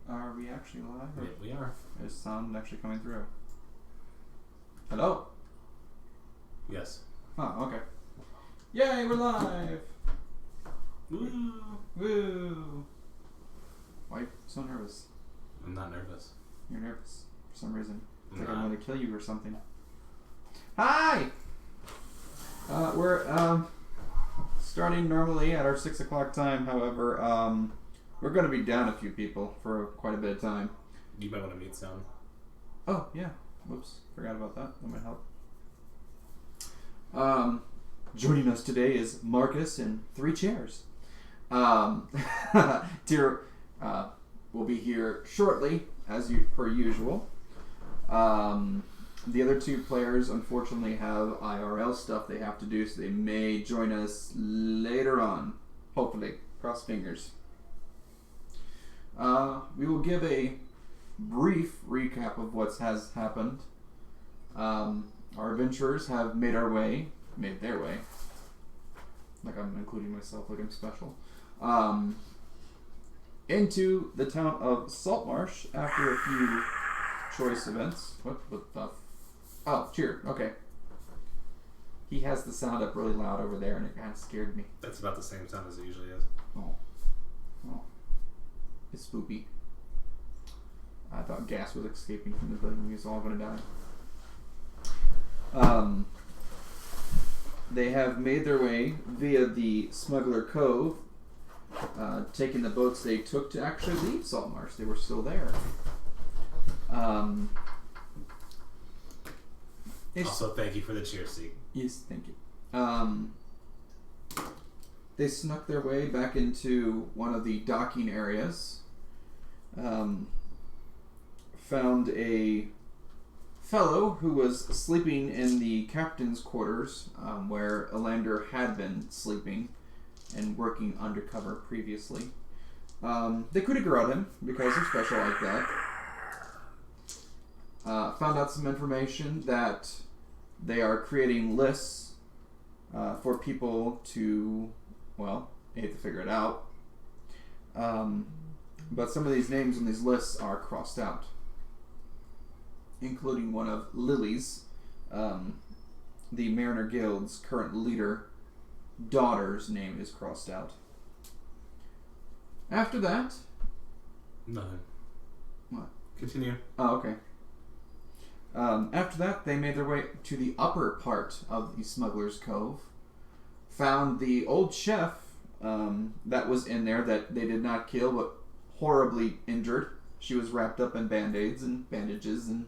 Are we actually live? Yeah, we are. Is sound actually coming through? Hello? Yes. Oh, okay. Yay, we're live! Woo! Woo! Why are you so nervous? I'm not nervous. You're nervous for some reason. It's like Nah. I'm going to kill you or something. Hi! We're starting normally at our 6 o'clock time. However, we're going to be down a few people for quite a bit of time. You might want to mute sound. Oh, yeah. Whoops. Forgot about that. That might help. Joining us today is Marcus in 3 chairs. Dear, will be here shortly, as per usual. The other 2 players, unfortunately, have IRL stuff they have to do, so they may join us later on. Hopefully. Cross fingers. We will give a brief recap of what has happened. Our adventurers have made their way. Like I'm including myself, like I'm special. Into the town of Saltmarsh after a few choice events. What the? Oh, cheer. Okay. He has the sound up really loud over there, and it kind of scared me. That's about the same sound as it usually is. Oh. It's spoopy. I thought gas was escaping from the building. We was all going to die. They have made their way via the Smuggler Cove, taking the boats they took to actually leave Saltmarsh. They were still there. Also, thank you for the cheer seat. Yes, thank you. They snuck their way back into one of the docking areas. Found a fellow who was sleeping in the captain's quarters, where Elander had been sleeping and working undercover previously. They could have grabbed him because they're special like that. Found out some information that they are creating lists for people to, well, they have to figure it out. But some of these names on these lists are crossed out, including one of Lily's, the Mariner Guild's current leader, daughter's name is crossed out. After that... Nothing. What? Continue. Oh, okay. After that, they made their way to the upper part of the Smuggler's Cove. Found the old chef that was in there that they did not kill, but horribly injured. She was wrapped up in band-aids and bandages and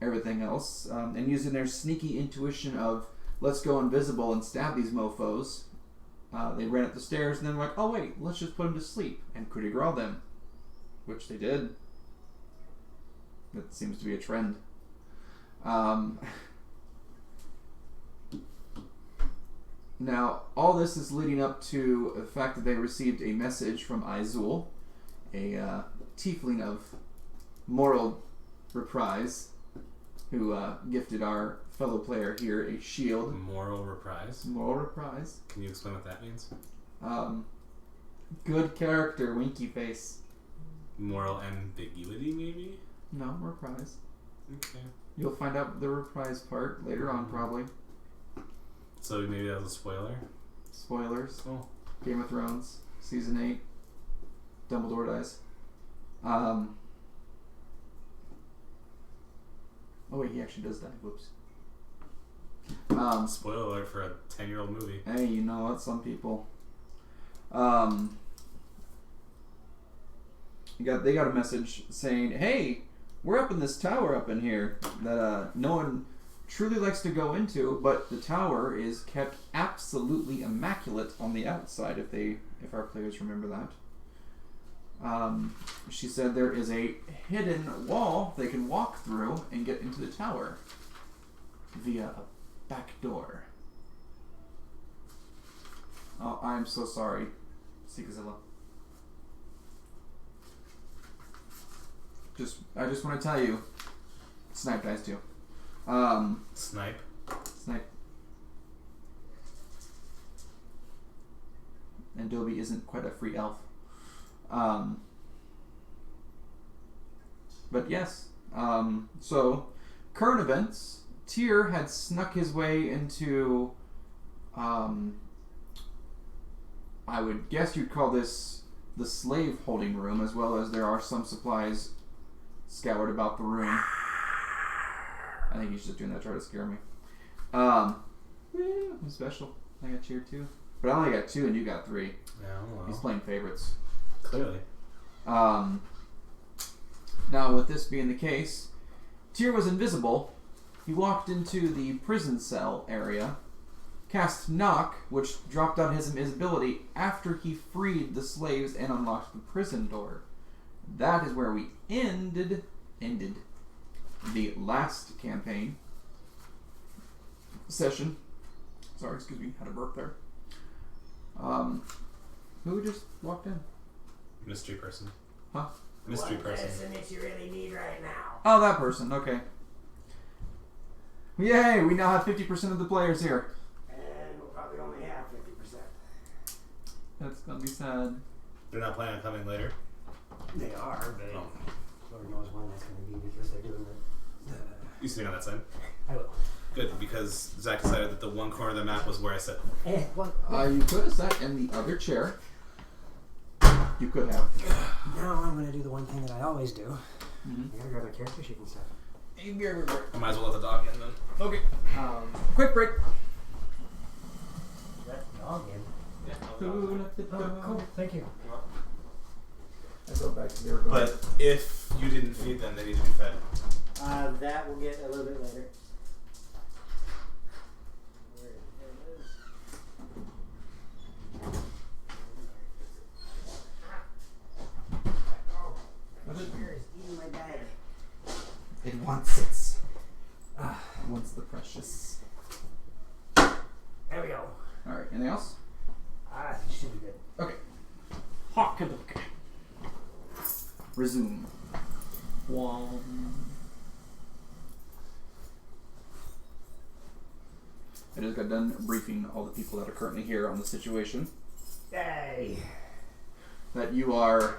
everything else. And using their sneaky intuition of, let's go invisible and stab these mofos, they ran up the stairs and then were like, oh wait, let's just put them to sleep and coup de grace them. Which they did. That seems to be a trend. Now, all this is leading up to the fact that they received a message from Izul, a tiefling of moral reprise, who gifted our fellow player here a shield. Moral reprise? Moral reprise. Can you explain what that means? Good character, winky face. Moral ambiguity, maybe? No, reprise. Okay. You'll find out the reprise part later on, probably. So maybe that was a spoiler? Spoilers. Oh. Game of Thrones, Season 8. Dumbledore dies. Oh wait, he actually does die. Whoops. Spoiler alert for a 10-year-old movie. Hey, you know what? Some people. They got a message saying, hey, we're up in this tower up in here that no one truly likes to go into, but the tower is kept absolutely immaculate on the outside, if our players remember that. She said there is a hidden wall they can walk through and get into the tower via a back door. Oh, I'm so sorry, Seekazilla. I just want to tell you, Snipe dies too. Snipe. And Dobie isn't quite a free elf. But yes. So, current events. Tyr had snuck his way into, I would guess you'd call this the slave holding room, as well as there are some supplies scoured about the room. I think he's just doing that to try to scare me. I'm special. I got cheered too. But I only got 2 and you got 3. Yeah, well. He's playing favorites. Clearly. Now, with this being the case, Tyr was invisible. He walked into the prison cell area, cast Knock, which dropped out his invisibility after he freed the slaves and unlocked the prison door. That is where we ended the last campaign session. Sorry, excuse me, had a burp there. Who just walked in? Mystery person. Huh? Mystery What person. person that you really need right now? Oh, that person. Okay. Yay! We now have 50% of the players here. And we'll probably only have 50%. That's gonna be sad. They're not planning on coming later? They are, but Oh. Lord knows when that's going to be because they're doing it. You sitting on that side? I will. Good, because Zach decided that the one corner of the map was where I sit. What? You could have sat in the other chair. You could have. Now I'm going to do the one thing that I always do. Mm-hmm. I got to grab my character sheet and stuff. I might as well let the dog in then. Okay. Quick break. Let the dog in. Who let the Oh, dog? cool. Thank you. I go back to 0. But if you didn't feed them, they need to be fed. That will get a little bit later. Where it is. Where is eating my bag? It wants its. It wants the precious. There we go. All right. Anything else? This should be good. Okay. Hawkadook. Resume. I just got done briefing all the people that are currently here on the situation. Hey. That you are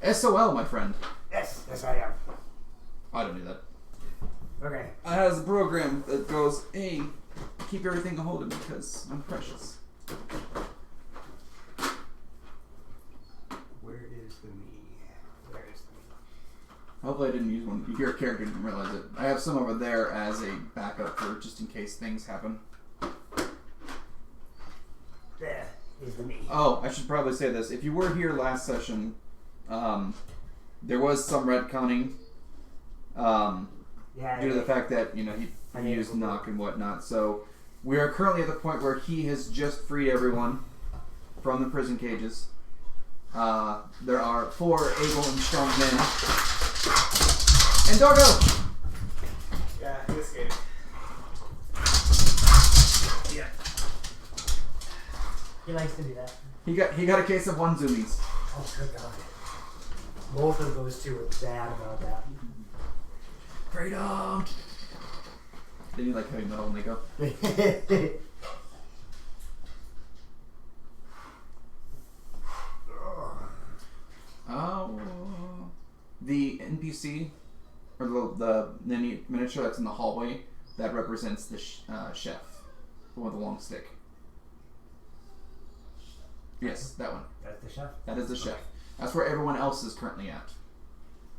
SOL, my friend. Yes, I am. I don't do that. Okay. It has a program that goes, hey, keep everything a hold of me because I'm precious. Where is the me? Where is the me? Hopefully I didn't use one. Your character didn't realize it. I have some over there as a backup for just in case things happen. There is the me. Oh, I should probably say this. If you were here last session, there was some retconning due to the fact that, you know, he used knock and whatnot. So we are currently at the point where he has just freed everyone from the prison cages. There are 4 able and strong men. And Doggo! Yeah, he escaped. Yeah. He likes to do that. He got a case of 1 zoomies. Oh, good God. Both of those two were bad about that. Freedom! Didn't you like heavy metal, Nico? The NPC, or the miniature that's in the hallway, that represents the chef. The one with the long stick. Yes, that one. That's the chef. That is the chef. That's where everyone else is currently at.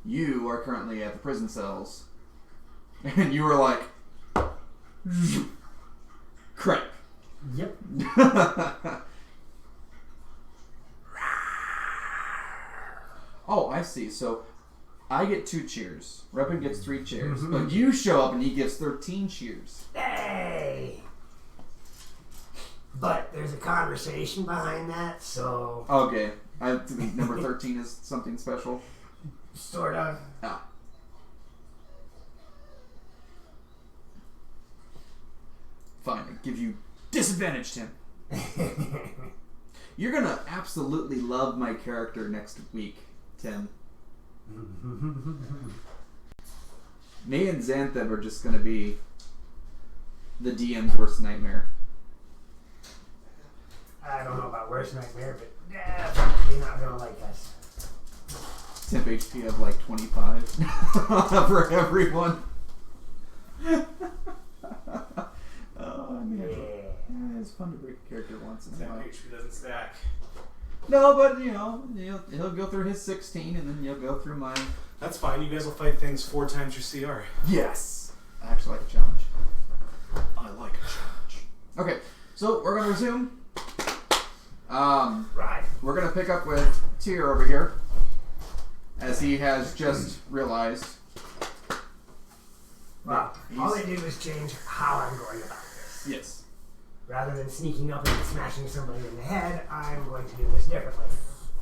You are currently at the prison cells. And you were like... crap. Yep. Oh, I see. So I get 2 cheers. Repin gets 3 cheers. But you show up and he gives 13 cheers. Hey! But there's a conversation behind that, so... Okay. I think number 13 is something special. Sort of. Ah. Fine. I give you disadvantage, Tim. You're gonna absolutely love my character next week, Tim. Me and Xantheb are just gonna be the DM's worst nightmare. I don't know about worst nightmare, but definitely not gonna like us. temp HP of like 25 for everyone. Oh man, yeah, it's fun to break a character once in a while. HP doesn't stack. No, but he'll go through his 16, and then you'll go through mine. That's fine. You guys will fight things 4 times your CR. Yes, I actually like a challenge. I like a challenge. Okay, so we're gonna resume. Right. We're gonna pick up with Tyr over here, as he has just realized. Well, all they did was change how I'm going about this. Yes. Rather than sneaking up and smashing somebody in the head, I'm going to do this differently.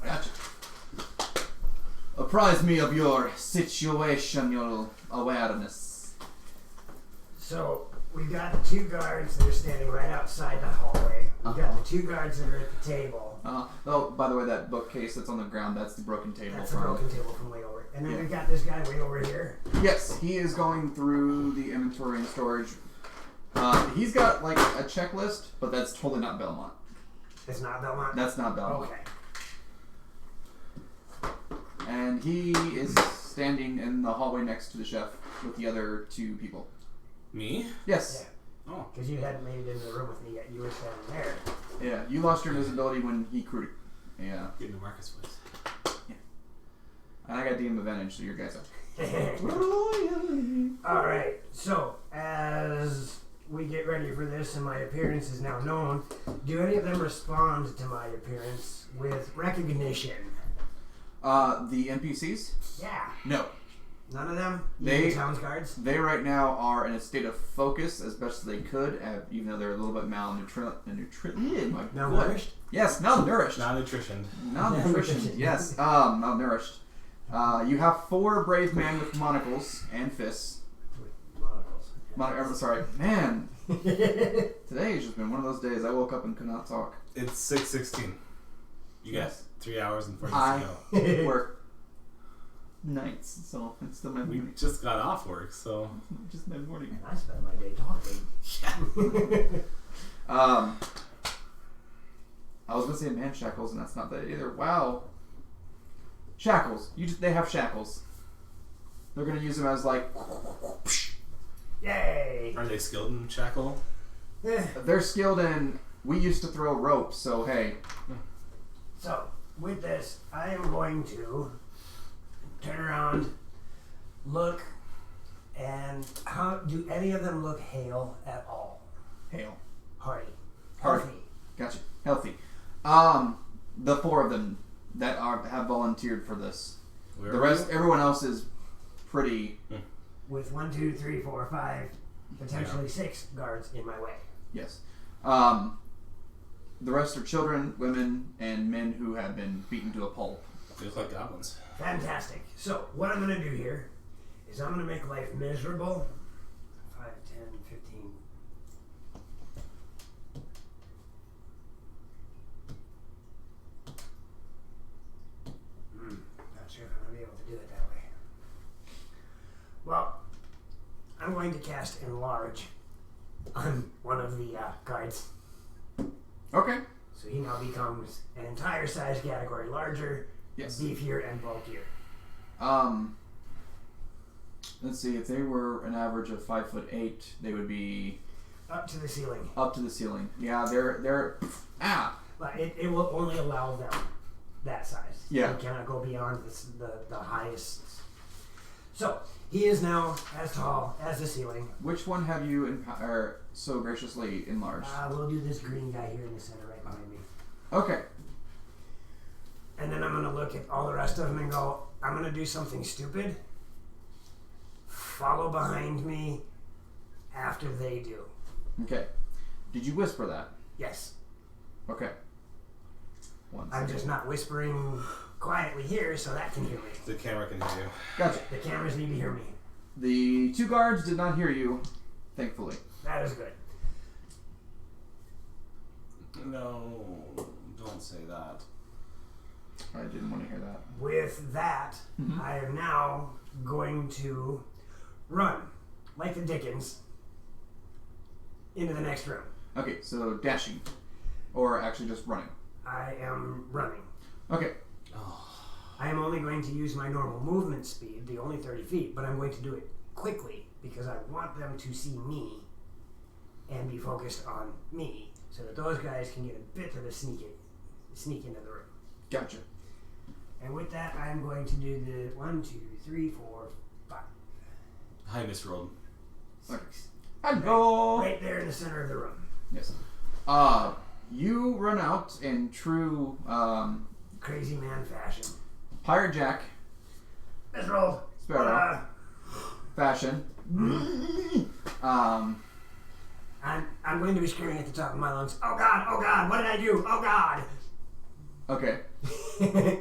Gotcha. Apprise me of your situational awareness. So, we've got the 2 guards that are standing right outside the hallway. We've got the 2 guards that are at the table. Oh, by the way, that bookcase that's on the ground, that's the broken table. That's a broken table from way over. And then we've got this guy way over here. Yes, he is going through the inventory and storage. He's got like a checklist, but that's totally not Belmont. It's not Belmont? That's not Belmont. Okay. And he is standing in the hallway next to the chef with the other 2 people. Me? Yes. Yeah. Oh. Because you hadn't made it into the room with me yet. You were standing there. Yeah, you lost your invisibility when he crewed it. Yeah. Getting to Marcus' place. Yeah. And I got DM advantage, so your guys are. Alright, so as we get ready for this and my appearance is now known, do any of them respond to my appearance with recognition? The NPCs? Yeah. No. None of them? They- The town's guards? They right now are in a state of focus as best as they could, even though they're a little bit malnourished. Yes, malnourished. Malnutrition. Malnutrition. Yes, malnourished. You have 4 brave men with monocles and fists. Sorry, man. Today has just been one of those days. I woke up and could not talk. It's 6:16. You got 3 hours and 40 I minutes to go. work nights, so it's still my We morning. just got off work, so. Just my morning. I spend my day talking. I was gonna say man shackles, and that's not that either. Wow. Shackles. They have shackles. They're gonna use them as like. Yay! Are they skilled in shackle? They're skilled in. We used to throw ropes, so hey. So, with this, I am going to turn around, look, and how do any of them look hale at all? Hail. Hardy. Hardy. Healthy. Gotcha. Healthy. The 4 of them that have volunteered for this. Where The are rest, you? everyone else is pretty. With 1, 2, 3, 4, 5, potentially 6 guards in my way. Yes. The rest are children, women, and men who have been beaten to a pulp. They look like goblins. Fantastic. So, what I'm going to do here is I'm going to make life miserable. 5, 10, 15. Not sure if I'm going to be able to do it that way. Well, I'm going to cast Enlarge on one of the guards. Okay. So he now becomes an entire size category larger, Yes. beefier, and bulkier. Let's see. If they were an average of 5'8", they would be Up to the ceiling. up to the ceiling. Yeah, they're But it will only allow them that size. Yeah. They cannot go beyond the highest. So, he is now as tall as the ceiling. Which one have you so graciously enlarged? We'll do this green guy here in the center right behind me. Okay. And then I'm going to look at all the rest of them and go, I'm going to do something stupid. Follow behind me after they do. Okay. Did you whisper that? Yes. Okay. I'm just not whispering quietly here so that can hear me. The camera can hear you. Gotcha. The cameras need to hear me. The 2 guards did not hear you, thankfully. That is good. No, don't say that. I didn't want to hear that. With that, I am now going to run, like the Dickens, into the next room. Okay, so dashing. Or actually just running. I am running. Okay. I am only going to use my normal movement speed, the only 30 feet, but I'm going to do it quickly because I want them to see me and be focused on me so that those guys can get a bit of a sneak into the room. Gotcha. And with that, I'm going to do the 1, 2, 3, 4, 5. Hi, Miss Roll. 6. Hello. Right there in the center of the room. Yes. You run out in true Crazy man fashion. Pirate Jack Let's roll. Sparrow fashion. I'm going to be screaming at the top of my lungs. Oh God, what did I do? Oh God. Okay.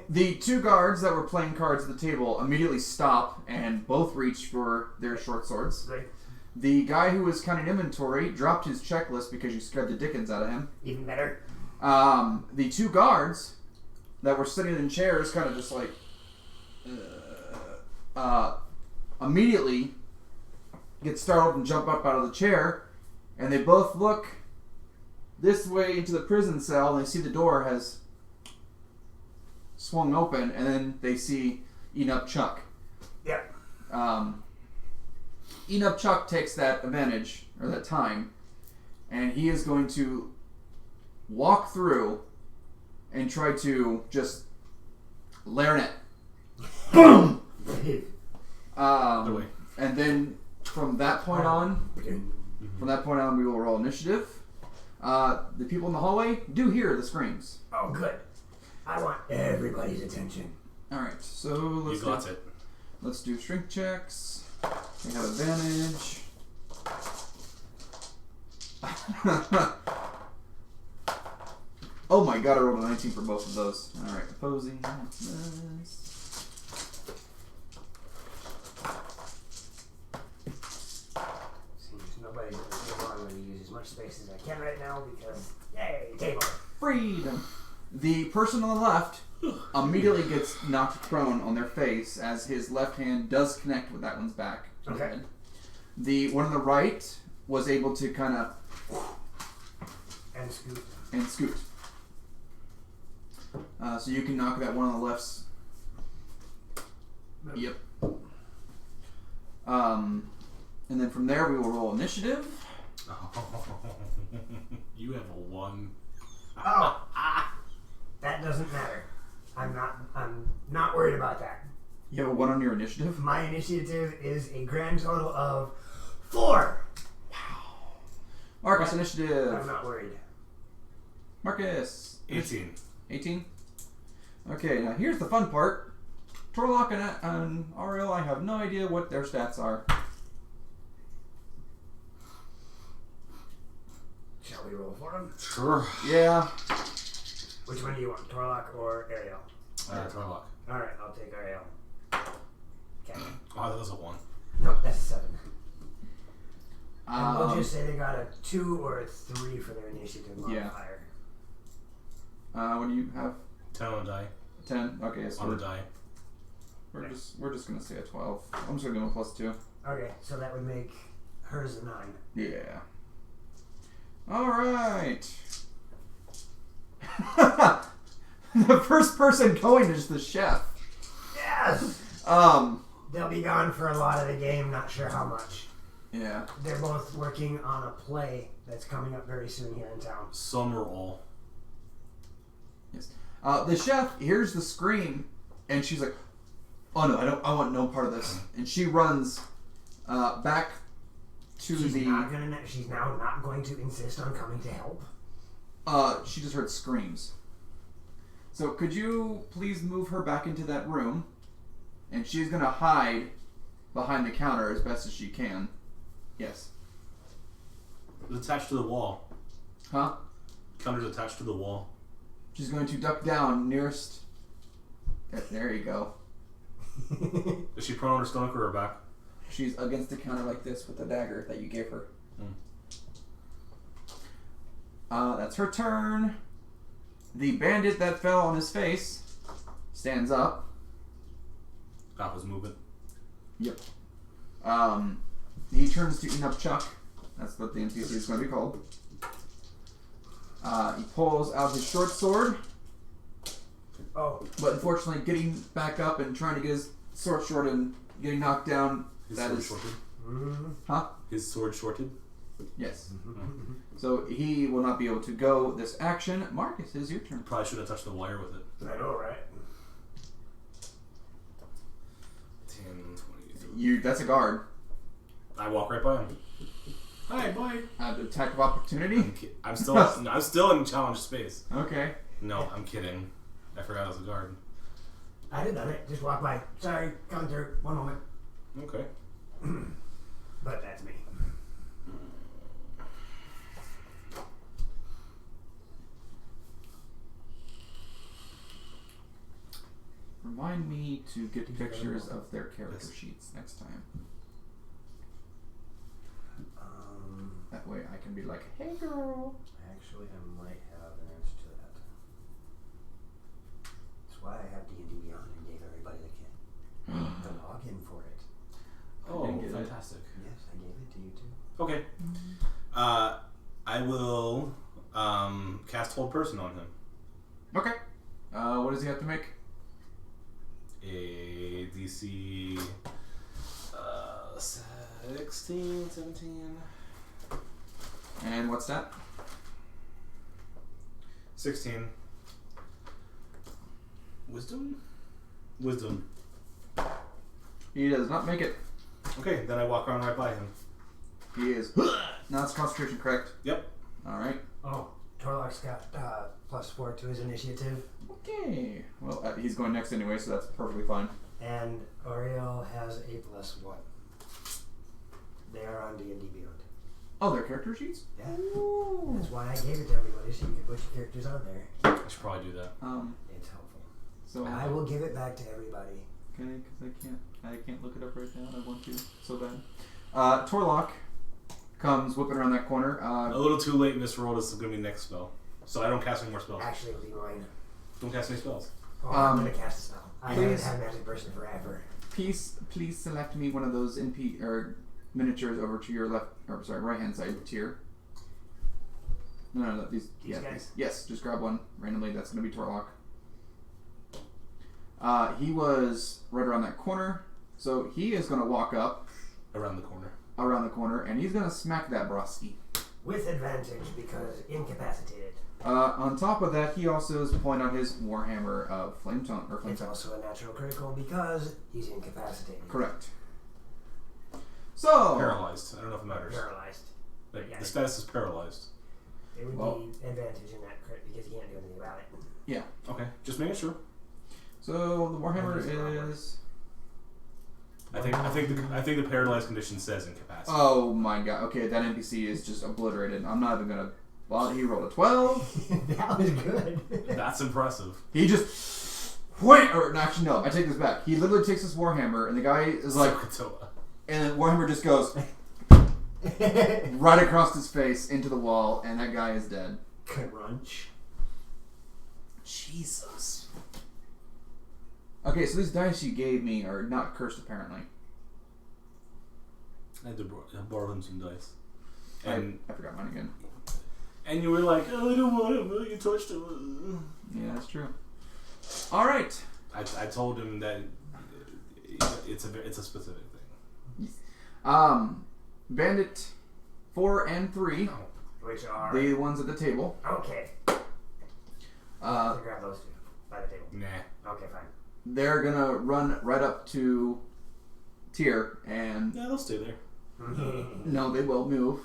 The two guards that were playing cards at the table immediately stop and both reach for their short swords. Great. The guy who was counting inventory dropped his checklist because you scared the dickens out of him. Even better. The two guards that were sitting in chairs kind of just like immediately get startled and jump up out of the chair, and they both look this way into the prison cell, and they see the door has swung open, and then they see Enoch Chuck. Yep. Enoch Chuck takes that advantage, or that time, and he is going to walk through and try to just Larnet. Boom! And then from that point on, we will roll initiative. The people in the hallway do hear the screams. Oh, good. I want everybody's attention. All right, so let's do strength checks. We have advantage. Oh my god, I rolled a 19 for both of those. All right, opposing. Nice. Nobody's going to I'm going to use as much space as I can right now because, yay, table. Freedom. The person on the left immediately gets knocked prone on their face as his left hand does connect with that one's back. Okay. The one on the right was able to kind of and scoot. So you can knock that one on the left's. No. Yep. And then from there we will roll initiative. You have a 1. Oh, that doesn't matter. I'm not worried about that. You have a 1 on your initiative? My initiative is a grand total of 4. Marcus, initiative. I'm not worried. Marcus. 18. 18? Okay, now here's the fun part. Torlock and Ariel, I have no idea what their stats are. Shall we roll for them? Sure. Yeah. Which one do you want, Torlock or Ariel? Torlock. Alright, I'll take Ariel. Okay. Oh, that was a 1. Nope, that's a 7. And we'll just say they got a 2 or a 3 for their initiative modifier. What do you have? 10 on a die. 10? Okay, so on a die. We're just gonna say a 12. I'm just gonna give him a +2. Okay, so that would make hers a 9. Yeah. Alright. The first person going is the chef. Yes! They'll be gone for a lot of the game, not sure how much. Yeah. They're both working on a play that's coming up very soon here in town. Some or all. Yes. The chef hears the scream, and she's like, "Oh no, I want no part of this." And she runs back to She's now not going to insist on coming to help. She just heard screams. So could you please move her back into that room? And she's gonna hide behind the counter as best as she can. Yes. It's attached to the wall. Huh? Counter's attached to the wall. She's going to duck down nearest. There you go. Is she prone on her stomach or her back? She's against the counter like this with the dagger that you gave her. That's her turn. The bandit that fell on his face stands up. That was moving. Yep. He turns to Enoch Chuck. That's what the NPC is going to be called. He pulls out his short sword Oh. But unfortunately, getting back up and trying to get his sword shorted and getting knocked down. His sword shorted? Huh? His sword shorted? Yes. So he will not be able to go this action. Marcus, it's your turn. Probably should have touched the wire with it. I know, right? 10, 20, 30. That's a guard. I walk right by him. Hi, boy. Attack of opportunity? I'm still in challenge space. Okay. No, I'm kidding. I forgot I was a guard. I did done it. Just walk by. Sorry, coming through. One moment. Okay. But that's me. Remind me to get pictures of their character sheets next time. That way I can be like, hey girl. Actually, I might have an answer to that. That's why I have D&D Beyond and gave everybody the kit. The login for it. Oh, didn't get fantastic. Yes, I gave it to you too. Okay. I will cast Hold Person on him. Okay. What does he have to make? A DC 16, 17. And what's that? 16. Wisdom? Wisdom. He does not make it. Okay, then I walk around right by him. He is. Now it's concentration, correct? Yep. Alright. Oh, Torlock's got +4 to his initiative. Okay. Well, he's going next anyway, so that's perfectly fine. And Oriel has a +1. They are on D&D Beyond. Oh, their character sheets? Yeah. Ooh. That's why I gave it to everybody, so you can put your characters on there. I should probably do that. It's helpful. So I will give it back to everybody. Okay, because I can't look it up right now. I want to so bad. Torlock comes whipping around that corner. A little too late in this roll. This is going to be next spell. So I don't cast any more spells. Actually, it'll be mine. Don't cast any spells. Oh, I'm going to cast a spell. I haven't please. had a magic person forever. Please select me one of those NP or miniatures over to your left, or sorry, right hand side tier. No, these guys. Yes, just grab one randomly. That's going to be Torlock. He was right around that corner, so he is going to walk up Around the corner. and he's going to smack that broski. With advantage, because incapacitated. On top of that, he also is pulling out his Warhammer of Flame Tongue. It's also a natural critical because he's incapacitated. Correct. So Paralyzed. I don't know if it matters. Paralyzed. Like, Yeah. the status is paralyzed. It would be advantage in that crit because he can't do anything about it. Yeah. Okay, just making sure. So the Warhammer is. I think the paralyzed condition says incapacity. Oh my god. Okay, that NPC is just obliterated. I'm not even gonna. Well, he rolled a 12. That was good. That's impressive. He just. Wait! Or actually, no. I take this back. He literally takes this Warhammer, and the guy is like. And then Warhammer just goes right across his face into the wall, and that guy is dead. Crunch. Jesus. Okay, so these dice you gave me are not cursed, apparently. I had to borrow him some dice. And I forgot mine again. And you were like, oh, I don't want him. You touched him. Yeah, that's true. All right. I told him that it's a specific thing. Bandit 4 and 3, Which are the ones at the table. okay. I'll grab those two by the table. Nah. Okay, fine. They're gonna run right up to Tyr and Yeah, they'll stay there. no, they will move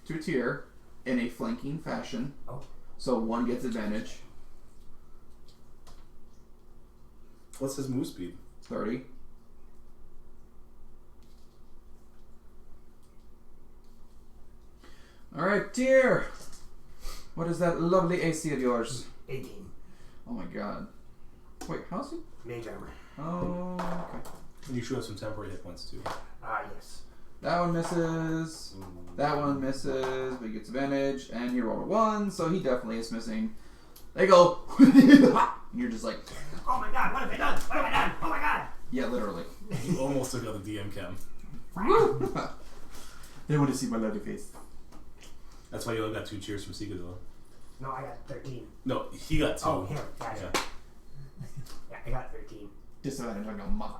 to Tyr in a flanking fashion. Oh. So one gets advantage. What's his move speed? 30. All right, Tyr. What is that lovely AC of yours? 18. Oh my god. Wait, how's he? Mage armor. Oh, okay. And you should have some temporary hit points too. Yes. That one misses. That one misses, but he gets advantage. And he rolled a 1, so he definitely is missing. They go. And you're just like, Oh my god, what have I done? What have I done? Oh my god. yeah, literally. You almost took out the DM cam. They want to see my lovely face. That's why you only got 2 cheers from Seekazilla. No, I got 13. No, he got 2. Oh, him. Gotcha. I got 13. Disadvantage on your mother.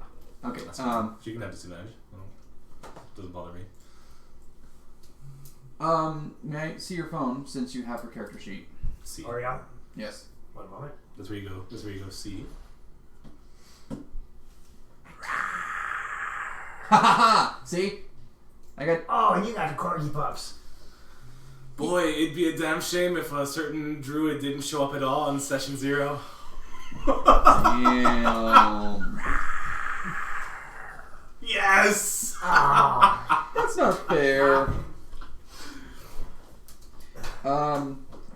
Okay. That's fine. She can have disadvantage. Doesn't bother me. May I see your phone since you have her character sheet? C. Oh, yeah? Yes. 1 moment. That's where you go. That's where you go. C. Ha ha ha! See? I got. Oh, and you got the corgi pups. Boy, it'd be a damn shame if a certain druid didn't show up at all on session 0. Damn. Yes! Oh. That's not fair.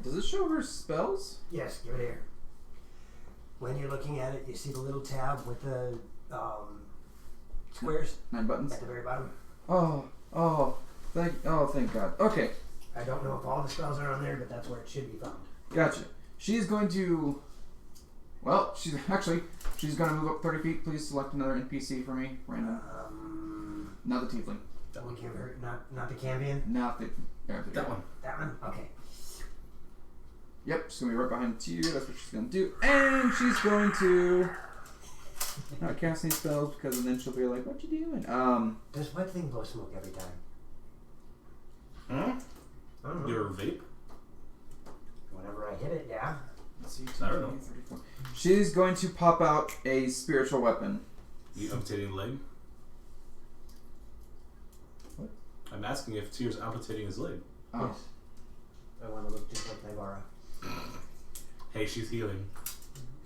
Does it show her spells? Yes, give it here. When you're looking at it, you see the little tab with the squares 9 buttons. at the very bottom. Thank God. Okay, I don't know if all the spells are on there, but that's where it should be found. gotcha. She's going to. Well, she's going to move up 30 feet. Please select another NPC for me, random. Not the tiefling. That one can't hurt. Not the Cambion. Not the. That one. That one. Okay. Yep, she's going to be right behind you. That's what she's going to do. And she's going to not cast any spells because then she'll be like, what you doing? Does what thing blow smoke every time? Hmm? I don't know. Your vape? Whenever I hit it, yeah. Let's see, I don't know. 34. She's going to pop out a spiritual weapon. You amputating the leg? What? I'm asking if Tyr's amputating his leg. Oh. Yes. I want to look just like Nivara. Hey, she's healing.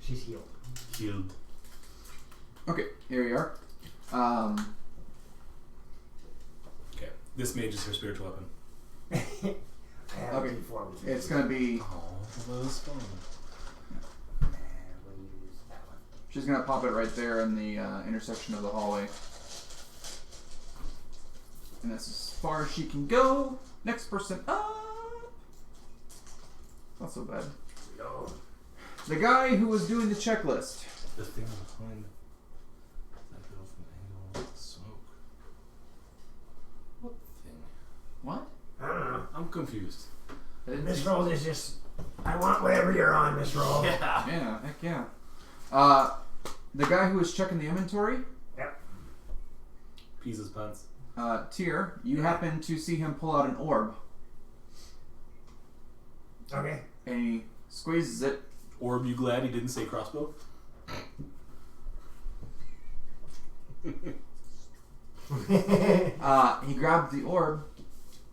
She's healed. Healed. Okay, here we are. Okay. This mage is her spiritual weapon. I have Okay. a D4 with It's going to be. Oh, that was fun. And we'll use that one. She's going to pop it right there in the intersection of the hallway. And that's as far as she can go. Next person up. Not so bad. No. The guy who was doing the checklist. The thing behind that girl from the angle with the smoke. What thing? What? I don't know. I'm confused. This roll is just. I want whatever you're on, this roll. Yeah. Yeah, heck yeah. The guy who was checking the inventory, Yep. Pees his pants. Tyr, you happen to see him pull out an orb, Okay. and he squeezes it. Orb, you glad he didn't say crossbow? He grabs the orb,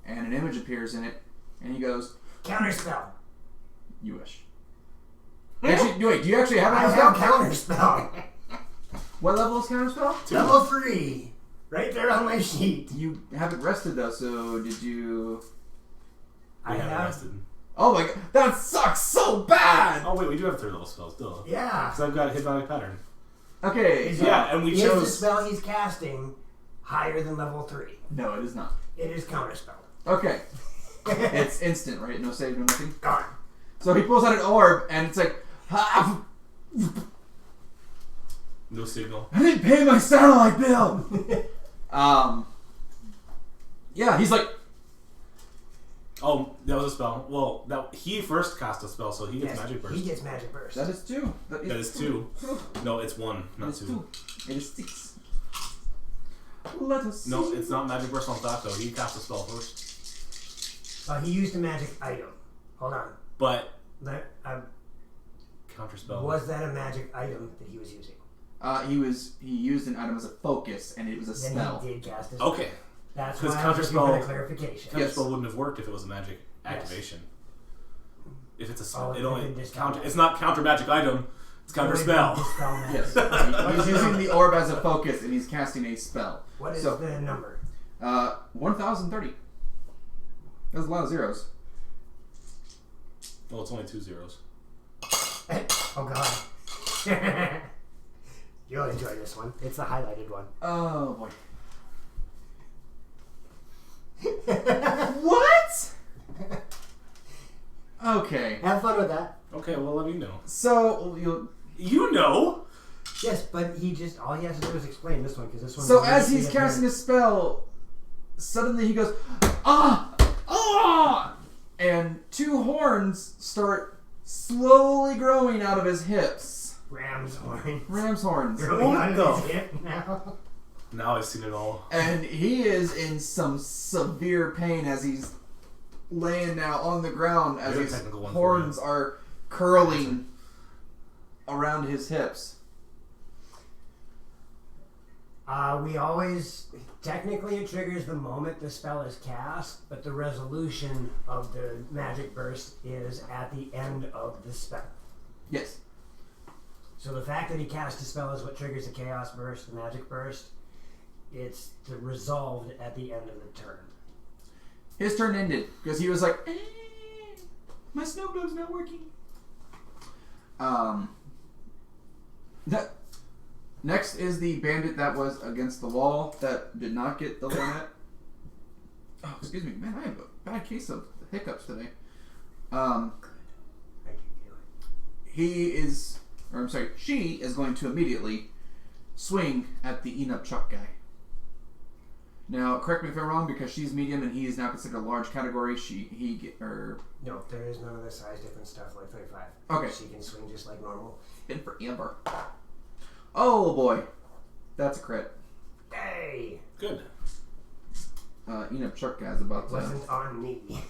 and an image appears in it, and he goes, Counterspell. "You wish." Actually, wait, do you actually have I a have counterspell? counterspell. What level is counterspell? Level 3. Right there on my sheet. You haven't rested though, so did you? I We haven't have. rested. Oh my god, that sucks so bad! Oh wait, we do have 3rd level spells, duh. Yeah. Because I've got a hypnotic pattern. Okay. Yeah, and we Is chose. the spell he's casting higher than level 3? No, it is not. It is counterspell. Okay. It's instant, right? No save, no nothing? Gone. So he pulls out an orb, and it's like, "Ah, No signal. I didn't pay my satellite bill! Yeah, he's like, Oh, that was a spell. Well, he first cast a spell, so he gets Yes, magic burst. He gets magic burst. that is 2. That is 2. No, it's 1, It not is 2. 2. It is 6. Let us see. No, it's not magic burst on that though. He cast a spell first. He used a magic item. Hold on. But That, counterspell. was that a magic item that he was using? He used an item as a focus, and it was a Then spell. he did cast his. Okay. That's 'Cause why I was looking for counterspell- the clarification. Yes. Counterspell wouldn't have worked if it was a magic activation. If it's a Oh, it it only didn't dispel counter. magic. It's not counter magic item. It's counter spell. Dispel magic. Yes. He's using the orb as a focus, and he's casting a spell. What is So- the number? 1,030. That's a lot of zeros. Well, it's only 2 zeros. Oh god. You'll enjoy this one. It's the highlighted one. Oh boy. What? Okay. Have fun with that. Okay, well let me know. So you'll. You know. Yes, but all he has to do is explain this one because this one. So as he's casting a spell, suddenly he goes, "Ah! Ah!" And 2 horns start slowly growing out of his hips. Ram's horn. Ram's horns. Growing out What of the- his hip now. Now I've seen it all. And he is in some severe pain as he's laying now on the ground as Very his technical one for horns are curling around his hips. We always, technically it triggers the moment the spell is cast, but the resolution of the magic burst is at the end of the spell. Yes. So the fact that he cast a spell is what triggers the chaos burst, the magic burst. It's resolved at the end of the turn. His turn ended because he was like, my snow globe's not working. That next is the bandit that was against the wall that did not get the lornet. Oh, excuse me, man, I have a bad case of hiccups today. I can feel it. She is going to immediately swing at the Enup Chuck guy. Now, correct me if I'm wrong, because she's medium and he is now considered a large category. No, there is none of the size difference stuff like 35. Okay. She can swing just like normal. Been forever. Oh boy, that's a crit. Hey! Good. Enup Chuck guy's about to. Wasn't on me.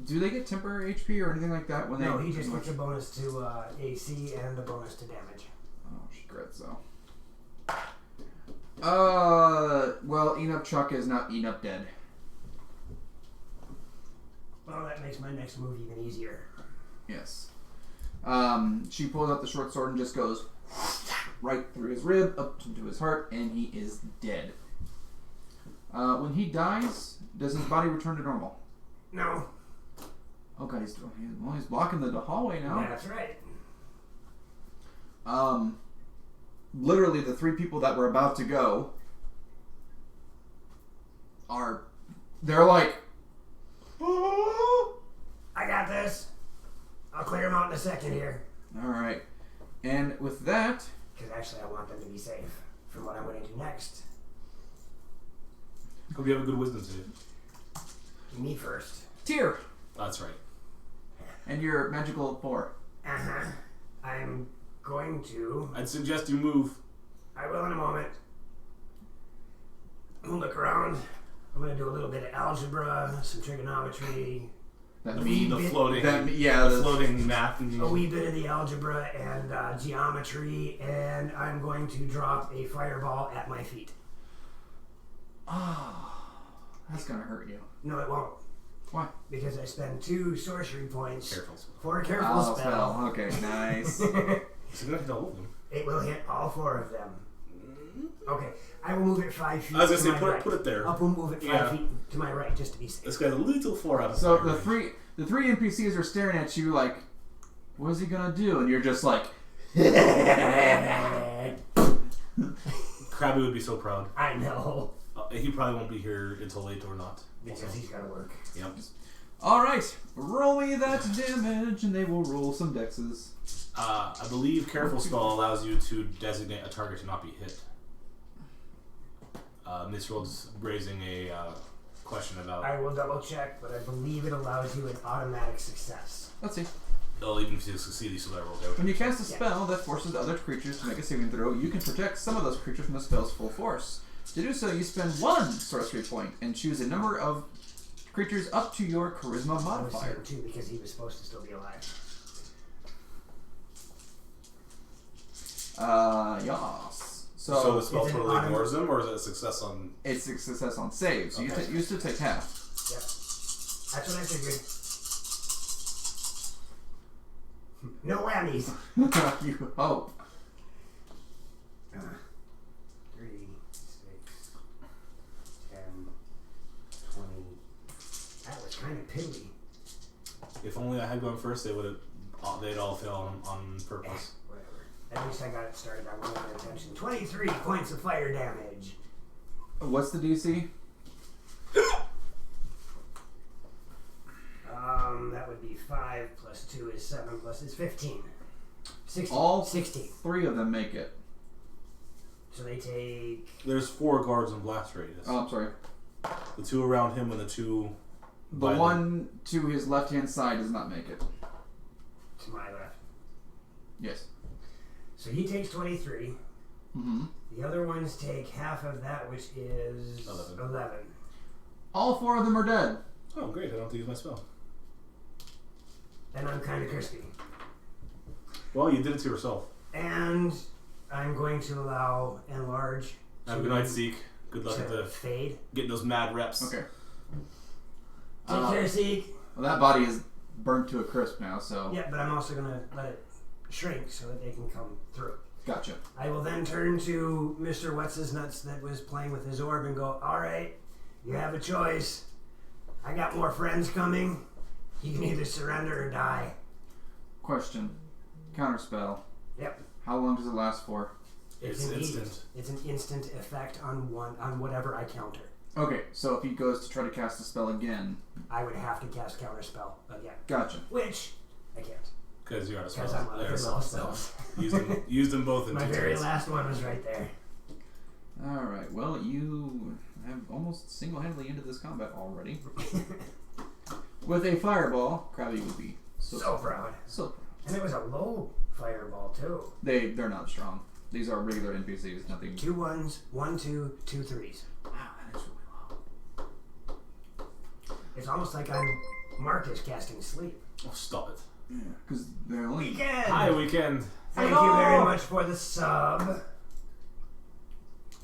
Do they get temporary HP or anything like that when they? No, he just gets a bonus to AC and a bonus to damage. Oh, she crits so. Well, Enup Chuck is not Enup dead. Well, that makes my next move even easier. Yes. She pulls out the short sword and just goes right through his rib, up into his heart, and he is dead. When he dies, does his body return to normal? No. Okay, he's blocking the hallway now. That's right. Literally the three people that were about to go they're like, I got this. I'll clear him out in a second here. alright. And with that, Because actually I want them to be safe from what I'm going to do next. Hope you have a good wisdom save. Me first. Tyr, That's right. and your magical 4. Uh-huh. I'm going to... I'd suggest you move. I will in a moment. I'm going to look around. I'm going to do a little bit of algebra, some trigonometry, That The means floating, the floating math. And a wee bit of the algebra and geometry, and I'm going to drop a fireball at my feet. Oh, that's gonna hurt you. No, it won't. Why? Because I spend 2 sorcery points Careful. for a careful spell. Okay, nice. So you gotta hit all of them. It will hit all 4 of them. Okay, I will move it 5 feet. I was gonna to say, my put right. put it there. I'll move it 5 feet to my right just to be safe. This guy's a little far out of So sight. the three NPCs are staring at you like, what is he gonna do? And you're just like, Krabby would be so proud. I know. He probably won't be here until late or not. Because he's got to work. Yep. alright, roll me that damage, and they will roll some dexes. I believe Careful Spell allows you to designate a target to not be hit. Miss Rhodes raising a question about. I will double check, but I believe it allows you an automatic success. Let's see. Oh, even if you succeed, you still got to roll damage. When you cast a spell that forces other creatures to make a saving throw, you can protect some of those creatures from the spell's full force. To do so, you spend 1 sorcery point and choose a number of creatures up to your charisma I was modifier. certain too because he was supposed to still be alive. Yes. So the spell Is it totally auto- ignores them, or is it a success on? It's a success on saves. So Okay. you still take half. Yep. That's what I figured. No whammies. You hope. 3, 6, 10, 20. That was kind of piddly. If only I had gone first, they'd all fail on purpose. Whatever. At least I got it started. I wanted their attention. 23 points of fire damage. What's the DC? That would be 5 plus 2 is 7 plus is 15. 16. All 16. 3 of them make it. So they take. There's 4 guards in blast radius. Oh, I'm sorry. The 2 around him and the 2. The by one to his left-hand side does not make it. To my left. Yes. So he takes 23. Mm-hmm. The other ones take half of that, which is 11. All 4 of them are dead. Oh, great. I don't have to use my spell. Then I'm kind of crispy. Well, you did it to yourself. And I'm going to allow Enlarge. Have a good night, Zeke. Good luck at the fade. Getting those mad reps. Okay. Take care, Zeke. Well, that body is burnt to a crisp now, so... Yeah, but I'm also going to let it shrink so that they can come through. Gotcha. I will then turn to Mr. What's-His-Nuts that was playing with his orb and go, alright, you have a choice. I got more friends coming. You can either surrender or die. Question. Counterspell. Yep. How long does it last for? It's instant. It's an instant effect on whatever I counter. Okay, so if he goes to try to cast the spell again... I would have to cast counterspell again. Gotcha. Which I can't. Because you're out of spells. Because I'm out of all spells. Use them both in My 2 very turns. last one was right there. Alright, well, you have almost single-handedly ended this combat already. With a fireball, Krabby would be so proud. So proud. And it was a low fireball, too. They're not strong. These are regular NPCs, nothing... 2 1s, 1 2, 2 3s. Wow, that is really low. It's almost like I'm Marcus casting sleep. Oh, stop it. Yeah, because they're only... Weekend! Hi, Weekend. Thank you very much for the sub.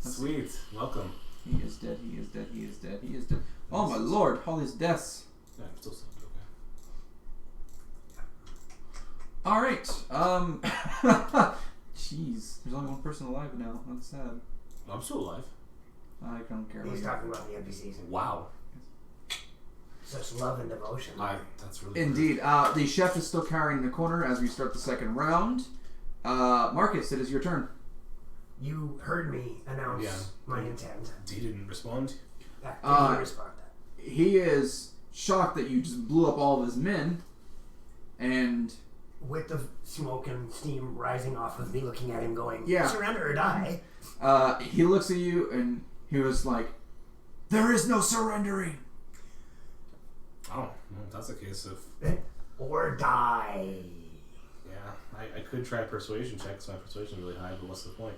Sweet. Welcome. He is dead, he is dead, he is dead, he is dead. Oh my lord, all these deaths. Yeah, I'm still subbed. Okay. Alright, jeez, there's only one person alive now, that's sad. I'm still alive. I don't care. He's talking about the NPCs. Wow. Such love and devotion. That's really Indeed. The chef is still carrying the corner as we start the second round. Marcus, it is your turn. You heard me announce my intent. He didn't respond. Did he respond? He is shocked that you just blew up all of his men, and... With the smoke and steam rising off of me, looking at him going, Yeah. surrender or die. He looks at you, and he was like, there is no surrendering! Oh, well, that's a case of... Or die. Yeah, I could try a persuasion check because my persuasion is really high, but what's the point?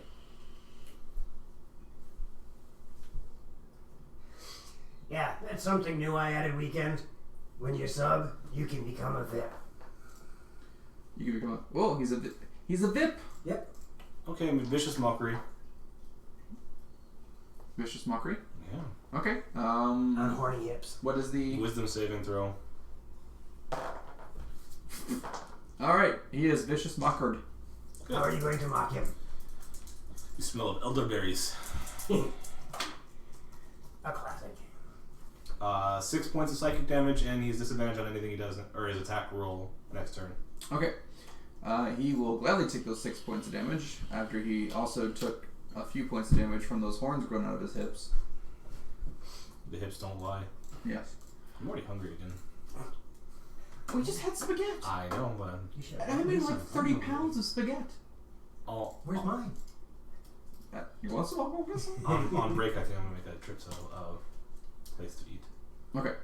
Yeah, that's something new I added weekend. When you sub, you can become a VIP. You can become a... Whoa, he's a VIP. He's a VIP! Yep. Okay, I mean, Vicious Mockery. Vicious Mockery? Yeah. Okay. On horny hips. What is the... Wisdom saving throw. Alright, he is Vicious Mockered. Good. How are you going to mock him? You smell of elderberries. A classic. 6 points of psychic damage, and he's disadvantaged on anything he does, or his attack roll next turn. Okay. He will gladly take those 6 points of damage after he also took a few points of damage from those horns growing out of his hips. The hips don't lie. Yes. I'm already hungry again. We just had spaghetti. I know, but... You should. I made like 30 pounds of spaghetti. Where's mine? You want some? On break, I think I'm going to make a trip to a place to eat. Okay.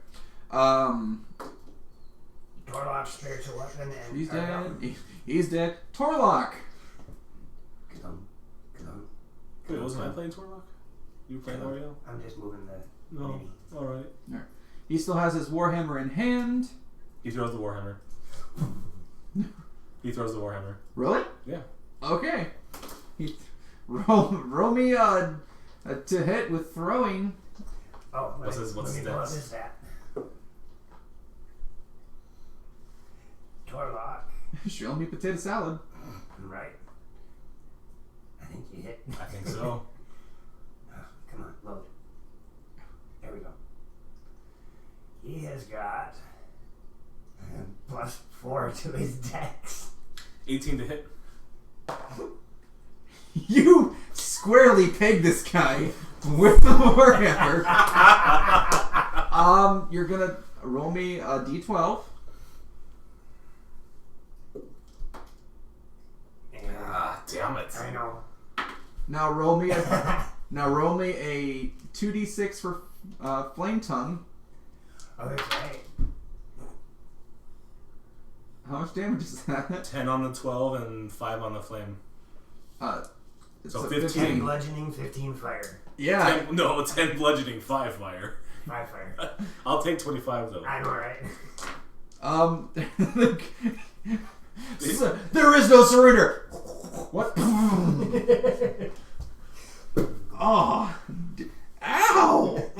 Torlock's spiritual weapon and... He's dead. He's dead. Torlock! Wait, wasn't I playing Torlock? You were playing Oreo? I'm just moving the No. mini. Alright. He still has his warhammer in hand. He throws the Warhammer. He throws the Warhammer. Really? Yeah. Okay. Roll me to hit with throwing. Oh, What's his let me pull up stats? his stat. Torlock. Show me potato salad. Right. I think you hit. I think so. Come on, load. There we go. He has got +4 to his dex. 18 to hit. You squarely pegged this guy with the warhammer. You're gonna roll me a d12. Damn it. I know. Now roll me a 2d6 for flame tongue. Okay. How much damage is that? 10 on the 12 and 5 on the flame. So 15. 10 bludgeoning, 15 fire. Yeah. 10 bludgeoning, 5 fire. 5 fire. I'll take 25 though. I know, right? There is no surrender. What? Oh, ow!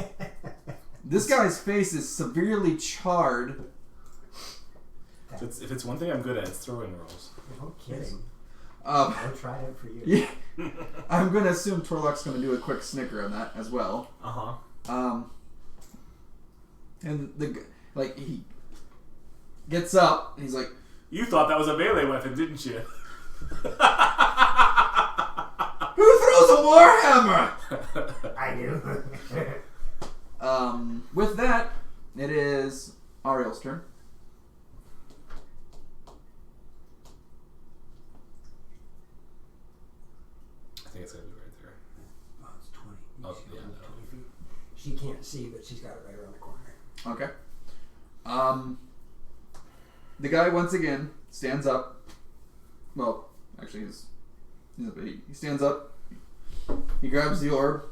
This guy's face is severely charred. If it's one thing I'm good at, it's throwing rolls. No kidding. I tried it for you. Yeah. I'm gonna assume Torlock's gonna do a quick snicker on that as well. And he gets up and he's like, "You thought that was a melee weapon, didn't you?" "Who throws a warhammer?" I do. With that, it is Ariel's turn. I think it's gonna be right there. Oh, it's 20. Oh, yeah, 20 feet. She can't see, but she's got it right around the corner. Okay. The guy once again stands up. Well, actually, he stands up. He grabs the orb.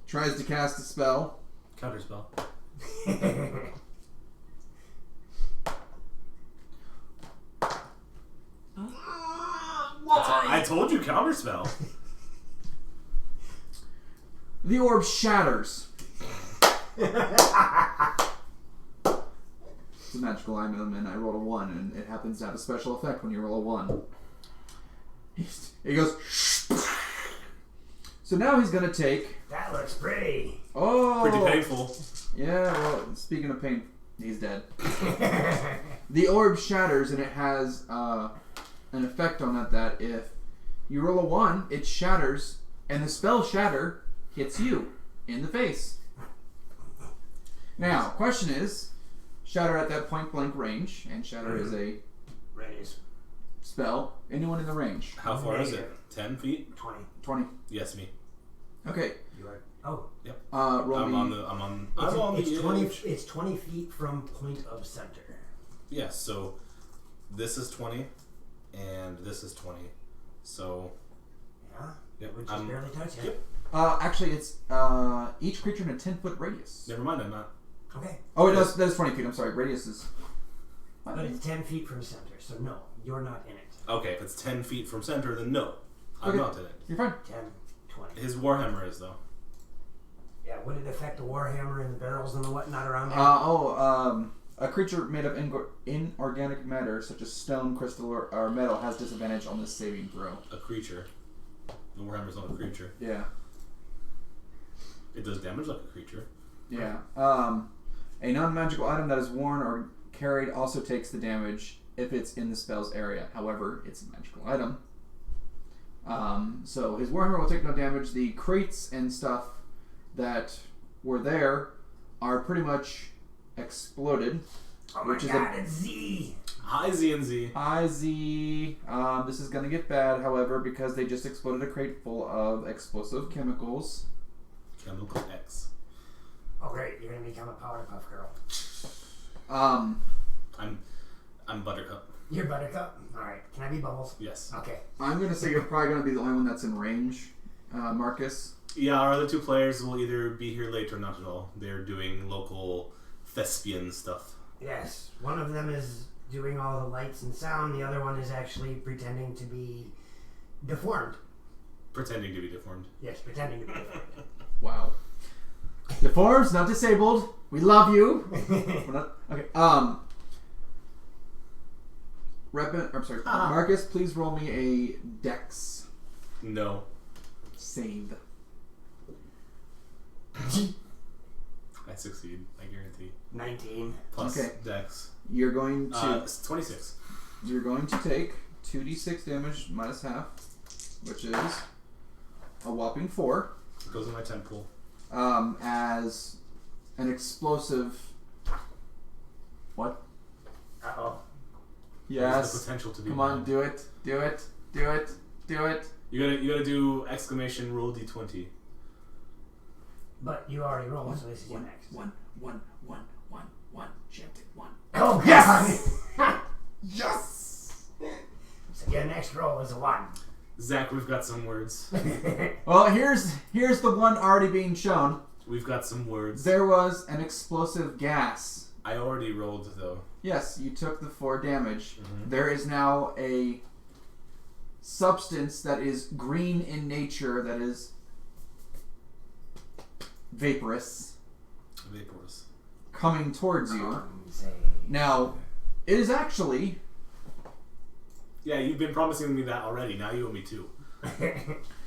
Tries to cast a spell. Counter spell. I told you counter spell. The orb shatters. It's a magical item, and I rolled a 1, and it happens to have a special effect when you roll a 1. He goes. So now he's gonna take. That looks pretty. Oh, pretty painful. Yeah. Well, speaking of pain, he's dead. The orb shatters, and it has an effect on it that if you roll a 1, it shatters, and the spell shatter hits you in the face. Now, question is, shatter at that point blank range, and shatter is a Radius. spell. Anyone in the range? How far is it? 10 feet? 20. 20. Yes, me. Okay. You are. Oh. Yep. Roll I'm me. on It's the 20. edge. It's 20 feet from point of center. Yes. So this is 20, and this is 20. So. Yeah. Yep. Which is barely touching. Yep. Actually, it's each creature in a 10-foot radius. Never mind. I'm not. Okay. Oh, that is 20 feet. I'm sorry. Radius is. But it's 10 feet from center, so no, you're not in it. Okay. If it's 10 feet from center, then no, I'm Okay. not in it. You're fine. 10, 20. His warhammer is though. Yeah, would it affect the warhammer and the barrels and the whatnot around there? A creature made of inorganic matter, such as stone, crystal, or metal, has disadvantage on this saving throw. A creature. The warhammer's not a creature. Yeah. It does damage like a creature. Yeah. A non-magical item that is worn or carried also takes the damage if it's in the spell's area. However, it's a magical item. So his warhammer will take no damage. The crates and stuff that were there are pretty much exploded. Oh my god, it's Z! Hi, Z and Z. Hi, Z. This is going to get bad, however, because they just exploded a crate full of explosive chemicals. Chemical X. Oh great, you're gonna become a Powerpuff Girl. I'm Buttercup. You're Buttercup? Alright, can I be Bubbles? Yes. Okay. I'm going to say you're probably going to be the only one that's in range, Marcus. Yeah, our other two players will either be here late or not at all. They're doing local thespian stuff. Yes, one of them is doing all the lights and sound, the other one is actually pretending to be deformed. Pretending to be deformed. Yes, pretending to be deformed. Wow. Deformed, not disabled. We love you. We're not, okay. Marcus, please roll me a dex No. save. I succeed, I guarantee. 19. Plus Okay. Dex. You're going to It's 26. you're going to take 2d6 damage minus half, which is a whopping 4. It goes in my temp pool. As an explosive. What? Uh-oh. There's Yes. the potential to be Come on, bad. do it. Do it. Do it. Do it. You gotta do exclamation roll d20. But you already rolled, so this is your next. One. Chant it. 1. Oh, God. Yes! Yes! So your next roll is a 1. Zach, we've got some words. Well, here's the one already being shown. We've got some words. There was an explosive gas. I already rolled, though. Yes, you took the 4 damage. Mm-hmm. There is now a substance that is green in nature that is vaporous coming towards you. Now, it is actually... Yeah, you've been promising me that already. Now you owe me 2.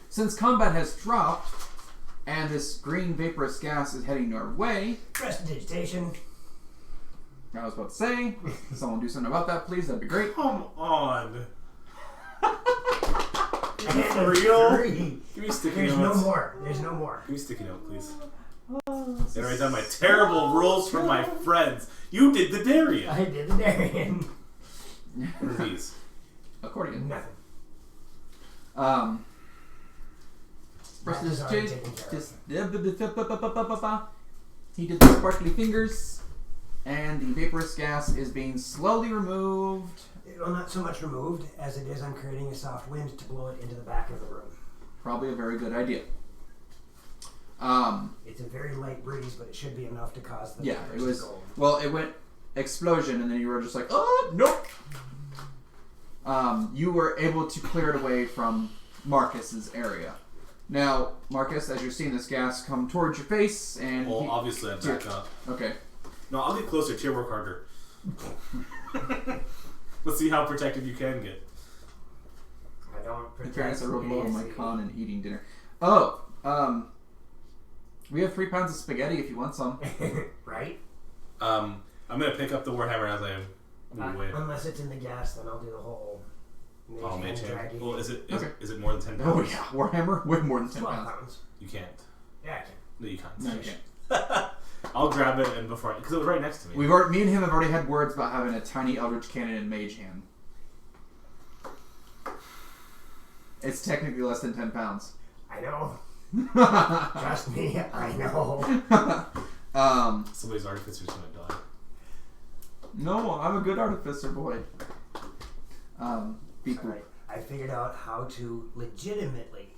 Since combat has dropped, and this green vaporous gas is heading our way... Prestidigitation. I was about to say, someone do something about that, please. That'd be great. Come on. For real? 3. Give me sticky There's notes. no more. There's no more. Give me sticky note, please. And write down my terrible rules for my friends. You did the Darien. I did the Darien. What are these? Accordion. Nothing. First That is is already taken care of. he did the sparkly fingers, and the vaporous gas is being slowly removed. Well, not so much removed as it is I'm creating a soft wind to blow it into the back of the room. Probably a very good idea. It's a very light breeze, but it should be enough to cause the Yeah, it vapors to was. go. Well, it went explosion, and then you were just like, oh, nope. You were able to clear it away from Marcus's area. Now, Marcus, as you're seeing this gas come towards your face, and Well, obviously I back up. Okay. No, I'll get closer to your work harder. Let's see how protected you can get. I don't In protect fairness, I rolled low on my easy. con and eating dinner. Oh, we have 3 pounds of spaghetti if you want some. Right? I'm gonna pick up the warhammer as I move away. Unless it's in the gas, then I'll do the whole Oh, hand mage hand. dragging. Well, is it Okay. is it more than 10 Oh pounds? yeah, Warhammer, way more than 10 12 pounds. pounds. You can't. Yeah, I can. No, you can't. No, you can't. I'll grab it and before because it was right next to me. Me and him have already had words about having a tiny Eldritch Cannon and Mage Hand. It's technically less than 10 pounds. I know. Trust me, I know. Somebody's artificer's gonna die. No, I'm a good artificer boy. Beep boop. Alright, I figured out how to legitimately,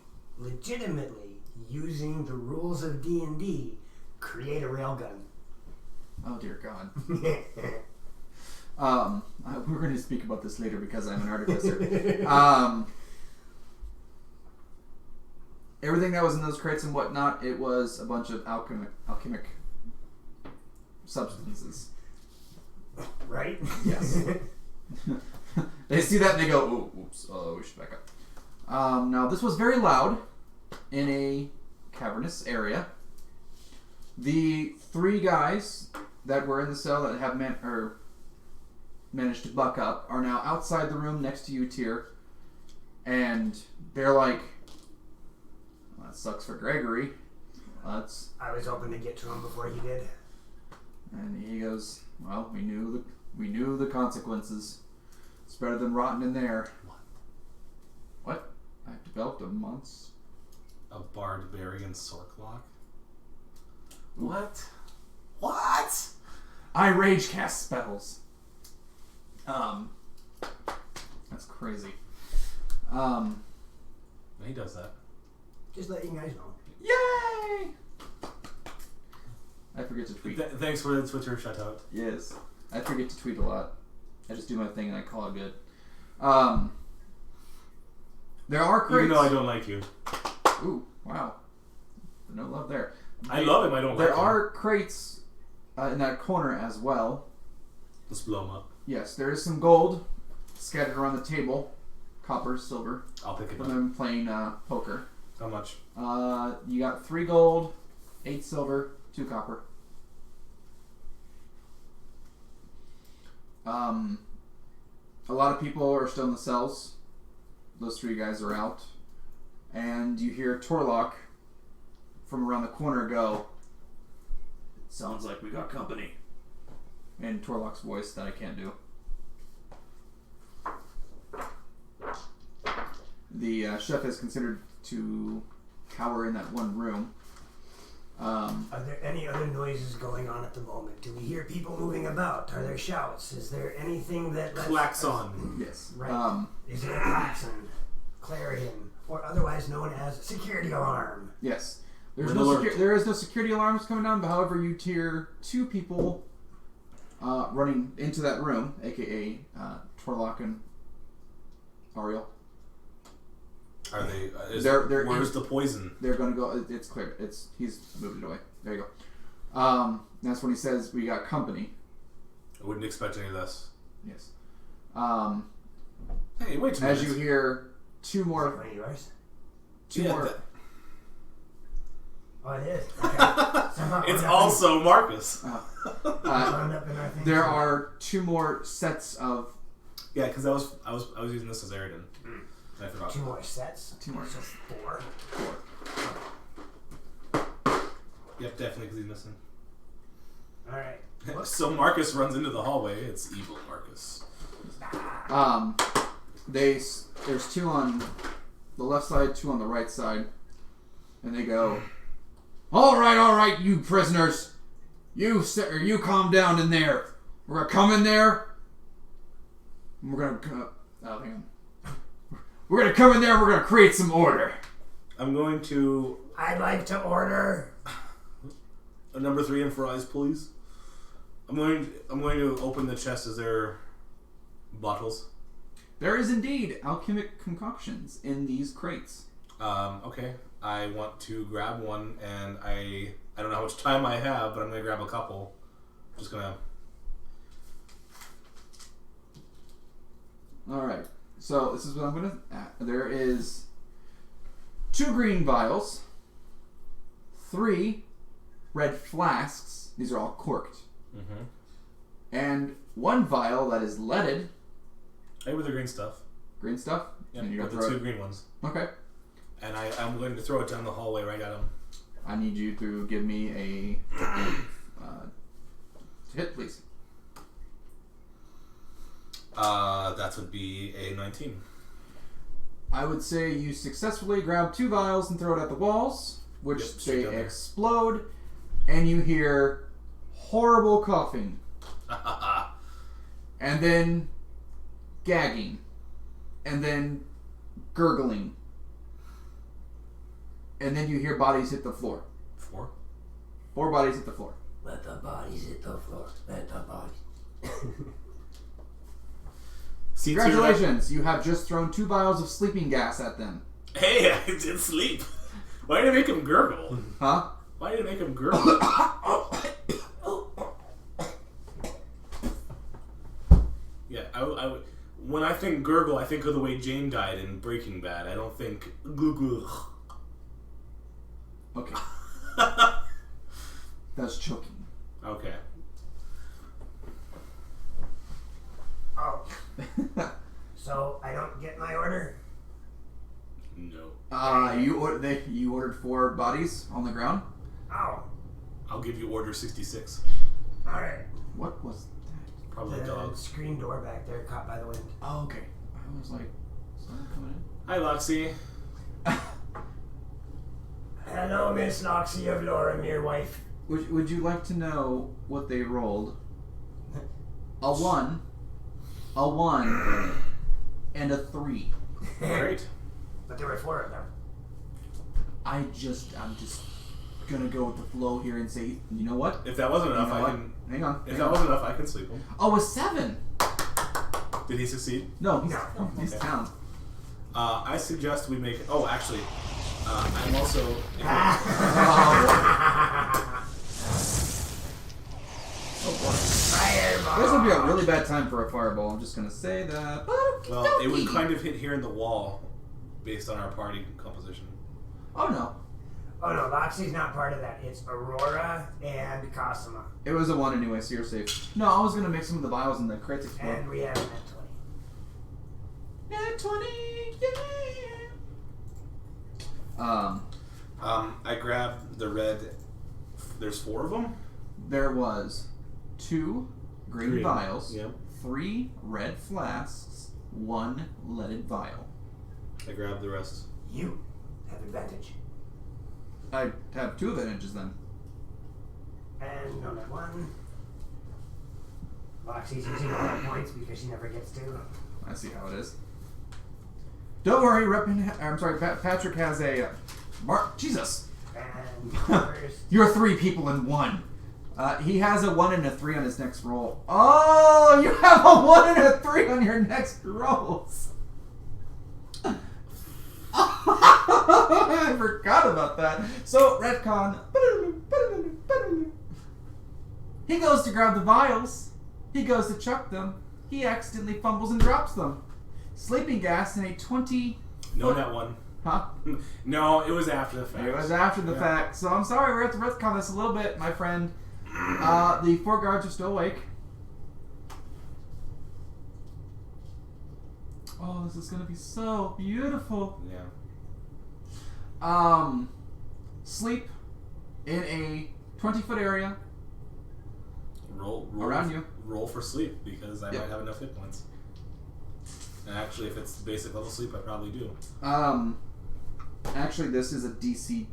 using the rules of D&D, create a railgun. Oh dear God. We're going to speak about this later because I'm an artificer. Everything that was in those crates and whatnot, it was a bunch of alchemic substances. Right? Yes. They see that and they go, "Ooh, oops, we should back up." Now, this was very loud in a cavernous area. The 3 guys that were in the cell that have managed to buck up are now outside the room next to you, Tyr, and they're like, well, "That sucks for Gregory." I was hoping to get to him before he did. And he goes, "Well, we knew the consequences. It's better than rotting in there." What? I've developed a monster. A barbarian Sorklock? What? What? I rage cast spells. That's crazy. He does that. Just let you guys know. Yay! I forget to tweet. Thanks for the Twitter shout out. Yes. I forget to tweet a lot. I just do my thing and I call it good. There are crates. Even though I don't like you. Ooh, wow. No love there. I love him, I don't like him. There are crates in that corner as well. Let's blow him up. Yes, there is some gold scattered around the table. Copper, silver. I'll pick it For up. them playing poker. How much? You got 3 gold, 8 silver, 2 copper. A lot of people are still in the cells. Those 3 guys are out. And you hear Torlock from around the corner go, "It sounds like we got company." In Torlock's voice that I can't do. The chef is considered to cower in that one room. Are there any other noises going on at the moment? Do we hear people moving about? Are there shouts? Is there anything that klaxon? Yes. Right. Is there a klaxon, clarion, or otherwise known as security alarm? Yes. There is no security alarms coming down, but however, you hear two people running into that room, aka Torlock and Ariel. Are they? Where's the poison? They're going to go. It's clear. He's moved it away. There you go. That's when he says we got company. I wouldn't expect any less. Yes. Hey, wait a minute. As you hear two more. Is that one of yours? Two more. Oh, it is. Okay. It's also Marcus. There are two more sets of. Yeah, because I was using this as Aridin. I forgot. Two more sets. Two more. So 4. Yep, definitely because he's missing. All right. So Marcus runs into the hallway. It's evil Marcus. There's two on the left side, two on the right side, and they go, all right, you prisoners, you calm down in there. We're gonna come in there. And we're gonna hang on. We're gonna come in there. And we're gonna create some order. I'm going to. I'd like to order a number 3 and fries, please. I'm going to open the chest. Is there bottles? There is indeed alchemic concoctions in these crates. Okay. I want to grab one, and I don't know how much time I have, but I'm going to grab a couple. Just going to... Alright. So, this is what I'm going to... There is 2 green vials, 3 red flasks. These are all corked. Mm-hmm. And 1 vial that is leaded. Hey, with the green stuff. Green stuff? Yeah, and with the 2 green ones. Okay. And I'm going to throw it down the hallway right at him. I need you to give me a hit, please. That would be a 19. I would say you successfully grab 2 vials and throw it at the walls, which they explode, and you hear horrible coughing. And then gagging. And then gurgling. And then you hear bodies hit the floor. 4? 4 bodies hit the floor. Let the bodies hit the floor. Let the bodies. Congratulations! You have just thrown 2 vials of sleeping gas at them. Hey, I did sleep. Why did I make him gurgle? Huh? Why did I make him gurgle? Yeah, I when I think gurgle, I think of the way Jane died in Breaking Bad. I don't think gurgle. Okay. That's choking. Okay. Oh. So I don't get my order? No. You ordered 4 bodies on the ground? Oh. I'll give you order 66. Alright. What was that? Probably The dogs. screen door back there caught by the wind. Oh, okay. I was like, someone coming in? Hi, Loxy. Hello, Miss Loxy of Loramir, wife. Would you like to know what they rolled? A 1, and a 3. Great. But there were 4 of them. I'm just gonna go with the flow here and say, you know what? If that wasn't enough, Hang on. If that wasn't enough, I can sleep him. Oh, a 7. Did he succeed? No, he's Okay. down. I suggest we make. Oh, actually, I'm also. Fireball! This would be a really bad time for a fireball. I'm just gonna say that. Well, it would kind of hit here in the wall, based on our party composition. Oh no. Oh no, Loxy's not part of that. It's Aurora and Cosima. It was a 1 anyway, so you're safe. No, I was gonna make some of the vials in the crates explode. And we have a net 20. Net 20! I grabbed the red. There's 4 of them. There was 2 green vials, Yep. 3 red flasks, 1 leaded vial. I grabbed the rest. You have advantage. I have 2 advantages then. And on that one, Loxie's using all her points because she never gets to. I see how it is. Don't worry, Patrick has a... Jesus! And first, You're 3 people in 1. He has a 1 and a 3 on his next roll. Oh, you have a 1 and a 3 on your next rolls. I forgot about that. So, retcon. He goes to grab the vials. He goes to chuck them. He accidentally fumbles and drops them. Sleeping gas in a 20... No, that one. Huh? No, it was after the fact. It was after the fact. So I'm sorry, we're going to have to retcon this a little bit, my friend. The 4 guards are still awake. Oh, this is going to be so beautiful. Yeah. Sleep in a 20-foot area. Roll around you. Roll for sleep because I might have enough hit points. And actually, if it's basic level sleep, I probably do. Actually, this is a DC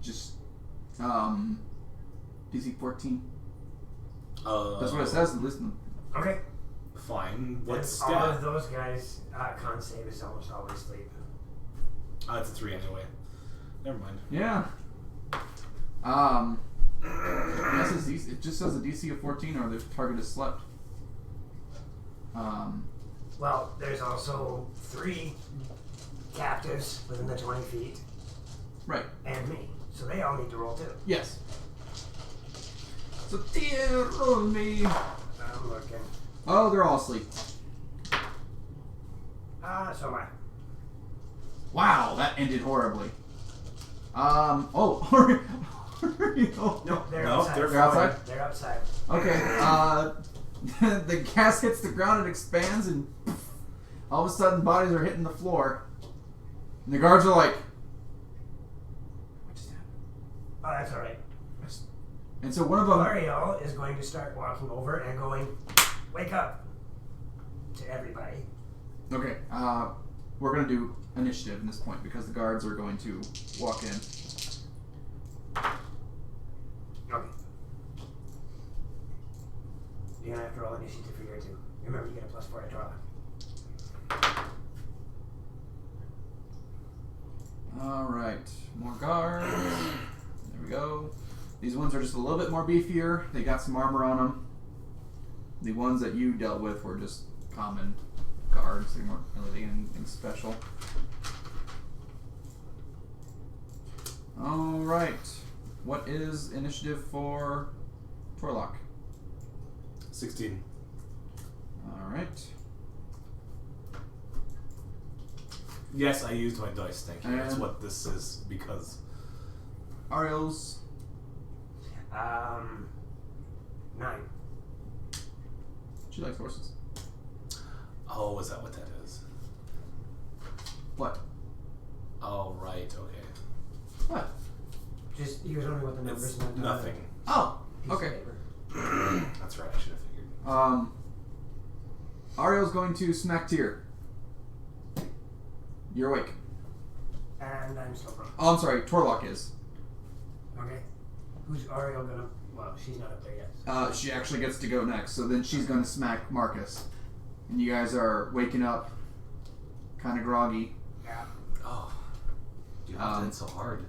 DC 14. That's what it says. Listen. okay. Fine. What's All of stat? those guys, con save is almost always sleep. It's a 3 anyway. Never mind. Yeah. It just says a DC of 14 or the target is slept. Well, there's also 3 captives within the 20 feet. Right. And me. So they all need to roll too. Yes. So dear roll me. I'm looking. Oh, they're all asleep. So am I. Wow, that ended horribly. Oh, No, they're No, outside. they're outside? They're outside. Okay, the gas hits the ground, it expands, and all of a sudden bodies are hitting the floor. And the guards are like, what just happened? Oh, that's alright. And so one of them... Ariel is going to start walking over and going, wake up, to everybody. Okay, we're going to do initiative in this point because the guards are going to walk in. Okay. You're going to have to roll initiative for your 2. Remember, you get a +4 to draw. Alright, more guards. There we go. These ones are just a little bit more beefier. They got some armor on them. The ones that you dealt with were just common guards. They weren't really anything special. Alright. What is initiative for Torlock? 16. Alright. Yes, I used my dice. Thank you. That's And- what this is because. Ariel's 9. she likes horses. Oh, is that what that is? What? Oh, right. Okay. What? Just, he was wondering what the numbers It's meant. on nothing. Oh, the piece of okay. paper. That's right. I should have figured. Ariel's going to smack Tyr. You're awake. And I'm still broke. Oh, I'm sorry. Torlock is. Okay. Who's Ariel gonna... Well, she's not up there yet. She actually gets to go next, so then she's going to smack Marcus. And you guys are waking up, kind of groggy. Yeah. Oh. You have to hit so hard.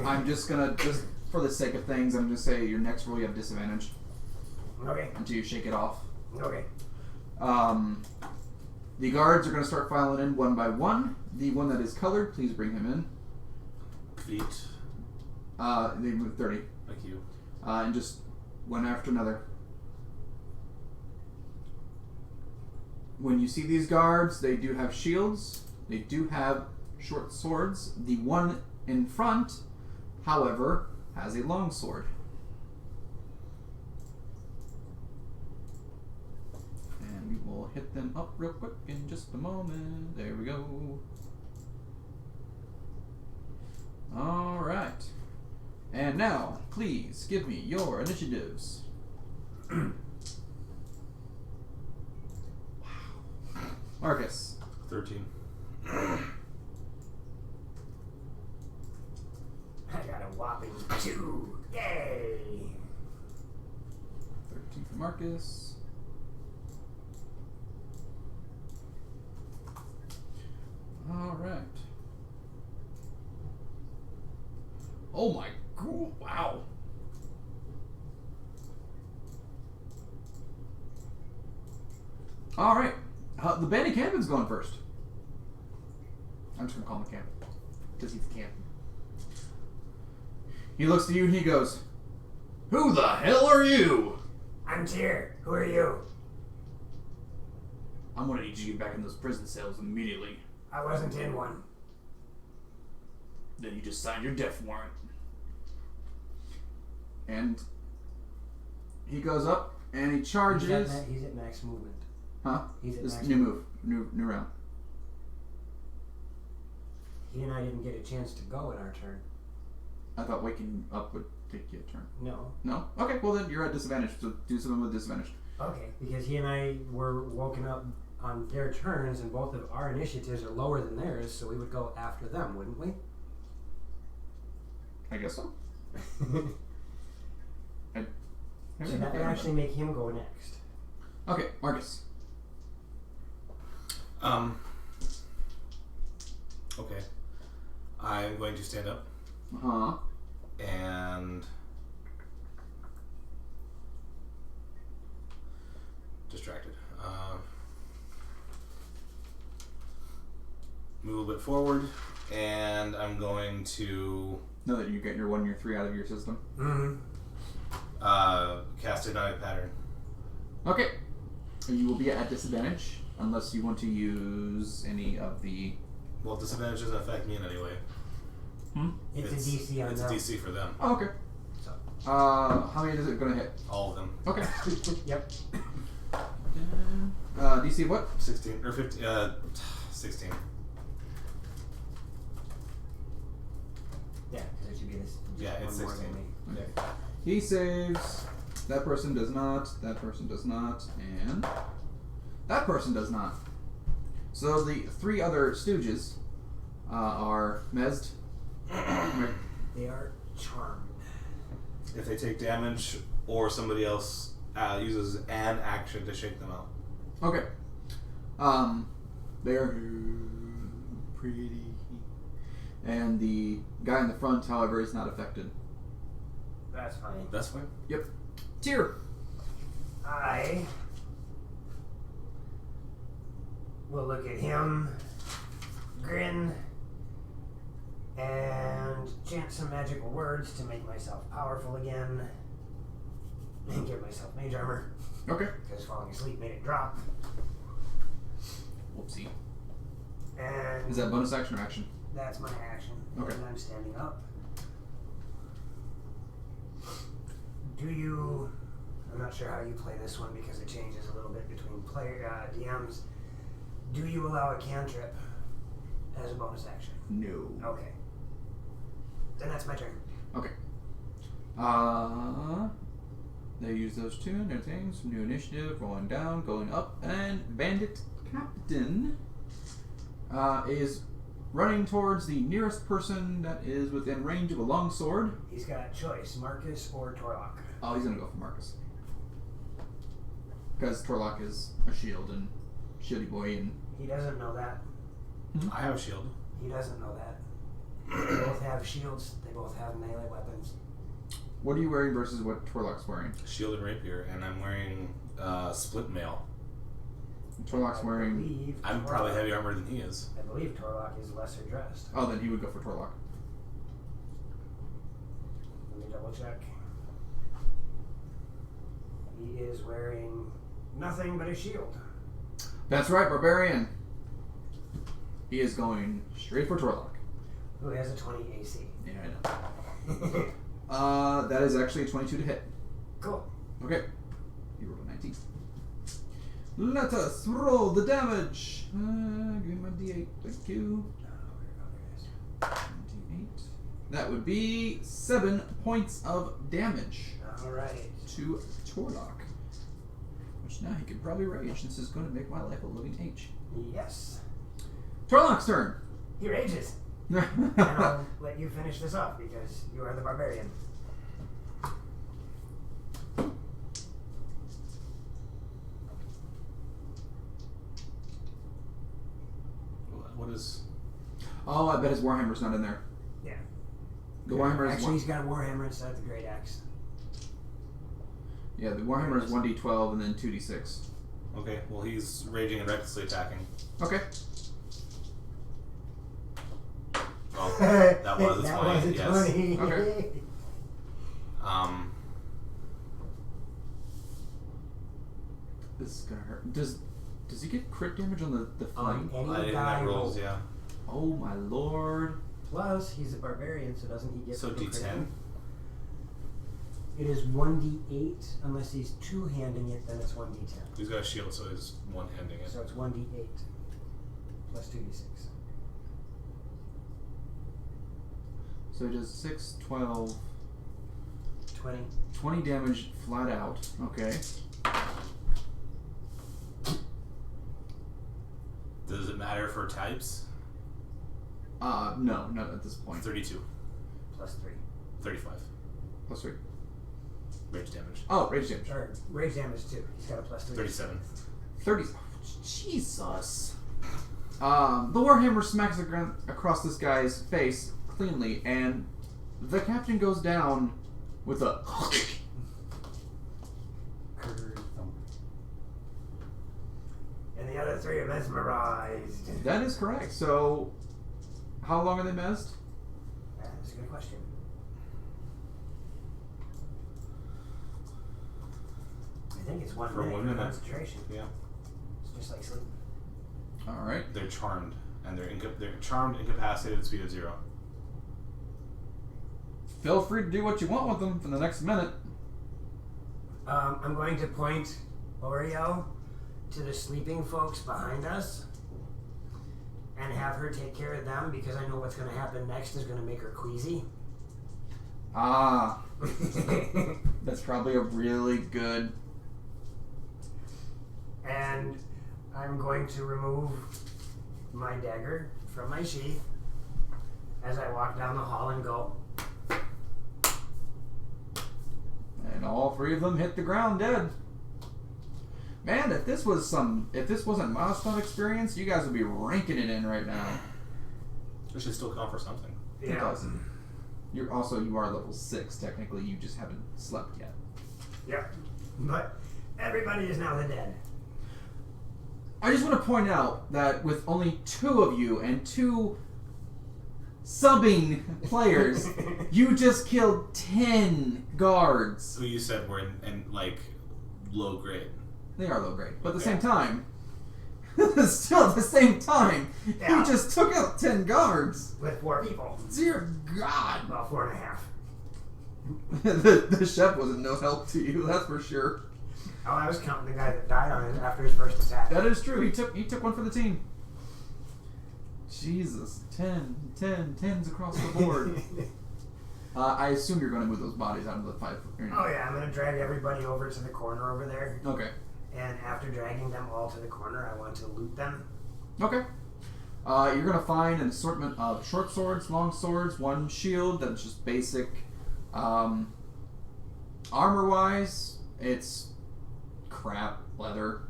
I'm just going to, just for the sake of things, I'm going to say your next roll you have disadvantage Okay. until you shake it off. Okay. The guards are going to start filing in one by one. The one that is colored, please bring him in. Feet. They move 30. Thank you. And just one after another. When you see these guards, they do have shields. They do have short swords. The one in front, however, has a long sword. And we will hit them up real quick in just a moment. There we go. Alright. And now, please give me your initiatives. Marcus. 13. I got a whopping 2. Yay! 15 for Marcus. All right. Oh my god! Wow. All right. The bandit campion's going first. I'm just gonna call him a camp because he's a camp. He looks to you and he goes, "Who the hell are you?" I'm Tyr. Who are you? I'm gonna need you to get back in those prison cells immediately. I wasn't in one. Then you just signed your death warrant. And he goes up and he charges. He's at max movement. Huh? He's at this max new movement. move. New round. He and I didn't get a chance to go in our turn. I thought waking up would take you a turn. No. No? Okay, well then you're at disadvantage, so do something with disadvantage. Okay, because he and I were woken up on their turns, and both of our initiatives are lower than theirs, so we would go after them, wouldn't we? I guess so. So that would actually make him go next. Okay, Marcus. Okay. I'm going to stand up Uh-huh. and distracted. Move a little bit forward, and I'm going to Know that you get your 1, your 3 out of your system. Mm-hmm. cast Hypnotic Pattern. Okay. You will be at disadvantage unless you want to use any of the... Well, disadvantage doesn't affect me in any way. It's a DC on It's a them. DC for them. Oh, okay. So. How many is it going to hit? All of them. Okay. Yep. DC what? 16 or 15. 16. Yeah, because it should be this. Yeah, it's one more 16. than me. Okay. He saves. That person does not. That person does not. And that person does not. So the 3 other stooges are mezzed. They are charmed. If they take damage or somebody else uses an action to shake them out. Okay. They're pretty. And the guy in the front, however, is not affected. That's fine. That's fine. Yep. Tyr. I will look at him, grin, and chant some magical words to make myself powerful again, and give myself mage armor, Okay. because falling asleep made it drop. Whoopsie. And Is that bonus action or action? that's my action. Okay. And I'm standing up. Do you... I'm not sure how you play this one because it changes a little bit between DMs. Do you allow a cantrip as a bonus action? No. Okay. Then that's my turn. Okay. They use those 2 new things. New initiative, going down, going up, and Bandit Captain is running towards the nearest person that is within range of a long sword. He's got a choice, Marcus or Torlock. Oh, he's gonna go for Marcus. Because Torlock is a shield and shitty boy and... He doesn't know that. I have a shield. He doesn't know that. They both have shields. They both have melee weapons. What are you wearing versus what Torlock's wearing? Shield and rapier, and I'm wearing split mail. Torlock's wearing... I'm probably heavy armor than he is. I believe Torlock is lesser dressed. Oh, then he would go for Torlock. Let me double check. He is wearing nothing but a shield. That's right, Barbarian. He is going straight for Torlock. Who has a 20 AC. Yeah, I know. That is actually a 22 to hit. Cool. Okay. He rolled a 19. Let us roll the damage. Give me my D8. Thank you. 28. That would be 7 points of damage Alright. to Torlock. Which now he can probably rage. This is going to make my life a living H. Yes. Torlock's turn. He rages. And I'll let you finish this off because you are the barbarian. his... Oh, I bet his Warhammer's not in there. Yeah. The Warhammer is Actually, he's got a Warhammer instead of the Great Axe. Yeah, the Warhammer is 1d12 and then 2d6. Okay, well he's raging and recklessly attacking. Okay. Well, that was a 20, That was a yes. 20. Okay. This is gonna hurt. Does he get crit damage on the On flame? any die rolls, roll. yeah. Oh my lord. Plus, he's a barbarian, so doesn't he get So the crit? D10? It is 1d8, unless he's two-handing it, then it's 1d10. He's got a shield, so he's one-handing it. So it's 1d8 plus 2d6. So he does 6, 12, 20. 20 damage flat out. Okay. Does it matter for types? No, not at this point. 32. Plus 3. 35. Plus 3. Rage damage. Oh, rage damage. Or rage damage, too. He's got a plus 3. 37. 30. Jesus. The Warhammer smacks across this guy's face cleanly, and the captain goes down with a... And the other 3 are mesmerized. That is correct. So, how long are they messed? That's a good question. I think it's 1 For minute 1 for minute. concentration. Yeah. It's just like sleep. All right. They're charmed, and they're charmed, incapacitated, at speed of 0. Feel free to do what you want with them for the next minute. I'm going to point Oreo to the sleeping folks behind us and have her take care of them, because I know what's going to happen next is going to make her queasy. Ah. That's probably a really good... And I'm going to remove my dagger from my sheath as I walk down the hall and go. And all 3 of them hit the ground dead. Man, if this wasn't milestone experience, you guys would be ranking it in right now. It should still count for something. It does. You are level 6 technically. You just haven't slept yet. Yep. But everybody is now the dead. I just want to point out that with only 2 of you and 2 subbing players, you just killed 10 guards. Who you said were in like low grade. They are low grade, but at the Okay. same time, still at the same time, Yeah. you just took out 10 guards. With 4 people. Dear God. Well, 4.5. the chef wasn't no help to you, that's for sure. Oh, I was counting the guy that died on it after his first attack. That is true. He took one for the team. Jesus, 10s across the board. I assume you're going to move those bodies out of the 5. Oh yeah, I'm going to drag everybody over to the corner over there. Okay. And after dragging them all to the corner, I want to loot them. Okay. You're going to find an assortment of short swords, long swords, 1 shield that's just basic. Armor-wise, it's crap, leather,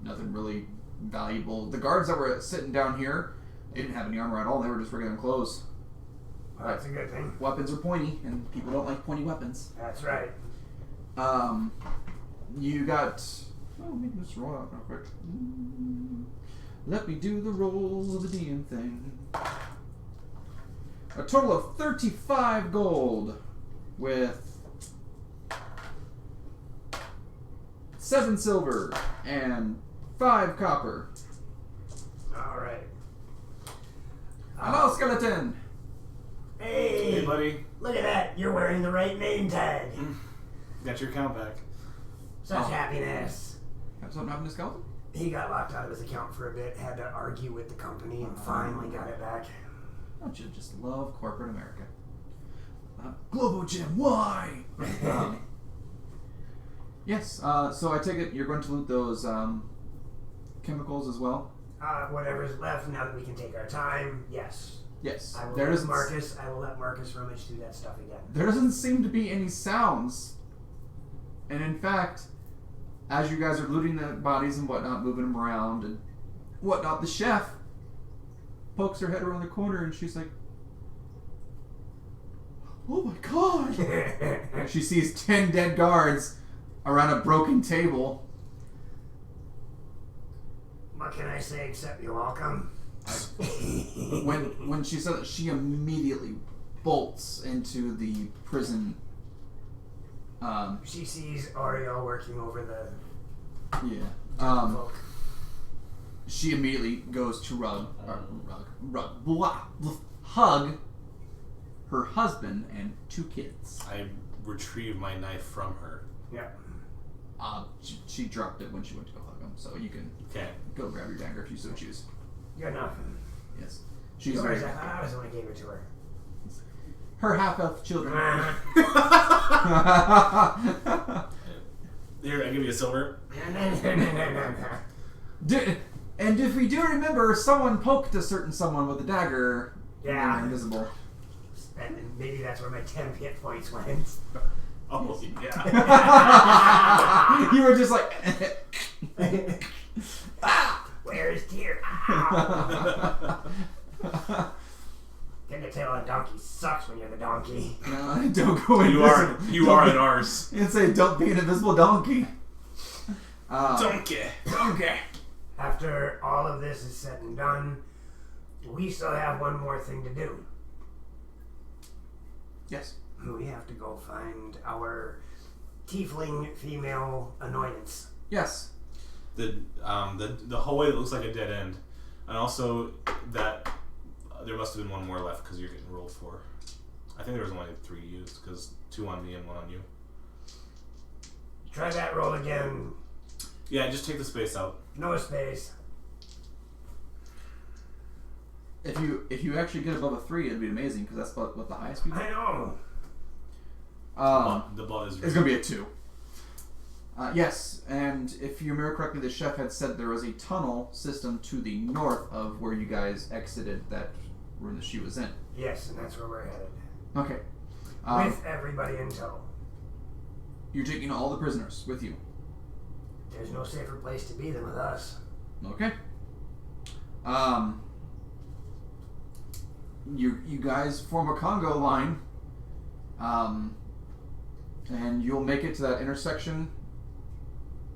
nothing really valuable. The guards that were sitting down here, they didn't have any armor at all. They were just regular clothes. Well, that's a good thing. Weapons are pointy, and people don't like pointy weapons. That's right. You got... Oh, let me just roll out real quick. Let me do the roll of the DM thing. A total of 35 gold with 7 silver and 5 copper. All right. Hello, skeleton. Hey, Hey, buddy. look at that. You're wearing the right name tag. Got your account back. Such Oh. happiness. Have something happen to skeleton? He got locked out of his account for a bit, had to argue with the company, and finally got it back. Don't you just love corporate America? Globo Gym, why? Yes, so I take it you're going to loot those chemicals as well? Whatever's left, now that we can take our time, yes. Yes. I will There let doesn't, Marcus rummage through that stuff again. there doesn't seem to be any sounds. And in fact, as you guys are looting the bodies and whatnot, moving them around and whatnot, the chef pokes her head around the corner and she's like, oh my god! She sees 10 dead guards around a broken table. What can I say except you're welcome? When she said that, she immediately bolts into the prison. She sees Oreo working over the folk. She immediately goes to hug her husband and 2 kids. I retrieve my knife from her. Yeah. She dropped it when she went to go hug him, so you can go grab your dagger if you so choose. Good enough. Yes. She's Yours, I was the one who gave it to her. Her half-elf children. Here, I give you a silver. And if we do remember, someone poked a certain someone with a dagger. Yeah. They were invisible. And maybe that's where my 10 hit points went. Oh, yeah. You were just like... Where's Tyr? Getting the tail on a donkey sucks when you're the donkey. No, don't go invisible. You are an arse. You'd say, don't be an invisible donkey. Donkey. After all of this is said and done, we still have one more thing to do. Yes. We have to go find our tiefling female annoyance. Yes. The hallway that looks like a dead end, and also that there must have been one more left because you're getting rolled for. I think there was only 3 used because 2 on me and 1 on you. Try that roll again. Yeah, just take the space out. No space. If you actually get above a 3, it'd be amazing because that's what the highest people. I know. The blood is. It's gonna be a 2. Yes, and if you remember correctly, the chef had said there was a tunnel system to the north of where you guys exited that room that she was in. Yes, and that's where we're headed. Okay. With everybody in tow. You're taking all the prisoners with you. There's no safer place to be than with us. Okay. You guys form a Congo line, and you'll make it to that intersection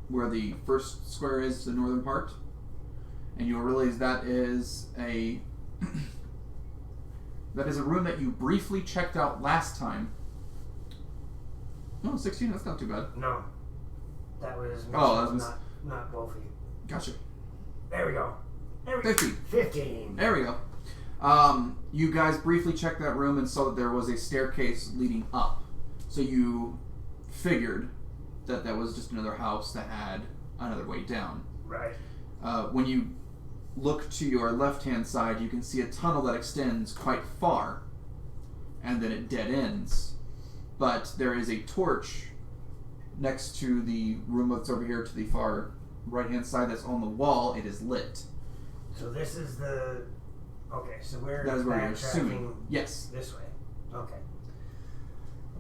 where the first square is, the northern part, and you'll realize that is a room that you briefly checked out last time. No, 16. That's not too bad. No, that was not Wolfie. Gotcha. There we go. 15. There we go. You guys briefly checked that room and saw that there was a staircase leading up. So you figured that was just another house that had another way down. Right. When you look to your left-hand side, you can see a tunnel that extends quite far, and then it dead ends. But there is a torch next to the room that's over here to the far right-hand side that's on the wall. It is lit. So this is the... Okay, so we're that is where you're assuming. Yes. This way. Okay.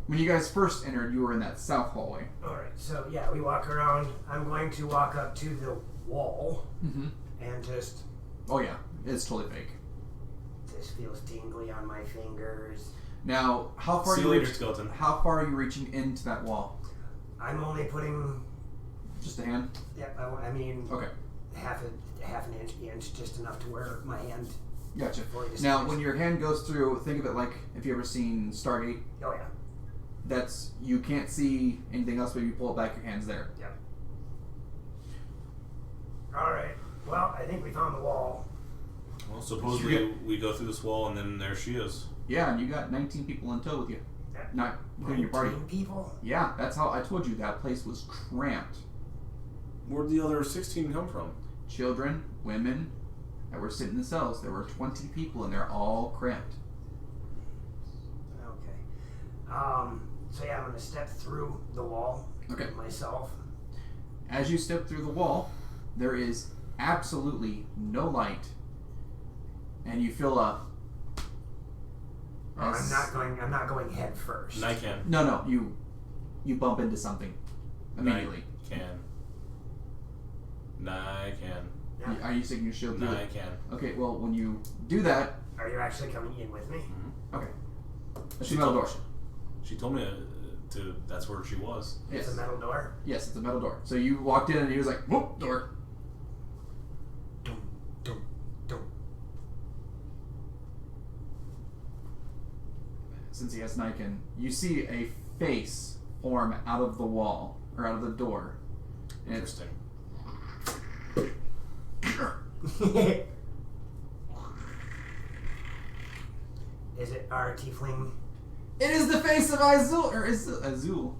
When you guys first entered, you were in that south hallway. Alright, so yeah, we walk around. I'm going to walk up to the wall and just... Oh yeah, it's totally fake. This feels tingly on my fingers. Now, how far are you reaching into that wall? I'm only putting... Just a hand? Yeah, I mean... Okay. Half an inch, just enough to where my hand... Gotcha. Now, when your hand goes through, think of it like, if you ever seen Stargate? Oh yeah. That's, you can't see anything else, but you pull it back, your hand's there. Yep. Alright. Well, I think we found the wall. Well, suppose we go through this wall and then there she is. Yeah, and you got 19 people in tow with you. Yeah. Not including your party. 19 people? Yeah, that's how I told you that place was cramped. Where'd the other 16 come from? Children, women that were sitting in the cells. There were 20 people and they're all cramped. Okay. So yeah, I'm going to step through the wall myself. As you step through the wall, there is absolutely no light. And you feel a... I'm not going head first. Nican. No, you bump into something immediately. Nican. Yeah. Are you sticking your shield through No, it? I can. Okay, well, when you do that... Are you actually coming in with me? Mm-hmm. Okay. It's a metal door. She told me to. That's where she was. Yes. It's a metal door? Yes, it's a metal door. So you walked in and he was like, whoop, door. Dum, dum, dum. Since he has Niken, you see a face form out of the wall, or out of the door. And it's Interesting. Is it our tiefling? It is the face of Azul, or is it Azul?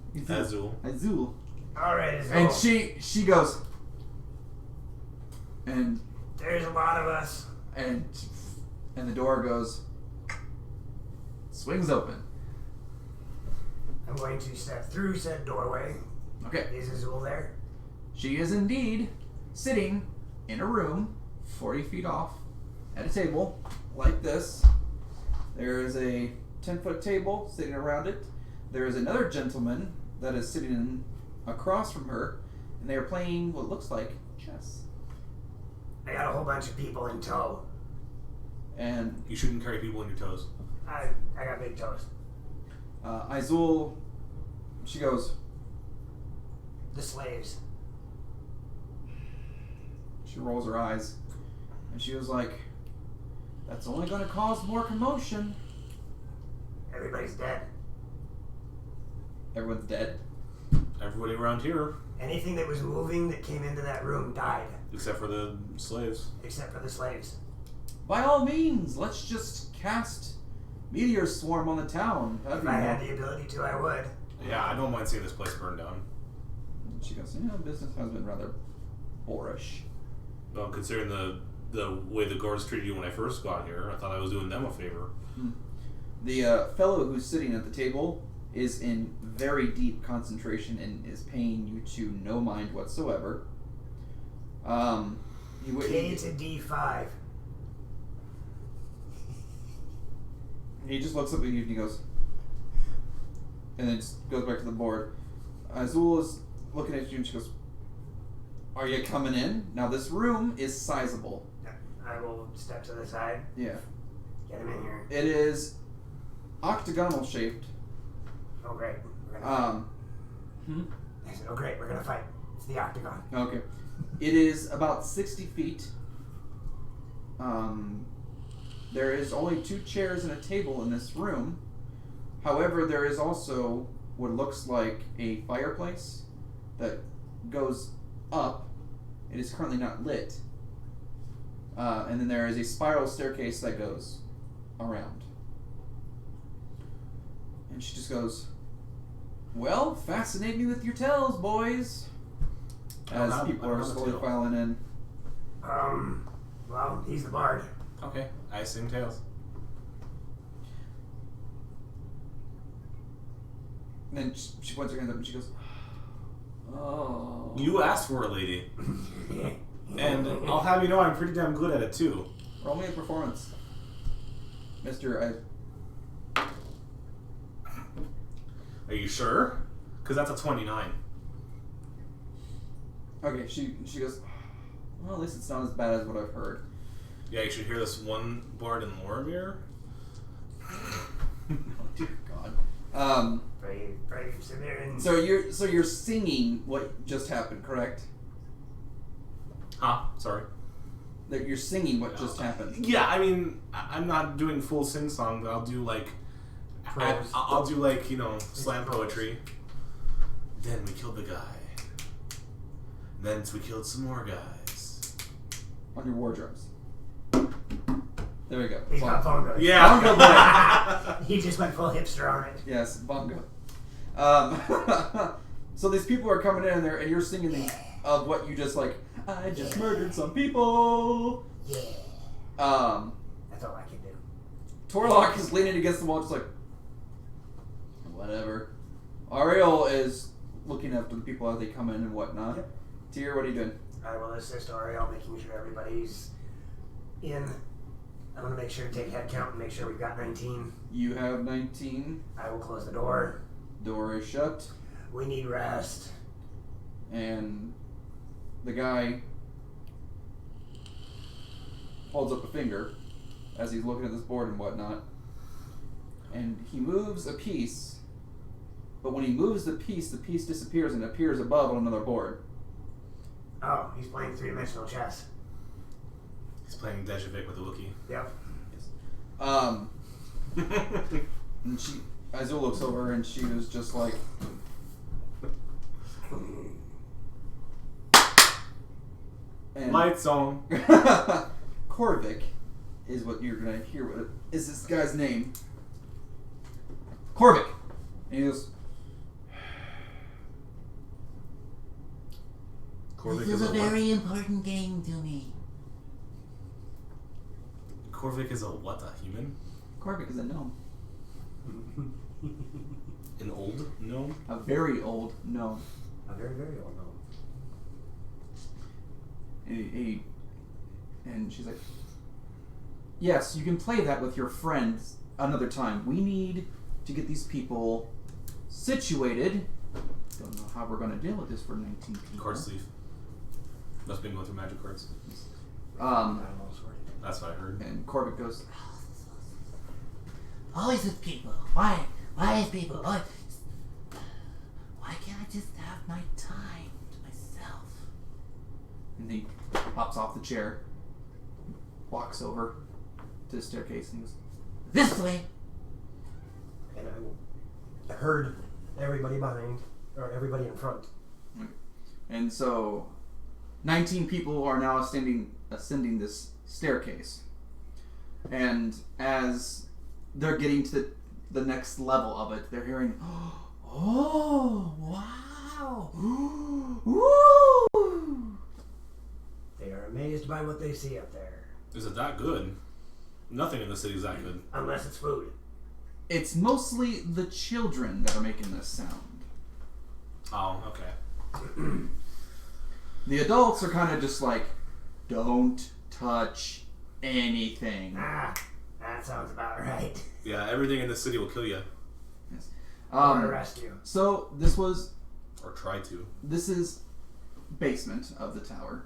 Azul. Alright, And she goes, and there's a lot of us. and the door goes, swings open. I'm going to step through said doorway. Okay. Is Azul there? She is indeed sitting in a room 40 feet off at a table like this. There is a 10-foot table sitting around it. There is another gentleman that is sitting across from her, and they are playing what looks like chess. I got a whole bunch of people in tow. And You shouldn't carry people in your toes. I got big toes. Azul, she goes, The slaves. she rolls her eyes, and she was like, that's only going to cause more commotion. Everybody's dead. Everyone's dead. Everybody around here, Anything that was moving that came into that room died, except for the slaves. except for the slaves. By all means, let's just cast meteor swarm on the town. That'd If be I more- had the ability to, I would. Yeah, I don't mind seeing this place burn down. She goes, business has been rather boorish. Well, considering the way the guards treated you when I first got here, I thought I was doing them a favor. The fellow who's sitting at the table is in very deep concentration and is paying you to no mind whatsoever. K to D5. He just looks up at you and he goes, and then just goes back to the board. Azul is looking at you and she goes, are you coming in? Now this room is sizable. I will step to the side. Yeah. Get him in here. It is octagonal shaped. Oh, great. We're gonna Hmm? I said, oh, great. We're going to fight. It's the octagon. Okay. It is about 60 feet. There is only 2 chairs and a table in this room. However, there is also what looks like a fireplace that goes up. It is currently not lit. And then there is a spiral staircase that goes around. And she just goes, well, fascinate me with your tales, boys. As people are slowly filing in. Well, he's the bard. Okay, I sing tales. And then she points her hand up and she goes, oh. You asked for it, lady. And I'll have you know I'm pretty damn good at it, too. Roll me a performance. Mr. Are you sure? Because that's a 29. Okay, she goes, well, at least it's not as bad as what I've heard. Yeah, you should hear this one bard in Loromir. Oh, dear God. Brave Syrian. So you're singing what just happened, correct? Huh? Sorry. That you're singing what just happened. Yeah, I mean, I'm not doing full sing-song, but I'll do, like... Prose. I'll do, like, slam poetry. Then we killed the guy. Then we killed some more guys. On your wardrobes. There we go. He's got bongos. Yeah. Bongo boy. He just went full hipster on it. Yes, bongo. So these people are coming in there, and you're singing these of what you just like. I just murdered some people. Yeah. That's all I can do. Torlock is leaning against the wall, just like whatever. Ariel is looking after the people as they come in and whatnot. Yep. Tyr, what are you doing? I will assist Ariel, making sure everybody's in. I'm going to make sure to take head count and make sure we've got 19. You have 19. I will close the door. Door is shut. We need rest. And the guy holds up a finger as he's looking at this board and whatnot. And he moves a piece, but when he moves the piece disappears and appears above on another board. Oh, he's playing three-dimensional chess. He's playing Dejavik with a Wookiee. Yep. And Azul looks over and she was just like, and Lights on. Korvik is what you're gonna hear. What is this guy's name? Korvik. And he goes, Korvik This is a what? very important game to me. Korvik is a what? A human? Korvik is a gnome. An old gnome? A very old gnome. A very, very old gnome. And she's like, yes, you can play that with your friends another time. We need to get these people situated. Don't know how we're going to deal with this for 19 people. Card sleeve. Must be going through magic cards. That's what I heard. And Korvik goes, Always with people. Why is people? Why can't I just have my time to myself? and he hops off the chair, walks over to the staircase, and he goes, This way. And I heard everybody behind, or everybody in front. and so 19 people are now ascending this staircase. And as they're getting to the next level of it, they're hearing, oh, wow, woo! They are amazed by what they see up there. Is it that good? Nothing in the city is that good. Unless it's food. It's mostly the children that are making this sound. Oh, okay. The adults are kind of just like, don't touch anything. Ah, that sounds about right. Yeah, everything in the city will kill you. Yes. Or arrest you. So Or try to. this is basement of the tower.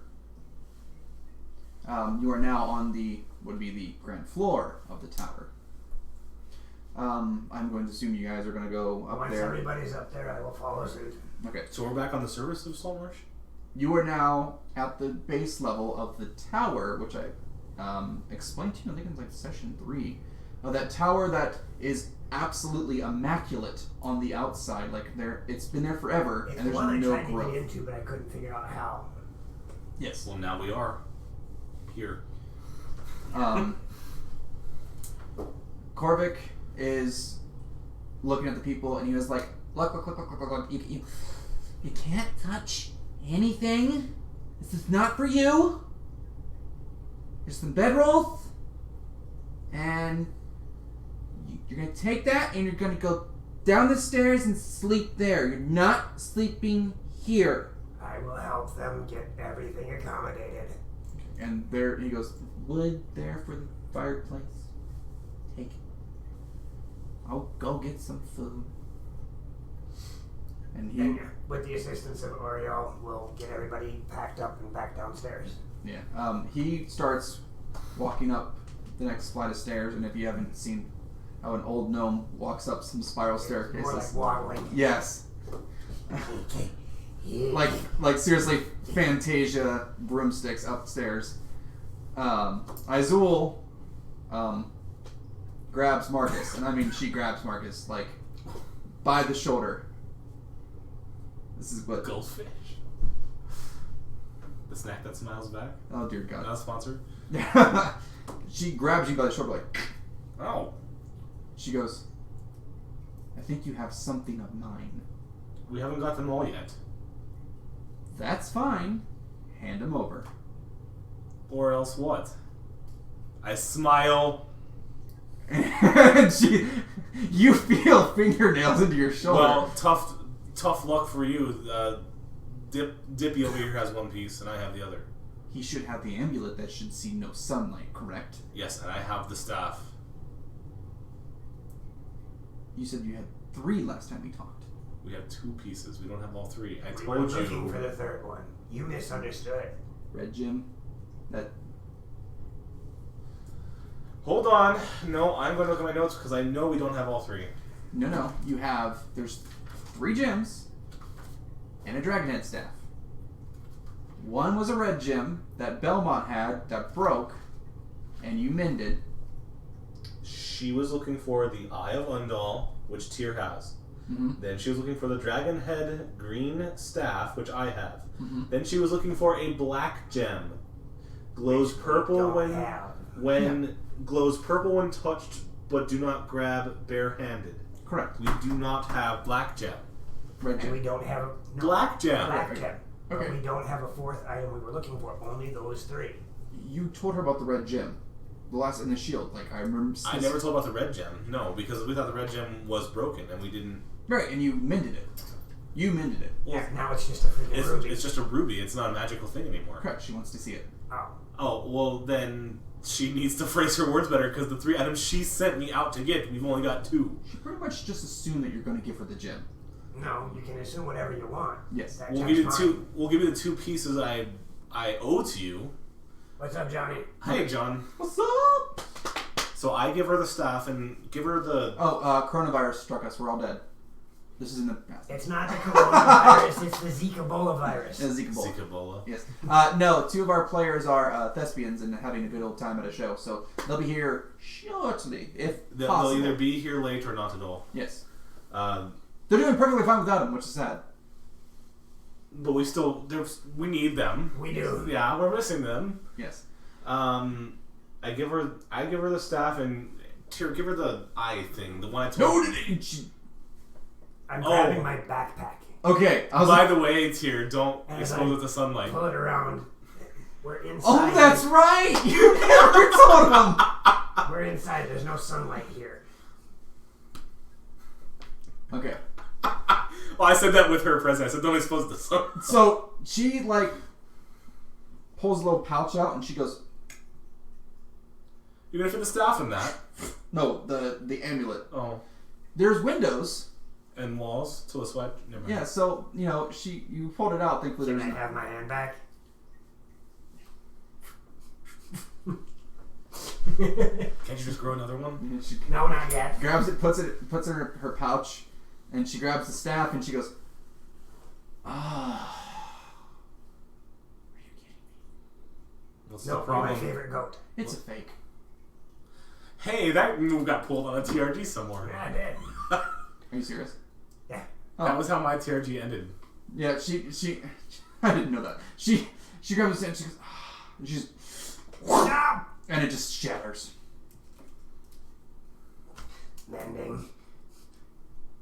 You are now on would be the ground floor of the tower. I'm going to assume you guys are going to go up Once there. everybody's up there, I will follow suit. Okay. So we're back on the surface of Saltmarsh? You are now at the base level of the tower, which I explained to you, I think in like session 3. That tower that is absolutely immaculate on the outside. Like it's been there forever, It's and the there's one I no tried to growth. get into, but I couldn't figure out how. Yes. Well, now we are. Here. Korvik is looking at the people, and he was like, look, you can't touch anything. This is not for you. There's some bedrolls, and you're going to take that, and you're going to go down the stairs and sleep there. You're not sleeping here. I will help them get everything accommodated. And there, he goes, wood there for the fireplace. Take it. I'll go get some food. And he, And with the assistance of Oriel, we'll get everybody packed up and back downstairs. he starts walking up the next flight of stairs, and if you haven't seen how an old gnome walks up some spiral staircases. More like waddling. Yes. Like seriously, Fantasia broomsticks upstairs. Azul grabs Marcus, and I mean she grabs Marcus like by the shoulder. This is what Goldfish. The snack that smiles back. Oh dear God. Not sponsored. She grabs you by the shoulder like. Oh. She goes, I think you have something of mine. We haven't got them all yet. That's fine. Hand him over. Or else what? I smile. And you feel fingernails into your shoulder. Well, tough luck for you. Dippy over here has one piece, and I have the other. He should have the amulet that should see no sunlight, correct? Yes, and I have the staff. You said you had 3 last time we talked. We have 2 pieces. We don't have all 3. I We were told looking you. for the third one. You misunderstood. Red Jim, that Hold on. No, I'm going to look at my notes because I know we don't have all three. No. There's 3 gems and a dragonhead staff. One was a red gem that Belmont had that broke, and you mended. She was looking for the Eye of Undal, which Tyr has. Mm-hmm. Then she was looking for the dragon head green staff, which I have. Mm-hmm. Then she was looking for a black gem. Glows purple glows purple when touched, but do not grab barehanded. Correct. We do not have black gem. Red And gem. we don't have Black gem. Black gem. Okay. But we don't have a 4th item we were looking for. Only those 3. You told her about the red gem. The last in the shield. Like, I remember... I never told about the red gem. No, because we thought the red gem was broken and we didn't... Right, and you mended it. Yeah, now it's just a freaking ruby. It's just a ruby. It's not a magical thing anymore. Correct, she wants to see it. Oh, well then she needs to phrase her words better because the 3 items she sent me out to get, we've only got 2. She pretty much just assumed that you're going to give her the gem. No, you can assume whatever you want. Yes. That We'll gem's give you the mine. We'll give you the 2 pieces I owe to you. What's up, Johnny? Hey, John. What's up? So I give her the staff and give her the... Coronavirus struck us. We're all dead. This is in the past. It's not the coronavirus, it's the Zika Ebola virus. Zika Bowl. Zika Ebola. Yes. No, 2 of our players are thespians and having a good old time at a show, so they'll be here shortly, if They'll possible. either be here late or not at all. Yes. Uh, They're doing perfectly fine without him, which is sad. but we still... We need them. We do. Yeah, we're missing them. Yes. I give her the staff and... Tyr, give her the eye thing. The one I No, told I'm grabbing my backpack. Okay. I was By like, the way, Tyr, don't As expose I it to sunlight. Pull it around. We're inside. oh, that's right! You never told him! We're inside. There's no sunlight here. Okay. Well, I said that with her present. I said don't expose it to sunlight. So, she, pulls a little pouch out and she goes, You're gonna fit the staff in that. no, the amulet. Oh. There's windows. And walls to a swipe. Never mind. Yeah, so, you pulled it out. Thankfully, Can there's I have my hand back? Can't you just grow another one? She No, not yet. grabs it, puts it in her pouch, and she grabs the staff and she goes, ah. Are you kidding me? What's No, the you're my problem? favorite goat. It's a fake. Hey, that move got pulled on a TRG somewhere. Yeah, I did. Are you serious? Yeah. Oh. That was how my TRG ended. Yeah, she I didn't know that. She grabs the staff and she goes, ah, and she just, No! and it just shatters. Mending.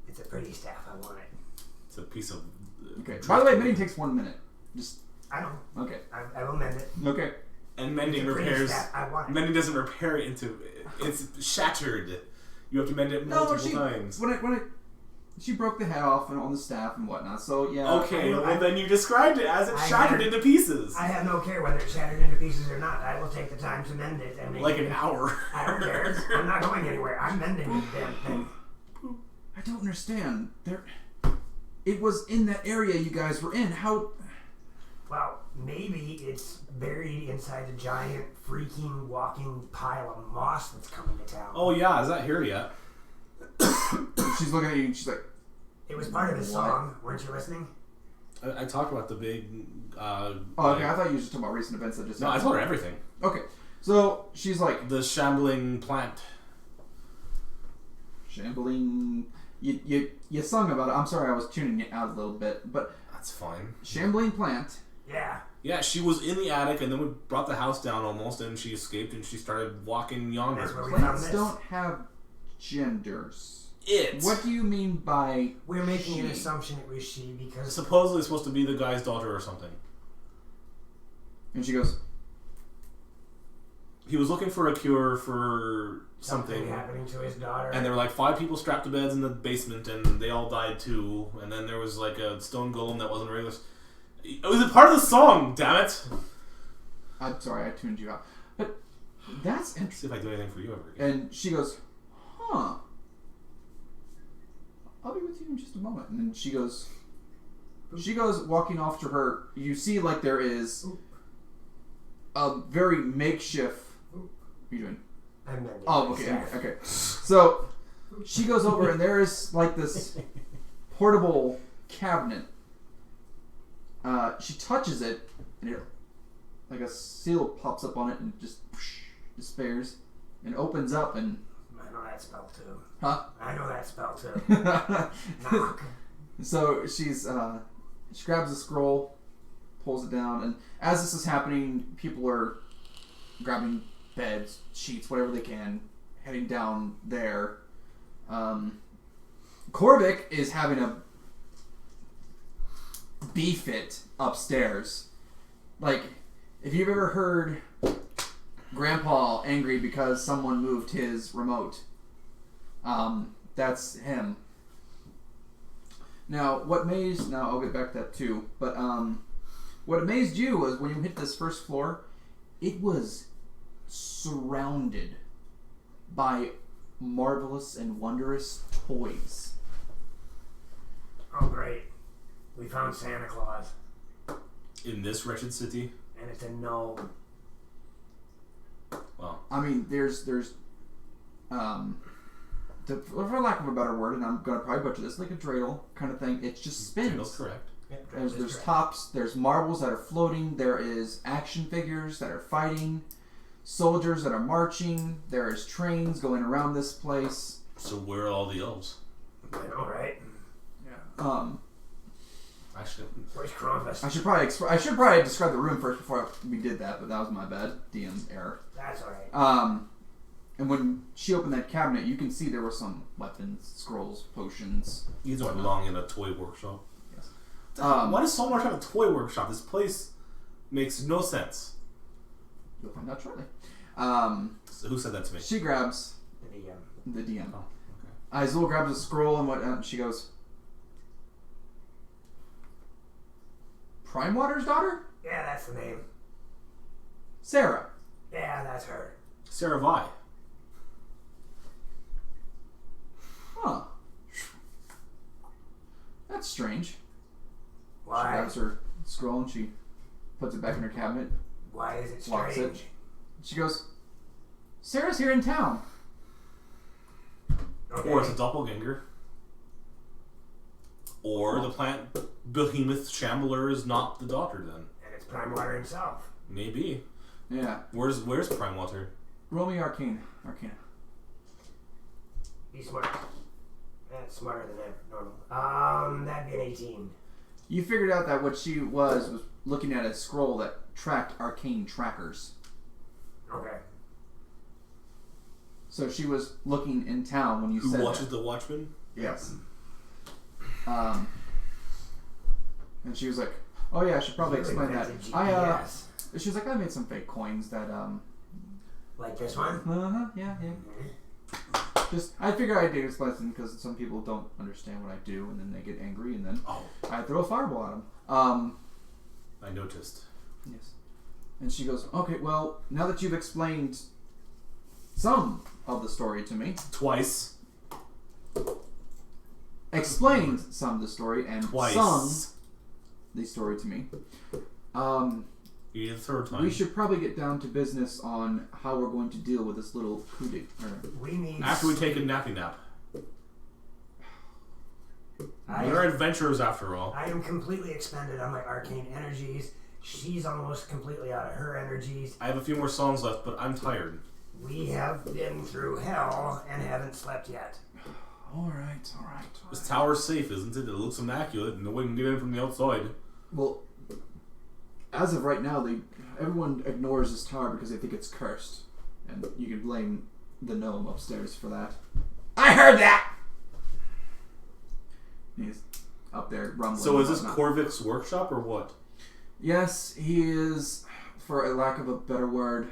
It's a pretty staff. I want it. It's a piece of... Okay. By the way, mending takes 1 minute. Just, I know. okay. I will mend it. Okay. And mending It's a pretty repairs... staff. I want it. Mending doesn't repair it into... It's shattered. You have to mend it multiple times. She broke the head off and on the staff and whatnot, so yeah. Okay, well then you described it as it shattered into pieces. I have no care whether it's shattered into pieces or not. I will take the time to mend it and make Like it. an hour. I don't care. I'm not going anywhere. I'm mending this damn thing. I don't understand. It was in that area you guys were in. How? Well, maybe it's buried inside the giant freaking walking pile of moss that's coming to town. Oh yeah, is that here yet? She's looking at you and she's like, It was part of his What? song. Weren't you listening? I talked about the big... oh, okay, I thought you were just talking about recent events that just No, I happened. told her everything. Okay, so she's like, The shambling plant. shambling... You sung about it. I'm sorry, I was tuning it out a little bit, but That's fine. shambling plant. Yeah. Yeah, she was in the attic and then we brought the house down almost and she escaped and she started walking yonder. That's where we found Plants this. don't have genders. It! What do you mean by We're making an she? assumption it was she because Supposedly supposed to be the guy's daughter or something. And she goes, He was looking for a cure for something. happening to his daughter. And there were like 5 people strapped to beds in the basement and they all died too. And then there was like a stone golem that wasn't regular. It was a part of the song, damn it! I'm sorry, I tuned you out. But that's See interesting. if I do anything for you ever again. And she goes, huh. I'll be with you in just a moment. And then she goes walking off to her. You see, like, there is a very makeshift. What are you doing? I'm mending. Oh, okay. So she goes over and there is like this portable cabinet. She touches it and it, like a seal pops up on it and just despairs and opens up and. I know that spell too. Huh? I know that spell too. Knock. So she grabs the scroll, pulls it down, and as this is happening, people are grabbing beds, sheets, whatever they can, heading down there. Korvik is having a bee-fit upstairs. Like, if you've ever heard Grandpa angry because someone moved his remote, that's him. Now, I'll get back to that too, but what amazed you was when you hit this first floor, it was surrounded by marvelous and wondrous toys. Oh, great. We found Santa Claus. In this wretched city? And it's a gnome. Well, I mean, there's for lack of a better word, and I'm gonna probably butcher this, like a dreidel kind of thing. It just spins. That's correct. Yep, There's tops, there's marbles that are floating, there is action figures that are fighting, soldiers that are marching, there is trains going around this place. So where are all the elves? I know, right? Yeah. Actually, Where's Krampus? I should probably describe the room first before we did that, but that was my bad. DM error. That's alright. And when she opened that cabinet, you can see there were some weapons, scrolls, potions. you don't belong in a toy workshop. Yes. Why does Saltmarsh have a toy workshop? This place makes no sense. You'll find out shortly. So who said that to me? She grabs The the DM. Oh, okay. Izul grabs a scroll and what? She goes, Prime Water's daughter? Yeah, that's the name. Sarah. Yeah, that's her. Sarah Vi. Huh. That's strange. She Why? grabs her scroll and she puts it back in her cabinet. Why is it Locks strange? it. She goes, Sarah's here in town. Okay. Or it's a doppelganger. Or the plant behemoth shambler is not the daughter then. And it's Prime Water himself. Maybe. Yeah. Where's Prime Water? Roll me Arcana. He's smart. That's smarter than normal. That'd be an 18. You figured out that what she was looking at a scroll that tracked arcane trackers. Okay. So she was looking in town when you Who said watches that. the Watchmen? Yes. And she was like, "Oh yeah, I should probably explain that." GPS. She was like, "I made some fake coins that Like this one? yeah. Just I figure I'd explain them because some people don't understand what I do, and then they get angry, and then I throw a fireball at them." I noticed. Yes. And she goes, "Okay, well, now that you've explained some of the story to me, Twice. explained some of the story and Twice. sung the story to me, You need the third time. we should probably get down to business on how we're going to deal with this little coup d'etat. We need... After we take a nappy nap. We're adventurers after all. I am completely expended on my arcane energies. She's almost completely out of her energies. I have a few more songs left, but I'm tired. We have been through hell and haven't slept yet. All right. This tower's safe, isn't it? It looks immaculate, and no one can get in from the outside. Well, as of right now, everyone ignores this tower because they think it's cursed, and you can blame the gnome upstairs for that. I heard that. He's up there rumbling. So is this and whatnot. Korvik's workshop, or what? Yes, he is, for a lack of a better word,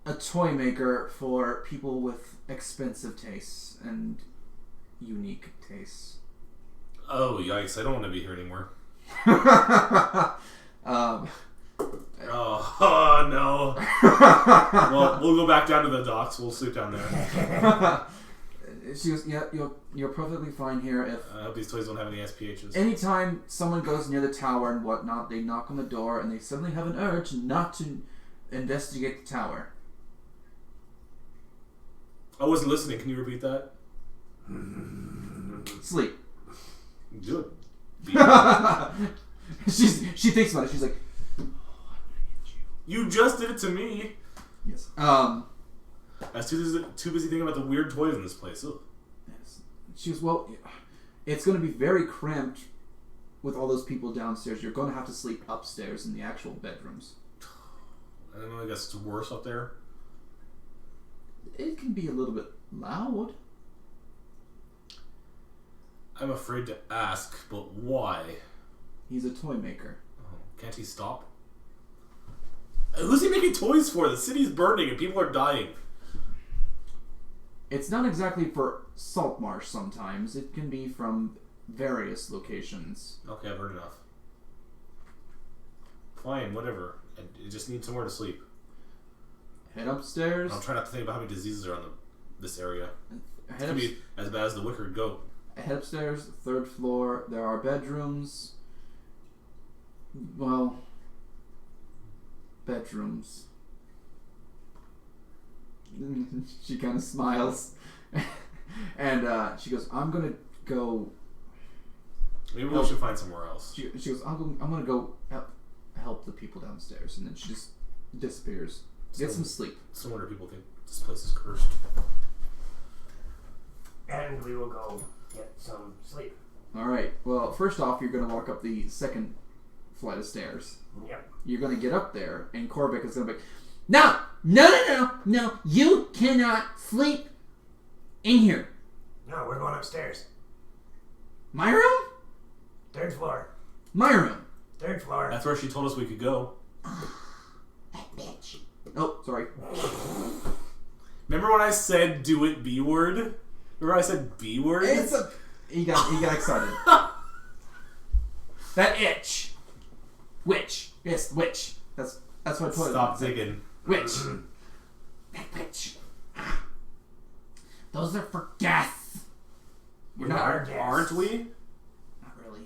a toy maker for people with expensive tastes and unique tastes. Oh, yikes. I don't want to be here anymore. Oh, no. Well, we'll go back down to the docks. We'll sleep down there. She goes, "Yeah, you're perfectly fine here. If I hope these toys don't have any SPHs. anytime someone goes near the tower and whatnot, they knock on the door and they suddenly have an urge not to investigate the tower. I wasn't listening. Can you repeat that? Sleep. Good. She thinks about it. She's like, You just did it to me. yes. I was too busy thinking about the weird toys in this place. Ugh. Yes. She goes, well, it's going to be very cramped with all those people downstairs. You're going to have to sleep upstairs in the actual bedrooms. I don't know. I guess it's worse up there. It can be a little bit loud. I'm afraid to ask, but why? He's a toy maker. Oh, can't he stop? Who's he making toys for? The city's burning and people are dying. It's not exactly for Saltmarsh sometimes. It can be from various locations. Okay, I've heard enough. Fine, whatever. I just need somewhere to sleep. Head upstairs. I'll try not to think about how many diseases are on this area. It's Head, gonna be as bad as the wicker goat. head upstairs, 3rd floor. There are bedrooms. Well, bedrooms. She kind of smiles. And she goes, I'm going to go... Maybe we should find somewhere else. She goes, I'm going to go help the people downstairs. And then she just disappears. Get some sleep. No wonder people think this place is cursed. And we will go get some sleep. Alright, well, first off, you're going to walk up the 2nd flight of stairs. Yep. You're going to get up there, and Korvik is going to be... No, you cannot sleep in here. No, we're going upstairs. My room? 3rd floor. My room. 3rd floor. That's where she told us we could go. That bitch. Oh, sorry. Remember when I said do it B word? Remember I said B word? He got excited. That itch. Witch. Yes, witch. That's what I told Stop digging. Witch. That bitch. Those are for guests. You're not. Aren't we? Not really.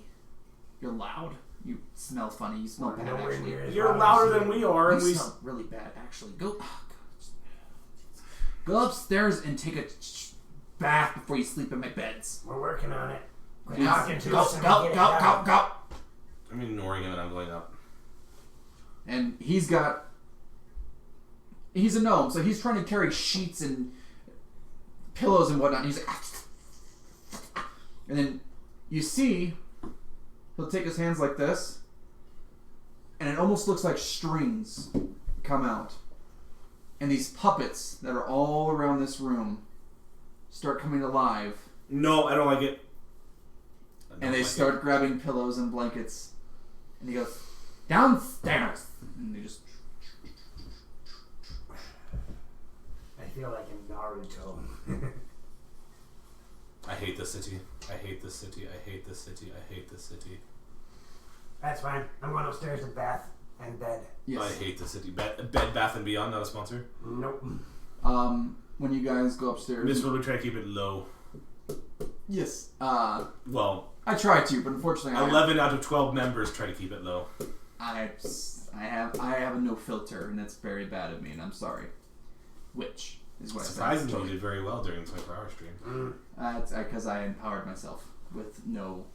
You're loud. You smell funny. You smell bad, Nowhere actually. near as You're loud louder as than you. we are, and You we. smell really bad, actually. Go upstairs and take a bath before you sleep in my beds. We're working on it. We're Yes. talking to Go, us and go, we get it go, done. go. I'm ignoring him and I'm going up. And he's a gnome, so he's trying to carry sheets and pillows and whatnot. And he's like, and then you see he'll take his hands like this, and it almost looks like strings come out. And these puppets that are all around this room start coming alive. No, I don't like it. I don't And they like start it. grabbing pillows and blankets. And he goes, downstairs. And they just... I feel like in Naruto. I hate the city. I hate the city. I hate the city. I hate the city. That's fine. I'm going upstairs to bath and bed. Yes. I hate the city. Bed Bath and Beyond, not a sponsor. Nope. When you guys go upstairs... Miss really try to keep it low. Yes. Well, I try to, but unfortunately, 11 out of 12 members try to keep it low. I have a no filter, and that's very bad of me, and I'm sorry. Which is what Surprisingly, I you said. did very well during the 24-hour stream. It's because I empowered myself with no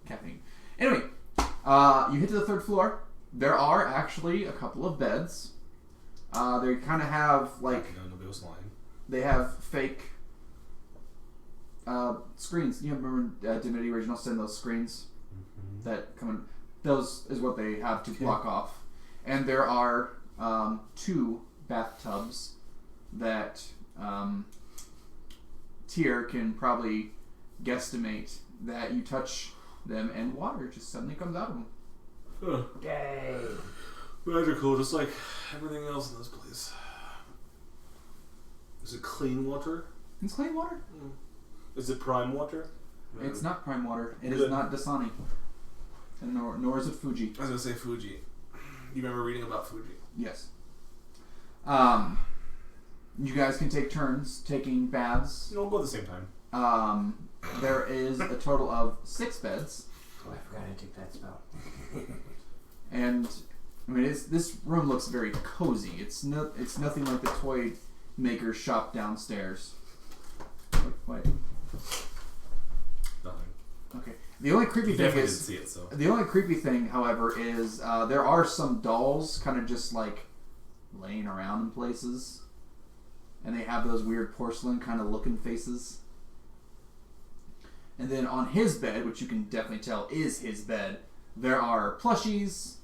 caffeine. Anyway, you hit to the 3rd floor. There are actually a couple of beds. They kind of have like No, nobody was lying. they have fake screens. You remember Divinity Original Sin, those screens that come in? Those is what they have to block off. And there are 2 bathtubs that Tyr can probably guesstimate that you touch them and water just suddenly comes out of them. Huh. Yay. Magical, just like everything else in this place. Is it clean water? It's clean water. Is it prime water? It's not prime water. It is Good. not Dasani. And nor is it Fuji. I was gonna say Fuji. You remember reading about Fuji? Yes. You guys can take turns taking baths. No, we'll go at the same time. There is a total of 6 beds. Oh, I forgot to take that spell. And I mean, this room looks very cozy. It's nothing like the toy maker's shop downstairs. Wait. Nothing. Okay. The only creepy You thing definitely is didn't see it, so. the only creepy thing, however, is there are some dolls kind of just like laying around in places, and they have those weird porcelain kind of looking faces. And then on his bed, which you can definitely tell is his bed, there are plushies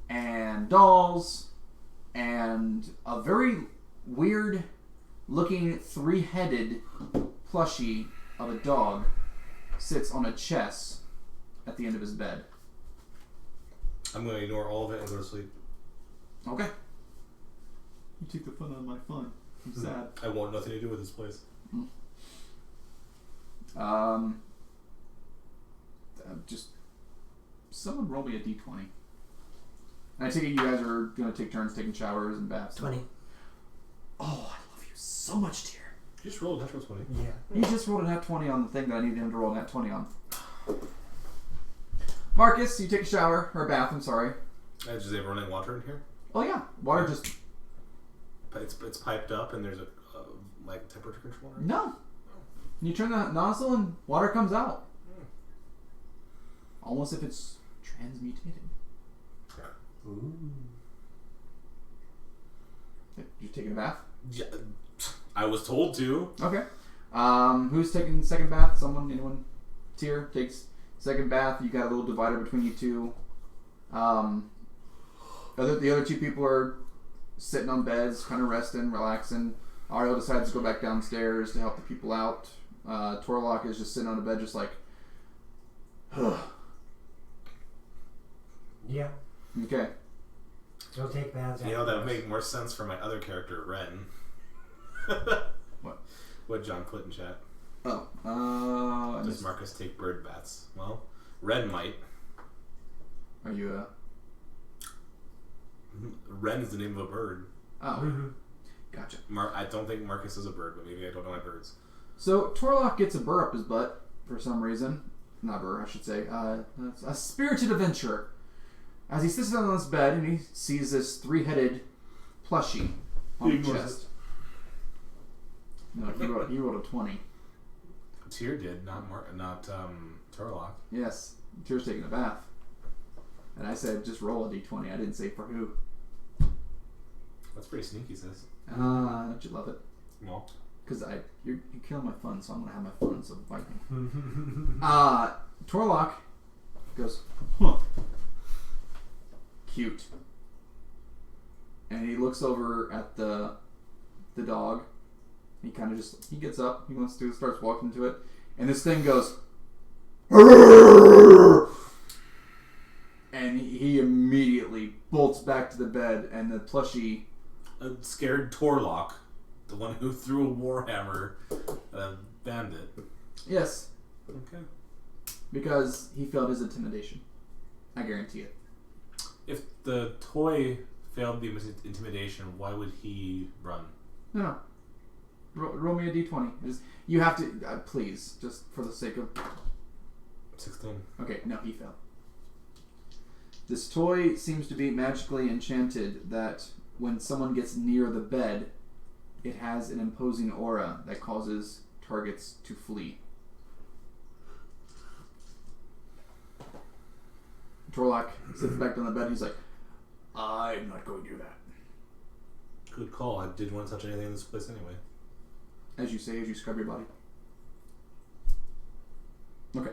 and dolls and a very weird looking 3-headed plushie of a dog sits on a chest at the end of his bed. I'm going to ignore all of it and go to sleep. Okay. You take the fun out of my fun. I'm sad. I want nothing to do with this place. Just someone roll me a d20. And I take it you guys are going to take turns taking showers and baths. 20. Oh, I love you so much, dear. You just rolled a natural 20. Yeah. He just rolled a nat 20 on the thing that I needed him to roll a nat 20 on. Marcus, you take a shower, or a bath, I'm sorry. Does they have running water in here? Oh yeah, water just... It's piped up and there's a like temperature controller? No. You turn the nozzle and water comes out. Almost if it's transmutated. Ooh. You taking a bath? Yeah, I was told to. Okay. Who's taking second bath? Someone? Anyone? Tyr takes second bath. You got a little divider between you two. The other two people are sitting on beds, kind of resting, relaxing. Ariel decides to go back downstairs to help the people out. Torlock is just sitting on a bed, just like, Yeah. okay. Go take baths. You know, that would make more sense for my other character, Ren. What? What John put in chat. Oh, Does Marcus take bird baths? Well, Ren might. Are you Ren is the name of a bird. Oh, Mm-hmm. gotcha. I don't think Marcus is a bird, but maybe I don't know my birds. So Torlock gets a burr up his butt for some reason. Not burr, I should say. A spirited adventurer. As he sits down on this bed and he sees this 3-headed plushie on He the ignores chest. No, he rolled a 20. Tyr did, not Turlock. Yes, Tyr's taking a bath. And I said just roll a d20. I didn't say for who. That's pretty sneaky, sis. Don't you love it? Well, Because you're killing my fun, so I'm gonna have my fun. So fight me. Torlock goes, huh, cute, and he looks over at the dog. He kind of he gets up. He wants to starts walking to it, and this thing goes, and he immediately bolts back to the bed, and the plushie. a scared Torlock, the one who threw a warhammer at a bandit. Yes, Okay. because he failed his intimidation. I guarantee it. If the toy failed the intimidation, why would he run? No. Roll me a d20. You have to, please, just for the sake of... 16. Okay, no, he failed. This toy seems to be magically enchanted that when someone gets near the bed, it has an imposing aura that causes targets to flee. Torlock sits back on the bed and he's like, I'm not going to do that. Good call. I didn't want to touch anything in this place anyway. As you say, as you scrub your body. Okay.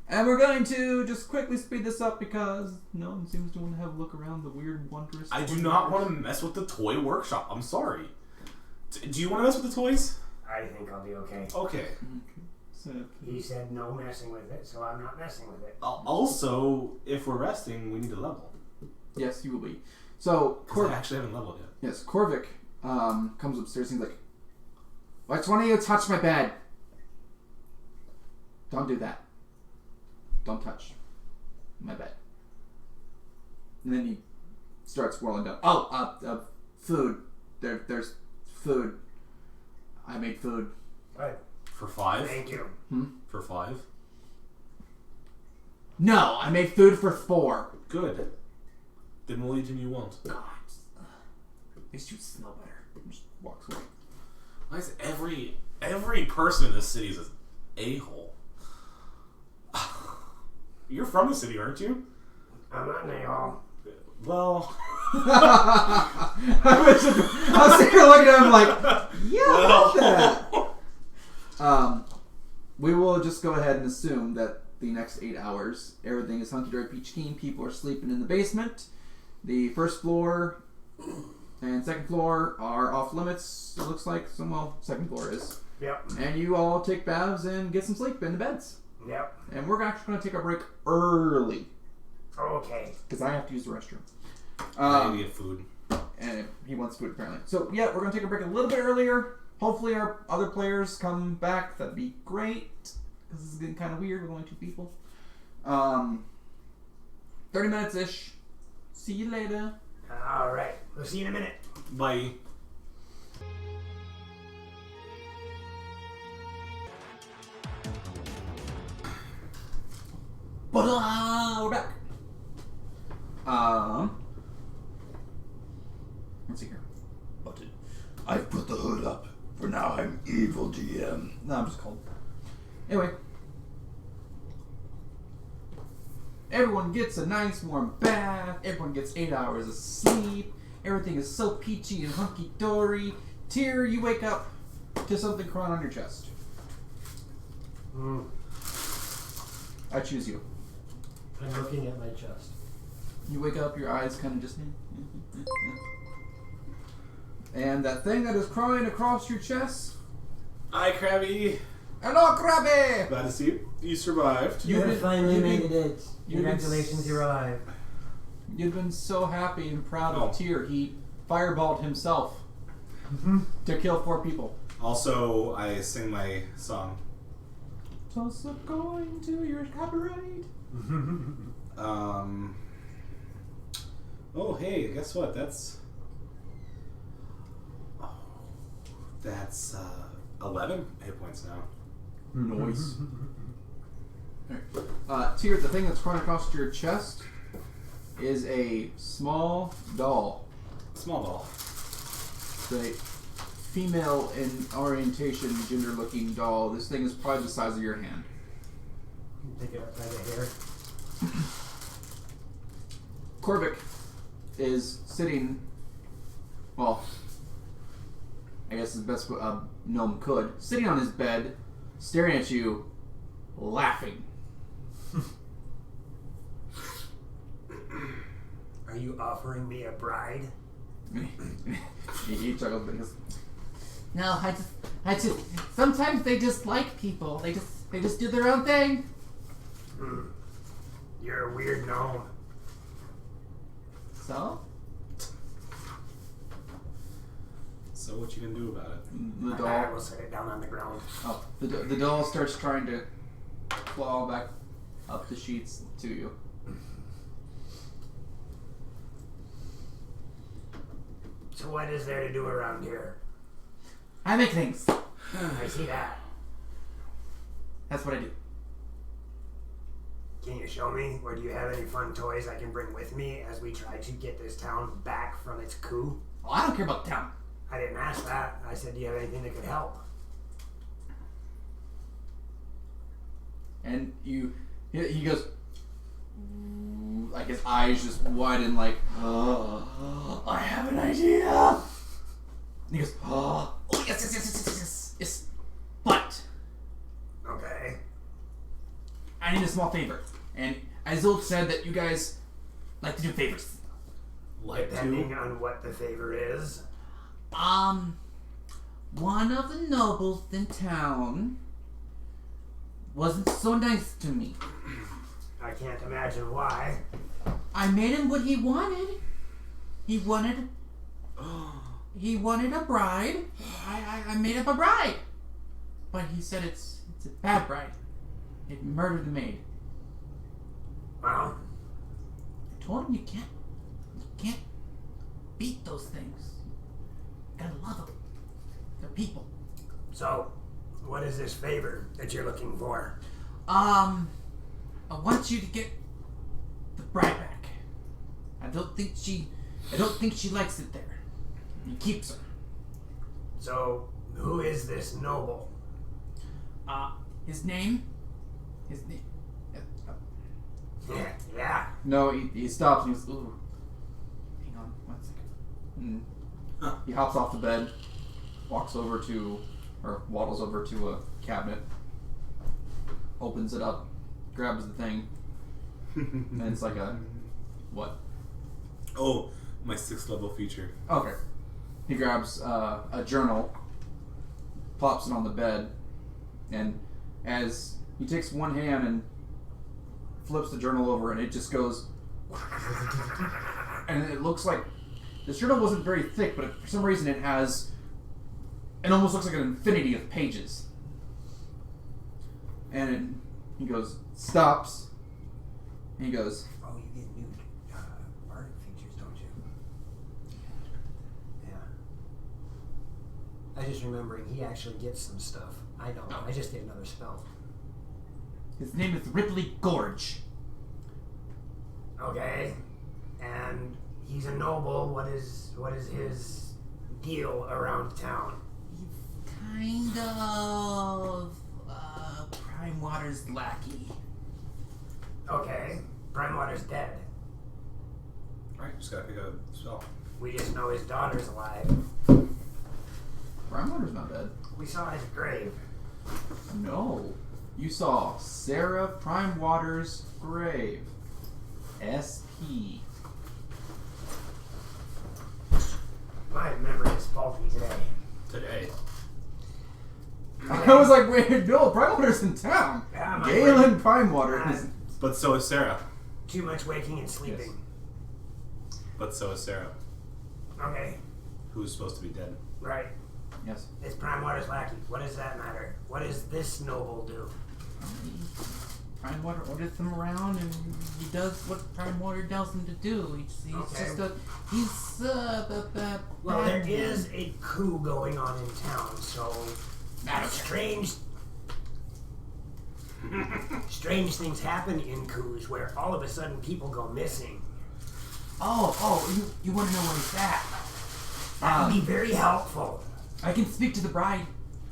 And we're going to just quickly speed this up because no one seems to want to have a look around the weird, wondrous... I do not want to mess with the toy workshop. I'm sorry. Do you want to mess with the toys? I think I'll be okay. Okay. So, He said no messing with it, so I'm not messing with it. Also, if we're resting, we need to level. yes, you will be. So, Because I actually haven't leveled yet. yes, Korvik comes upstairs and he's like, "Why'd one of you touch my bed? Don't do that. Don't touch my bed." And then he starts whirling down. Oh, food. There's food. I made food. Right. For 5? Thank you. For 5? No, I made food for 4. Good. Then we'll eat and you won't. God. At least you smell better. Just walks away. Why is every person in this city is an a-hole? You're from the city, aren't you? I'm not an a-hole. Well... I was sitting here looking at him like, yeah, about that. We will just go ahead and assume that the next 8 hours, everything is hunky-dory peach keen. People are sleeping in the basement. The first floor and second floor are off limits. It looks like second floor is. Yep. And you all take baths and get some sleep in the beds. Yep. And we're actually going to take a break early. Okay. Because I have to use the restroom. I need to get food. And he wants food apparently. So yeah, we're going to take a break a little bit earlier. Hopefully our other players come back. That'd be great. Because this is getting kind of weird with only 2 people. 30 minutes-ish. See you later. Alright. We'll see you in a minute. Bye. We're back. Let's see here. Button. I've put the hood up. For now, I'm evil DM. No, I'm just cold. Anyway. Everyone gets a nice warm bath. Everyone gets 8 hours of sleep. Everything is so peachy and hunky-dory. Tyr, you wake up to something crawling on your chest. I choose you. I'm looking at my chest. You wake up, your eyes kind of just... And that thing that is crawling across your chest... Hi, Krabby. Hello, Krabby! Glad to see you. You survived. You have finally you've made been- it. you've been- Congratulations, you're alive. You've been so happy and proud Oh. of Tyr. He fireballed himself to kill 4 people. Also, I sing my song. Toss a coin to your copyright. Oh, hey, guess what? That's 11 hit points now. Nice. Tyr, the thing that's crawling across your chest is a small doll. Small doll. It's a female in orientation, gender-looking doll. This thing is probably the size of your hand. Pick it up by the hair. Korvik is sitting, well, I guess as best a gnome could, sitting on his bed, staring at you, laughing. Are you offering me a bride? he chuckles, but he goes, No, I just, sometimes they just like people. They just do their own thing. You're a weird gnome. so? So what you gonna do about it? The I doll, will set it down on the ground. the doll starts trying to claw back up the sheets to you. So what is there to do around here? I make things. I see that. That's what I do. Can you show me? Or do you have any fun toys I can bring with me as we try to get this town back from its coup? Oh, I don't care about the town. I didn't ask that. I said, do you have anything that could help? And he goes, like his eyes just widen, like, I have an idea. And he goes, Oh, yes. But Okay. I need a small favor. And Isolde said that you guys like to do favors. Like Depending to? on what the favor is. One of the nobles in town wasn't so nice to me. I can't imagine why. I made him what he wanted. He wanted a bride. I made up a bride. But he said it's a bad bride. It murdered the maid. Well, I told him you can't beat those things. You gotta love them. They're people. so what is this favor that you're looking for? I want you to get the bride back. I don't think she likes it there. He keeps her. So Who is this noble? His name? Yeah. No, he stops and he goes, ooh. Hang on, 1 second. He hops off the bed, waddles over to a cabinet, opens it up, grabs the thing, and it's like a, what? Oh, my 6th level feature. Okay. He grabs a journal, plops it on the bed, and as he takes one hand and flips the journal over, and it just goes, and it looks like this journal wasn't very thick, but for some reason it almost looks like an infinity of pages. And he goes, stops, and he goes, Oh, you get new bardic features, don't you? Yeah. I just remembering he actually gets some stuff. I don't. I just did another spell. His name is Ripley Gorge. Okay. And he's a noble. What is his deal around town? Kind of Prime Water's lackey. Okay. Primewater's dead. Alright, just gotta pick a spell. We just know his daughter's alive. Primewater's not dead. We saw his grave. No. You saw Sarah Primewater's grave. SP. My memory is faulty today. Today. I was like, wait, no, Primewater's in town. Yeah, my Galen Primewater is... But so is Sarah. Too much waking and sleeping. But so is Sarah, Okay. who's supposed to be dead. Right. Yes. It's Primewater's lackey. What does that matter? What does this noble do? Primewater orders him around, and he does what Primewater tells him to do. He's Okay. just a... He's Well, there is a coup going on in town, so strange things happen in coups where all of a sudden people go missing. You want to know where he's at? That would be very helpful. I can speak to the bride.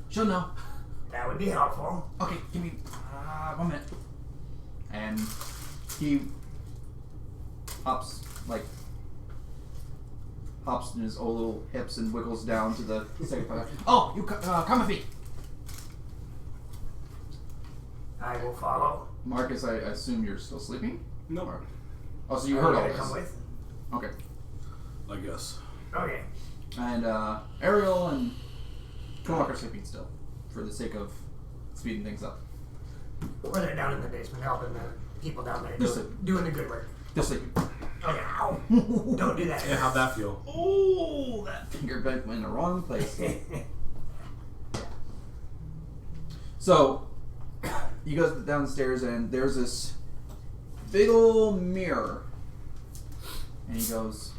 She'll know. That would be helpful. Okay, give me 1 minute. And he hops in his old little hips and wiggles down to the second part. Oh, you come with me. I will follow. Marcus, I assume you're still sleeping? No. Or- Oh, so you Are heard all gonna this. come with? Okay. I guess. Okay. And Ariel and Kowalker are sleeping still, for the sake of speeding things up. Or they're down in the basement helping the people down there Listen. doing the good work. They're sleeping. Okay. Ow. Don't do that. Yeah, how'd that feel? Oh, that finger bent in the wrong place. So, he goes downstairs and there's this big old mirror. And he goes,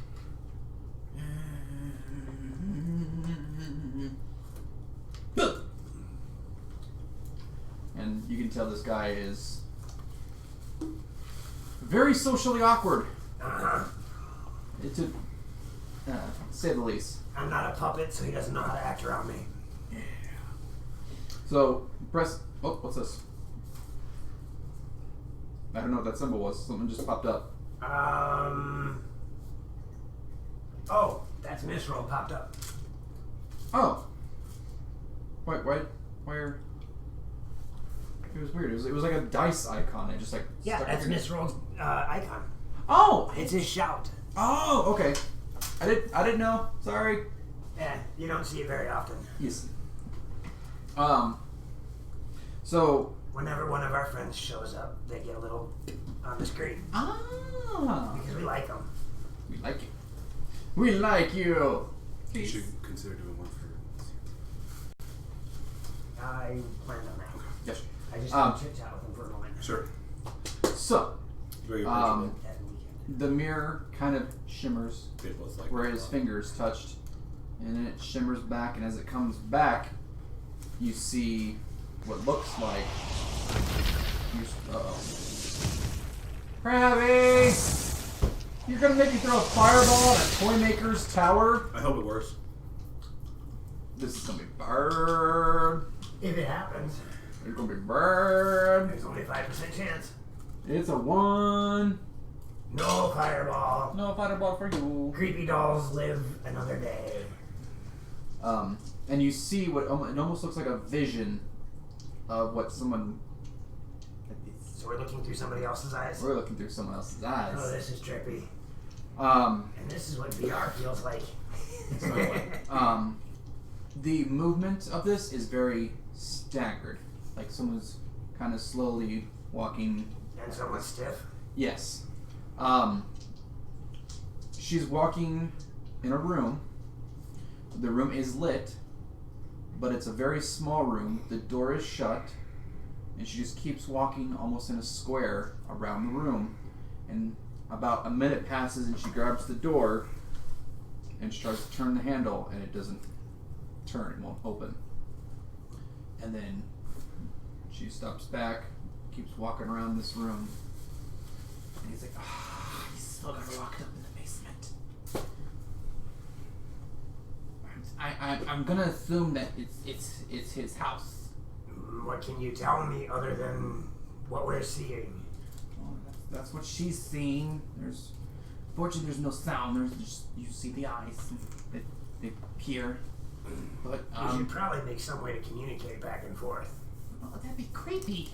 and you can tell this guy is very socially awkward, Uh-huh. to say the least. I'm not a puppet, so he doesn't know how to act around me. So, press... Oh, what's this? I don't know what that symbol was. Something just popped up. Oh, that's Misroll popped up. Oh. Why are... It was weird. It was like a dice icon. It just like... Yeah, stuck that's in your- Misroll's icon. Oh! It's his shout. Oh, okay. I didn't know. Sorry. Yeah, you don't see it very often. Yes. So... Whenever one of our friends shows up, they get a little on the screen. Ah. Because we like them. We like you. We like you. You should consider doing one for... I planned on that. Yes. I just had to chit-chat with him for a moment. Sure. So, Very appreciative. That weekend. the mirror kind of shimmers They both like where it. his fingers touched, and then it shimmers back, and as it comes back, you see what looks like... Uh-oh. Krabby! You're gonna make me throw a fireball at a toy maker's tower? I hope it works. This is gonna be bird. If it happens, It's gonna be bird. there's only a 5% chance. It's a 1. No fireball. No fireball for you. Creepy dolls live another day. And you see what it almost looks like a vision of what someone. So we're looking through somebody else's eyes. We're looking through someone else's eyes. Oh, this is trippy. Um, And this is what VR feels like. The movement of this is very staggered, like someone's kind of slowly walking. And somewhat stiff. Yes. She's walking in a room. The room is lit, but it's a very small room. The door is shut, and she just keeps walking almost in a square around the room. And about a minute passes, and she grabs the door, and she tries to turn the handle, and it doesn't turn. It won't open. And then she stops back, keeps walking around this room, and he's like, he's still got her locked up in the basement. I'm gonna assume that it's his house. What can you tell me other than what we're seeing? Well, that's what she's seeing. Fortunately, there's no sound. There's just, you see the eyes. They peer. But We should probably make some way to communicate back and forth. Oh, that'd be creepy.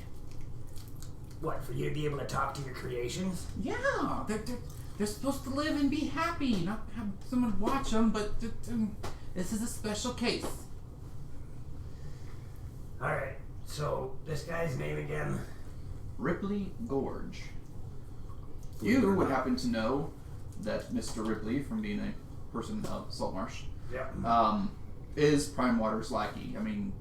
What, for you to be able to talk to your creations? Yeah, they're supposed to live and be happy, not have someone watch them. But this is a special case. Alright, so this guy's name again? Ripley Gorge. You would happen to know that Mr. Ripley, from being a person of Saltmarsh, Yep. is Prime Water's lackey. I mean,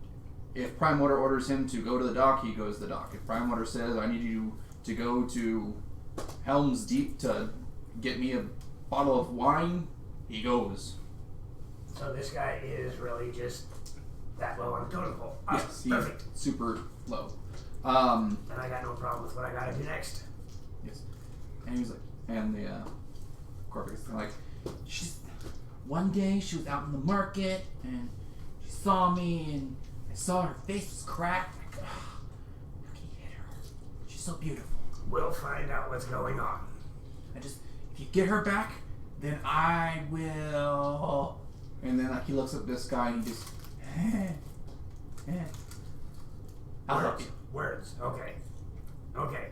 if Prime Water orders him to go to the dock, he goes to the dock. If Prime Water says, I need you to go to Helm's Deep to get me a bottle of wine, he goes. So this guy is really just that low on the totem pole. Awesome. Yes, he's Perfect. super low. And I got no problem with what I gotta do next. Yes. And he's like, and the Corvix is like, One day she was out in the market and she saw me and I saw her face was cracked. Like, how can you hit her? She's so beautiful. We'll find out what's going on. If you get her back, then I will. and then he looks at this guy and he just, I'll help you. Words. Okay. Okay.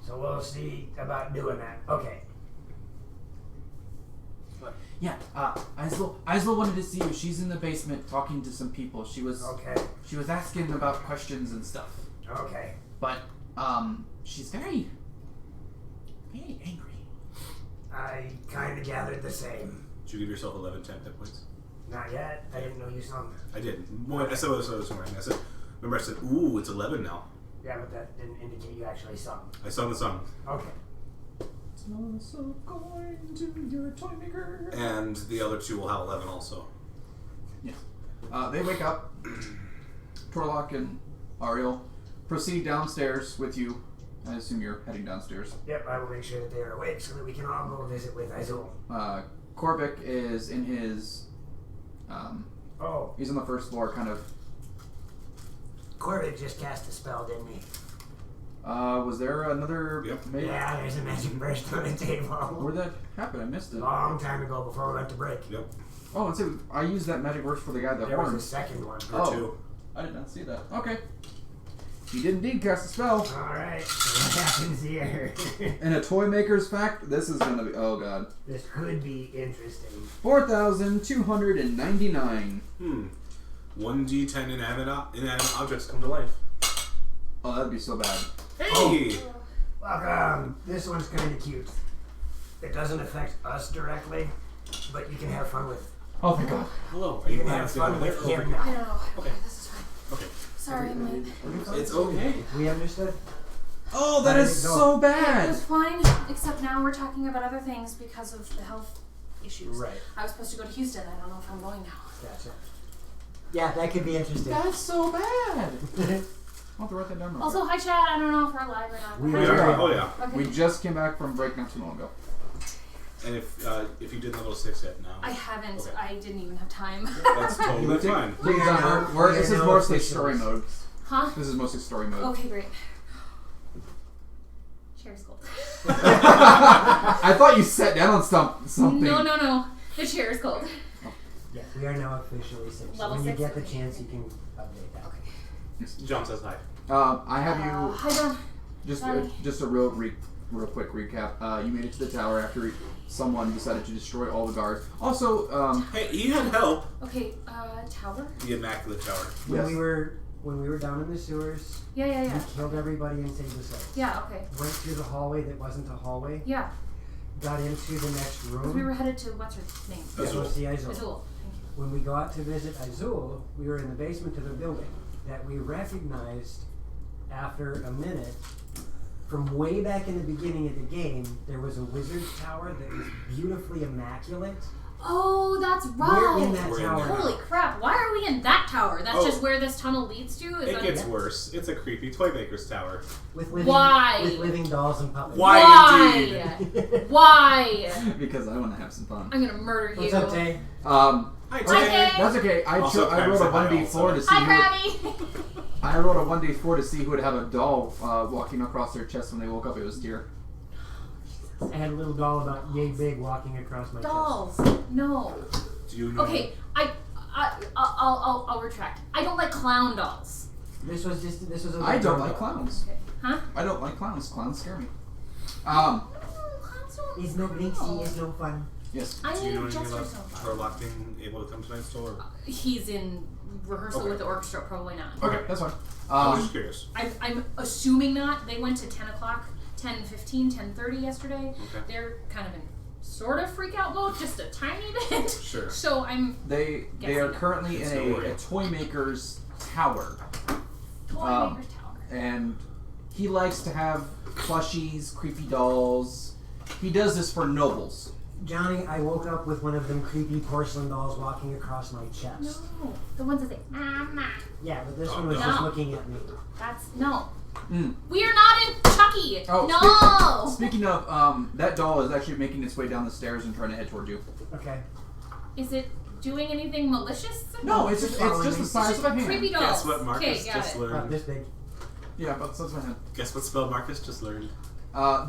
So we'll see about doing that. Okay. Yeah, Isla wanted to see you. She's in the basement talking to some people. She was asking about questions and stuff. Okay. But she's very, very angry. I kind of gathered the same. Did you give yourself 11 temp hit points? Not yet. I didn't know you sung. I did. More, I said what I was wearing. Remember I said, ooh, it's 11 now. Yeah, but that didn't indicate you actually sung. I sung the song. Okay. also going to your toy maker. And the other two will have 11 also. Yes. They wake up. Torlock and Ariel proceed downstairs with you. I assume you're heading downstairs. Yep, I will make sure that they are awake so that we can all go visit with Azul. Korvik is in his... he's on the first floor, kind of... Corvik just cast a spell, didn't he? Was there another... Yep. Yeah, there's a magic burst on the table. Where'd that happen? I missed it. Long time ago before we went to break. Yep. Oh, and so I used that magic burst for the guy that There was a horns. second one. Or two. I did not see that. Okay. He did indeed cast a spell. Alright, what happens here? And a toy maker's fact, this is gonna be... Oh, God. This could be interesting. 4,299. 1d10 inanimate objects come to life. Oh, that'd be so bad. Hey! Welcome. This one's kind of cute. It doesn't affect us directly, but you can have fun with. Oh, thank God. Hello. You can have fun with him now. No. Okay. This is fine. Okay. Sorry, I'm late. It's okay. We understood. Oh, that is so It bad. was fine, except now we're talking about other things because of the health issues. Right. I was supposed to go to Houston. I don't know if I'm going now. Gotcha. Yeah, that could be interesting. That's so bad. I'll have to write that down. Also, hi, Chad. I don't know if we're live or not. We Hi, are. Chad. Oh, yeah. Okay. We just came back from break not too long ago. And if you did level 6 yet now. I haven't. Okay. I didn't even have time. That's totally fine. This is mostly story mode. Huh? This is mostly story mode. Okay, great. Chair's cold. I thought you sat down on something. No. The chair is cold. Yeah, we are now officially 6. So Level when 6? you get the chance, you can update that. Okay. John says hi. I have you Hi, John. just a real quick recap. You made it to the tower after someone decided to destroy all the guards. Also, Hey, he had help. Okay, tower? The Immaculate Tower. When we were down in the sewers, Yeah. we killed everybody and saved the slaves. Yeah, okay. Went through the hallway that wasn't a hallway. Yeah. Got into the next room. We were headed to what's her name? to go see Azul. Azul. Thank you. When we got to visit Azul, we were in the basement of the building that we recognized after a minute. From way back in the beginning of the game, there was a wizard's tower that was beautifully immaculate. Oh, that's right. We're in that tower. Holy crap! Why are we in that tower? That's just where this tunnel leads to. It gets worse. It's a creepy toy maker's tower. With living, Why? With living dolls and puppets. Why? Why? because I want to have some fun. I'm gonna murder you. What's up, Tay? Hi, Tay. That's okay. I Also, rolled a Pam's 1d4 to see. Hi, Krabby. I rolled a 1d4 to see who would have a doll walking across their chest when they woke up. It was deer. I had a little doll about yay big walking across my Dolls. No. Do you know? Okay, I'll retract. I don't like clown dolls. chest. This was a I don't doll. like clowns. Okay. Huh? I don't like clowns. Clowns scare me. Clowns don't. It's no blinksy, it's no fun. Yes. I Do you know need anything Jester about so far. Harlock being able to come tonight's store? He's in rehearsal Okay. with the orchestra. Probably not. Okay, that's fine. I was just curious. I'm assuming not. They went to 10 o'clock, 10:15, 10:30 yesterday. Okay. They're kind of in sort of freak out mode, just a tiny bit. Sure. So I'm They are currently in a toy maker's tower, toy maker's tower. and he likes to have plushies, creepy dolls. He does this for nobles. Johnny, I woke up with one of them creepy porcelain dolls walking across my chest. No, the ones that say "Mama." Yeah, but this Oh, one was no. just looking at me. That's no. Mm. We are not in Chucky. Oh, no. Speaking of, that doll is actually making its way down the stairs and trying to head toward you. Okay. Is it doing anything malicious? No, it's just the size of a hand. Creepy dolls. Guess what Marcus Okay, got just it. About learned? this big. Yeah, but that's my hand. Guess what spell Marcus just learned?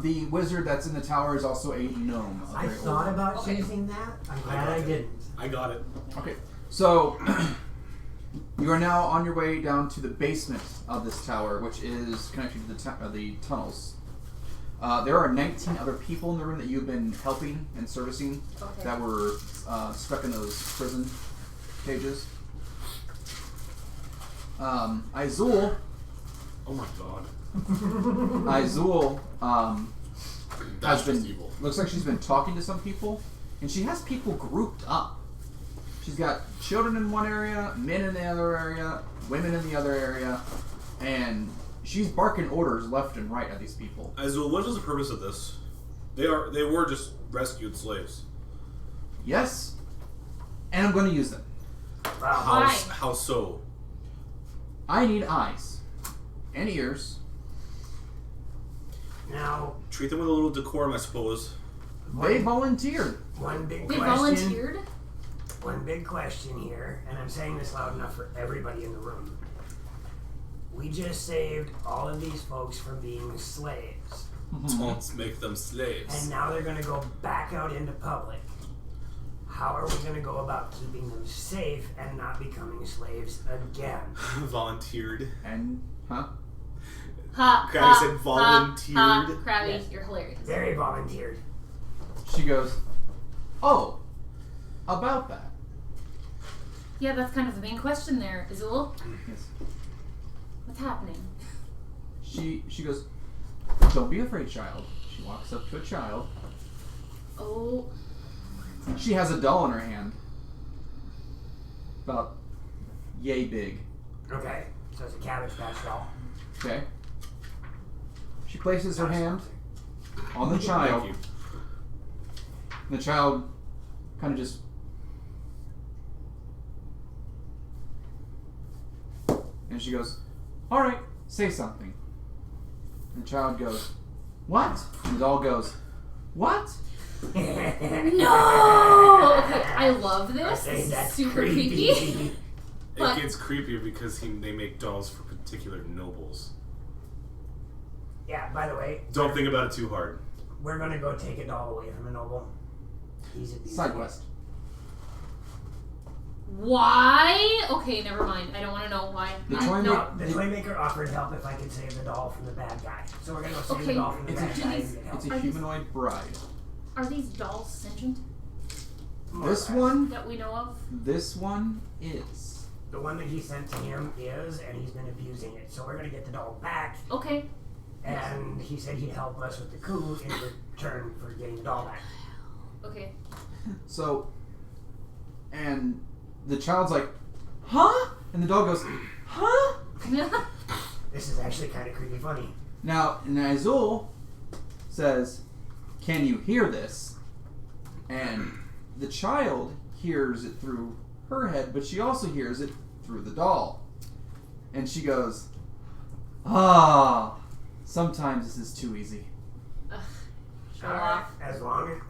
The wizard that's in the tower is also a gnome. a I very old thought one. about Okay. choosing that. I'm glad I didn't. I got it. Okay, so you are now on your way down to the basement of this tower, which is connected to the tunnels. There are 19 other people in the room that you've been helping and servicing Okay. that were stuck in those prison cages. Izul Oh my god. Izul That's has been just evil. looks like she's been talking to some people, and she has people grouped up. She's got children in one area, men in the other area, women in the other area, and she's barking orders left and right at these people. Azul, what is the purpose of this? They were just rescued slaves. Yes, and I'm going to use them. Why? How so? I need eyes and ears. Now, Treat them with a little decorum, I suppose. They volunteered. one big They question. volunteered? One big question here, and I'm saying this loud enough for everybody in the room. We just saved all of these folks from being slaves, Don't make them slaves. and now they're going to go back out into public. How are we going to go about keeping them safe and not becoming slaves again? Volunteered. And, huh? Ha, Krabby ha, said volunteered. Ha, ha. Krabby, Yes. you're hilarious. Very volunteered. She goes, oh, about that. Yeah, that's kind of the main question there, Azul. Yes. What's happening? She goes, don't be afraid, child. She walks up to a child. Oh, She has a doll in her hand. About yay big. Okay, so it's a Cabbage Patch doll. Okay? She places her hand on the Thank child. you. And the child kind of just... And she goes, alright, say something. And the child goes, what? And the doll goes, what? No! Okay, I love this. Say This is that's super creepy. But- It gets creepier because they make dolls for particular nobles. Yeah, by the way, Don't think about it too hard. we're gonna go take a doll away from a noble. He's abusing Side it. quest. Why? Okay, never mind. I don't want to know why. The I- toy no. ma- The toy maker offered help if I could save the doll from the bad guy. So we're gonna go save the Okay. doll from the It's bad a- guy and these- get help. It's a Are these- humanoid bride. Are these dolls sentient More This or less. one, that we know of? this one is. The one that he sent to him is, and he's been abusing it. So we're gonna get the doll back, Okay. and he said he'd help us with the coup in return for getting the doll back. Okay. So, and the child's like, huh? And the dog goes, huh? This is actually kind of creepy funny. Now, Nazul says, can you hear this? And the child hears it through her head, but she also hears it through the doll. And she goes, sometimes this is too easy. Show off. As long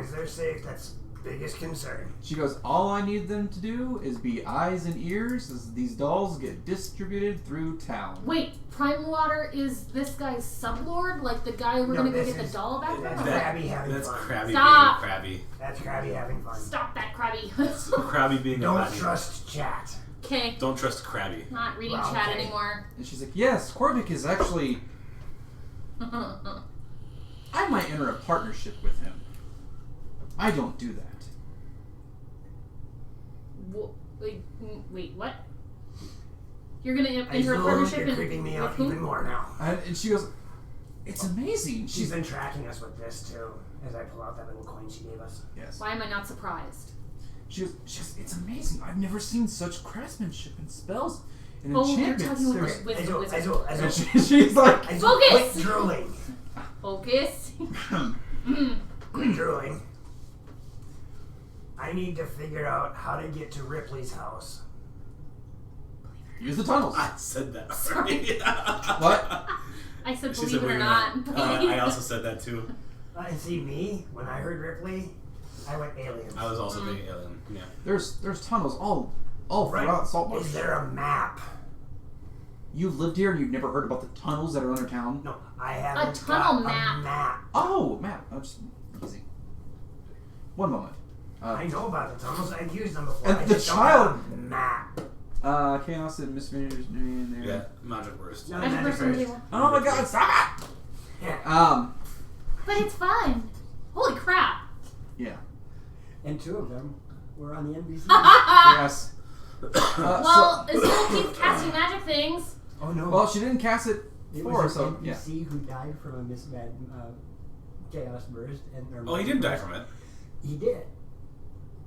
as they're safe, that's the biggest concern. She goes, all I need them to do is be eyes and ears as these dolls get distributed through town. Wait, Prime Water is this guy's sublord? Like the guy we're No, gonna go this get the is- doll back that's from? that- Krabby having That's fun. Krabby Stop. being Krabby. That's Krabby having fun. Stop that, Krabby. Krabby being a Don't baddie. trust chat. Okay. Don't trust Krabby. Not reading Well, chat okay. anymore. And she's like, yes, Korvik is actually, I might enter a partnership with him. I don't do that. Wait, what? You're gonna enter a Azul, partnership you're and creeping me with out who? even more now. And she goes, it's amazing. She's been tracking us with this too, as I pull out that little coin she gave us. Yes. Why am I not surprised? She goes, it's amazing. I've never seen such craftsmanship and spells and Oh, you're enchantments. talking There's- with Azul, wizard. Azul, and Azul. she's like, Azul, Focus! quit drooling. Focus. Quit drooling. I need to figure out how to get to Ripley's house. use the tunnels. I said that. Sorry. What? I said She believe said it or we're not. I also said that too. And see me, when I heard Ripley, I went aliens. I was also thinking alien. Yeah. There's tunnels all throughout Saltmarsh. Is there a map? You lived here and you've never heard about the tunnels that are under town? No, I haven't tunnel got map. a map. Oh, map. Oh, just easy. One moment. I know about the tunnels. I've used them before. And I the just don't child- have a map. Chaos and mismanagers in there. Yeah. Magic burst. No, Magic magic person burst. too. Oh my god, stop it! Yeah. But it's fun. Holy crap. Yeah. And two of them were on the NBC. Yes. Well, Azul keeps casting magic things. Oh no. Well, she didn't cast it it for, was so an yeah. NBC who died from a misbad chaos burst. Oh, he didn't die from it. He did.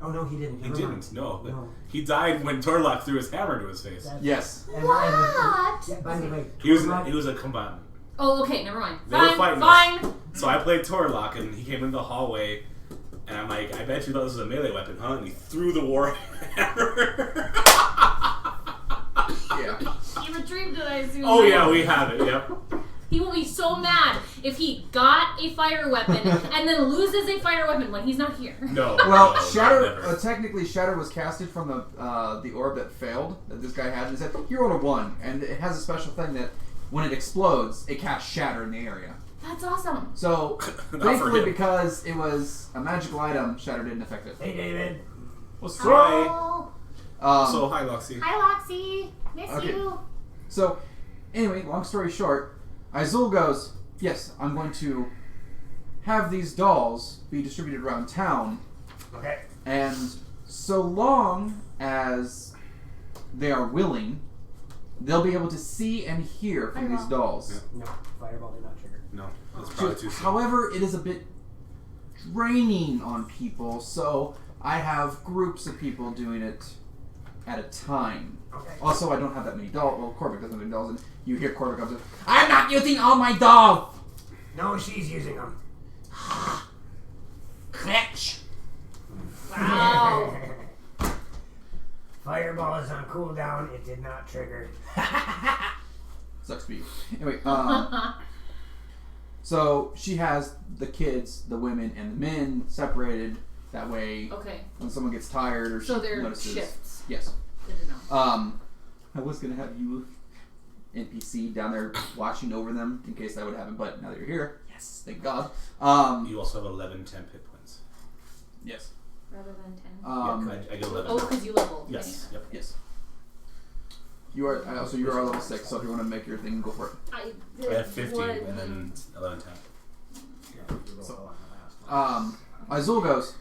Oh no, he didn't. He Never mind. didn't. No. No. He died when Torlock threw his hammer to his face. That's- Yes. and What? yeah, by the way, He was Torlock- a combatant. Oh, okay, never mind. They were Fine, fighting fine. So I played Torlock, and he came in the hallway, and I'm like, I bet you thought this was a melee weapon, huh? And he threw the war hammer. Yeah. You retrieved it, I assume. Oh right? yeah, we have it. Yep. He will be so mad if he got a fire weapon and then loses a fire weapon when he's not here. No. Well, no, Shatter. never. Technically, Shatter was casted from the orb that failed that this guy had, and it said you rolled a 1, and it has a special thing that when it explodes, it casts Shatter in the area. That's awesome. So, Not for thankfully, him. because it was a magical item, Shatter didn't affect it. Hey David. What's Hi. So hi, Loxy. Hi, Loxy. Miss Okay. you. So, anyway, long story short, Izul goes, yes, I'm going to have these dolls be distributed around town, Okay. and so long as they are willing, they'll be able to see and hear from these dolls. No, fireball did not trigger. No, that's probably too soon. However, it is a bit draining on people, so I have groups of people doing it at a time. Okay. Also, I don't have that many dolls. Well, Korvik doesn't have many dolls, and you hear Korvik comes in, I'm not using all my dolls! No, she's using them. Catch! Wow. Fireball is on cooldown. It did not trigger. Sucks for you. Anyway, So she has the kids, the women, and the men separated. That way, Okay. when someone gets tired or So she they're notices. shifts. Yes. Good to know. I was gonna have you NPC down there watching over them in case that would happen, but now that you're here, yes, thank God. You also have 11 temp hit points. Yes. Rather than 10. I get 11. Oh, because you leveled. Yes. Yeah. Yep. Yes. You are. So you are level 6. So if you want to make your thing, go for it. I have 50 and then 11 temp. So, Azul goes.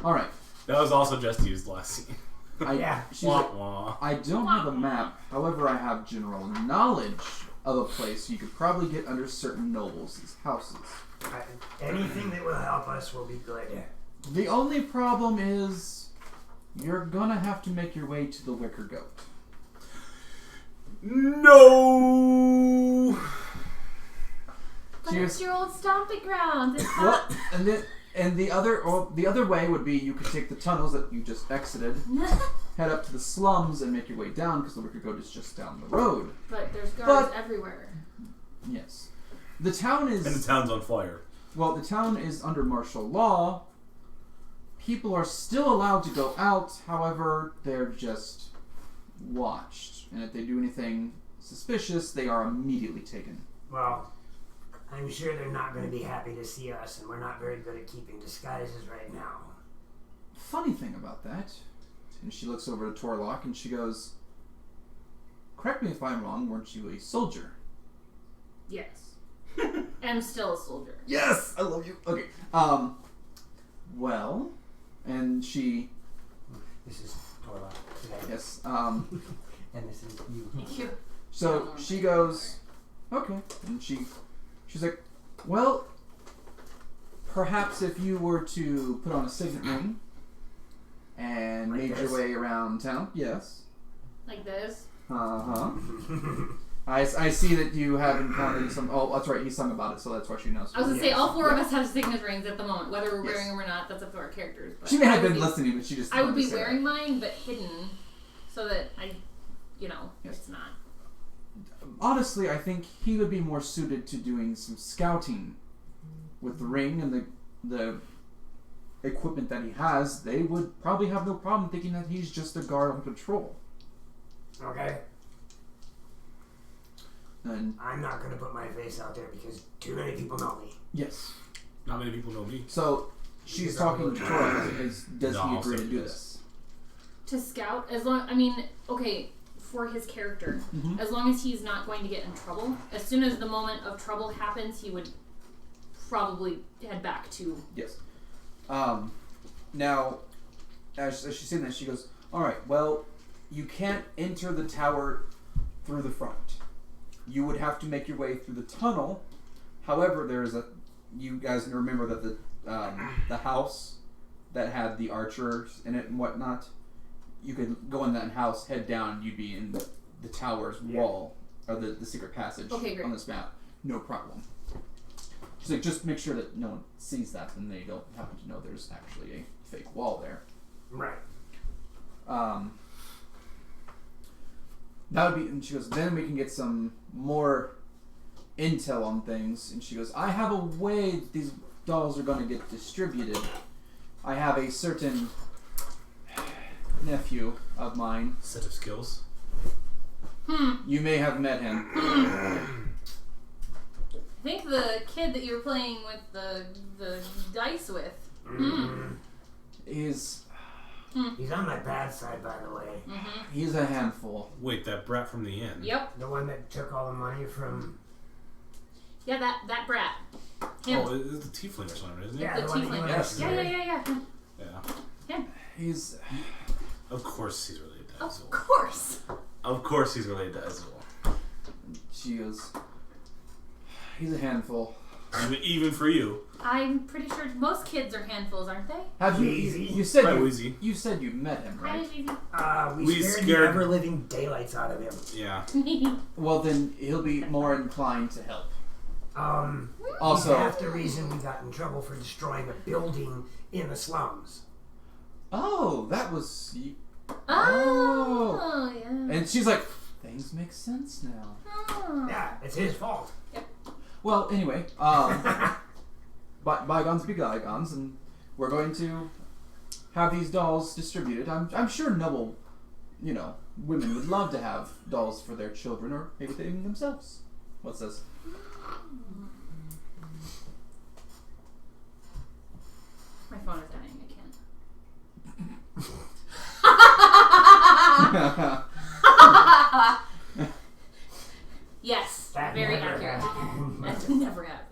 All right. That was also just used last scene. She's Wah, like, wah. I don't have a map. However, I have general knowledge of a place you could probably get under certain nobles' houses. Anything that will help us will be good. The only problem is you're gonna have to make your way to the Wicker Goat. No. But it's your old stomping grounds. It's Well, and the other way would be you could take the tunnels that you just exited, head up to the slums, and make your way down because the Wicker Goat is just down the road. But there's guards everywhere. Yes, the town is. And the town's on fire. Well, the town is under martial law. People are still allowed to go out, however, they're just watched. And if they do anything suspicious, they are immediately taken. Well, I'm sure they're not going to be happy to see us, and we're not very good at keeping disguises right now. Funny thing about that, and she looks over to Torlock and she goes, correct me if I'm wrong, weren't you a soldier? Yes. I'm still a soldier. Yes! I love you. Okay. Well, and she... This is Torlock today. Yes, And this is you. Thank you. so she goes, okay, and she's like, well, perhaps if you were to put on a signet ring and Like made this? your way around town, yes. Like this. Uh-huh. I see that you have encountered some... Oh, that's right, he sung about it, so that's why she knows. I was going to say, Yes. all four of us have signet rings at the moment. Whether we're Yes. wearing them or not, that's up to our characters. But She may have I would been be- listening, but she just... I would wanted be to say wearing that. mine, but hidden, so that Yes. it's not. Honestly, I think he would be more suited to doing some scouting with the ring and the equipment that he has. They would probably have no problem thinking that he's just a guard on patrol. Okay? And I'm not going to put my face out there because too many people know me. yes, Not many people know me. so she's talking to Tora. Does No, he I'll agree say to do yes. this? To scout, as long... I mean, okay, for his character, Mhm. as long as he's not going to get in trouble, as soon as the moment of trouble happens, he would probably head back to... Yes. Now, as she's saying that, she goes, all right, well, you can't enter the tower through the front. You would have to make your way through the tunnel. However, there is a... You guys remember that the house that had the archers in it and whatnot, you could go in that house, head down, you'd be in the tower's wall, or the secret passage Okay, great. on this map. No problem. She's like, just make sure that no one sees that and they don't happen to know there's actually a fake wall there. Right. That would be, and she goes, then we can get some more intel on things. And she goes, I have a way that these dolls are going to get distributed. I have a certain nephew of mine. Set of skills. You may have met him. I think the kid that you were playing with the dice with. He's He's on my bad side, by the way. he's a handful. Wait, that brat from the inn. Yep. The one that took all the money from... Yeah, that brat. Him. Oh, it's the tiefling or something, isn't it? Yeah, the the one that you tiefling. Yes. Yeah. Yeah. Him. He's Of course he's related to Of Azul. course. Of course he's related to Azul. she goes. He's a handful. Even for you. I'm pretty sure most kids are handfuls, aren't they? Have you? Easy. You said Right, you, Wheezy. you said you met him, Hi, right? Jeezy. We We scared scared- the ever-living daylights out of him. Yeah. Well, then he'll be more inclined to help. Also, Also, half the reason we got in trouble for destroying a building in the slums. oh, that was. Oh, yeah. And she's like, things make sense now. Oh. Yeah, it's his fault. Well, anyway, bygones be bygones, and we're going to have these dolls distributed. I'm sure noble, women would love to have dolls for their children, or maybe they themselves. What's this? My phone is dying. I can't. Yes, That very never accurate. happened. That never happens.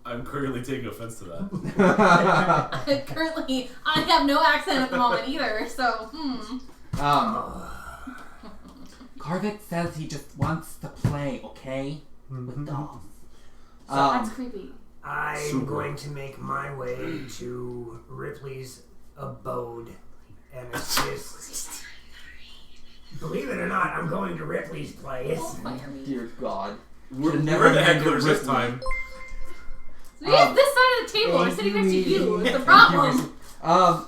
I'm currently taking offense to that. Currently, I have no accent at the moment either, so, Carvik says he just wants to play, okay? With dolls. So that's creepy. I'm going to make my way to Ripley's abode and assist. Believe it or not, I'm going to Ripley's place. Don't fire me. Dear God. We're never the handed hecklers this Ripley. time. So he's this side of the table. I'm sitting next to you. It's the problem.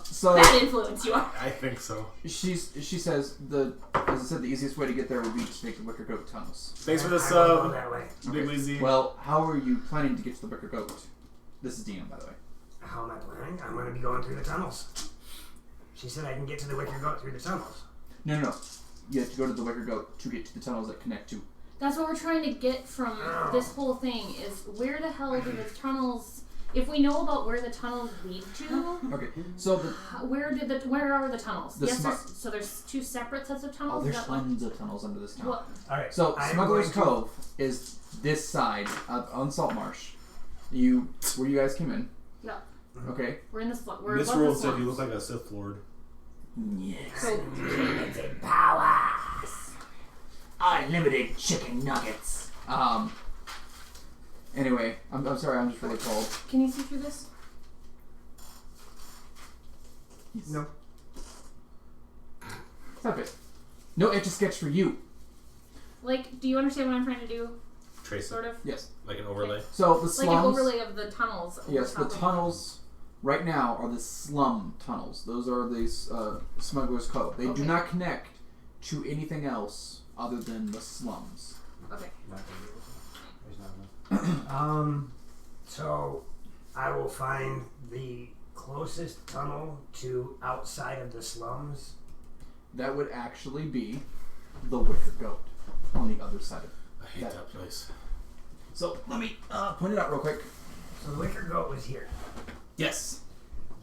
So Bad influence you are. I think so. she says as I said, the easiest way to get there would be to take the Wicker Goat tunnels. Thanks for the I will go sub, that way. Big Lizzy. Well, how are you planning to get to the Wicker Goat? This is DM, by the way. How am I planning? I'm going to be going through the tunnels. She said I can get to the Wicker Goat through the tunnels. No. You have to go to the Wicker Goat to get to the tunnels that connect to. That's what we're trying to get from this whole thing, is where the hell do the tunnels... If we know about where the tunnels lead to, Okay, so where are the tunnels? The So there's two separate sets of tunnels? there's Is that what- tons of tunnels under this town. What? All right. So I am Smuggler's going to- Cove is this side on Saltmarsh. Where you guys came in. Yeah. Okay. We're in the slum. We're Miss above World the said you slums. look like a Sith Lord. Yes. So, Limited power. Unlimited chicken nuggets. Anyway, I'm sorry, I'm just really cold. can you see through this? No. Stop it. No Etch-a-Sketch for you. Like, do you understand what I'm trying to do? Trace it. Sort of? Yes. Like an overlay. So the slums. Like an overlay of the tunnels. over Yes, the top of- tunnels right now are the slum tunnels. Those are these Smuggler's Cove. They do Okay. not connect to anything else other than the slums. Okay. So I will find the closest tunnel to outside of the slums. That would actually be the Wicker Goat on the other side of I hate that place. So let me point it out real quick. So the Wicker Goat was here. Yes.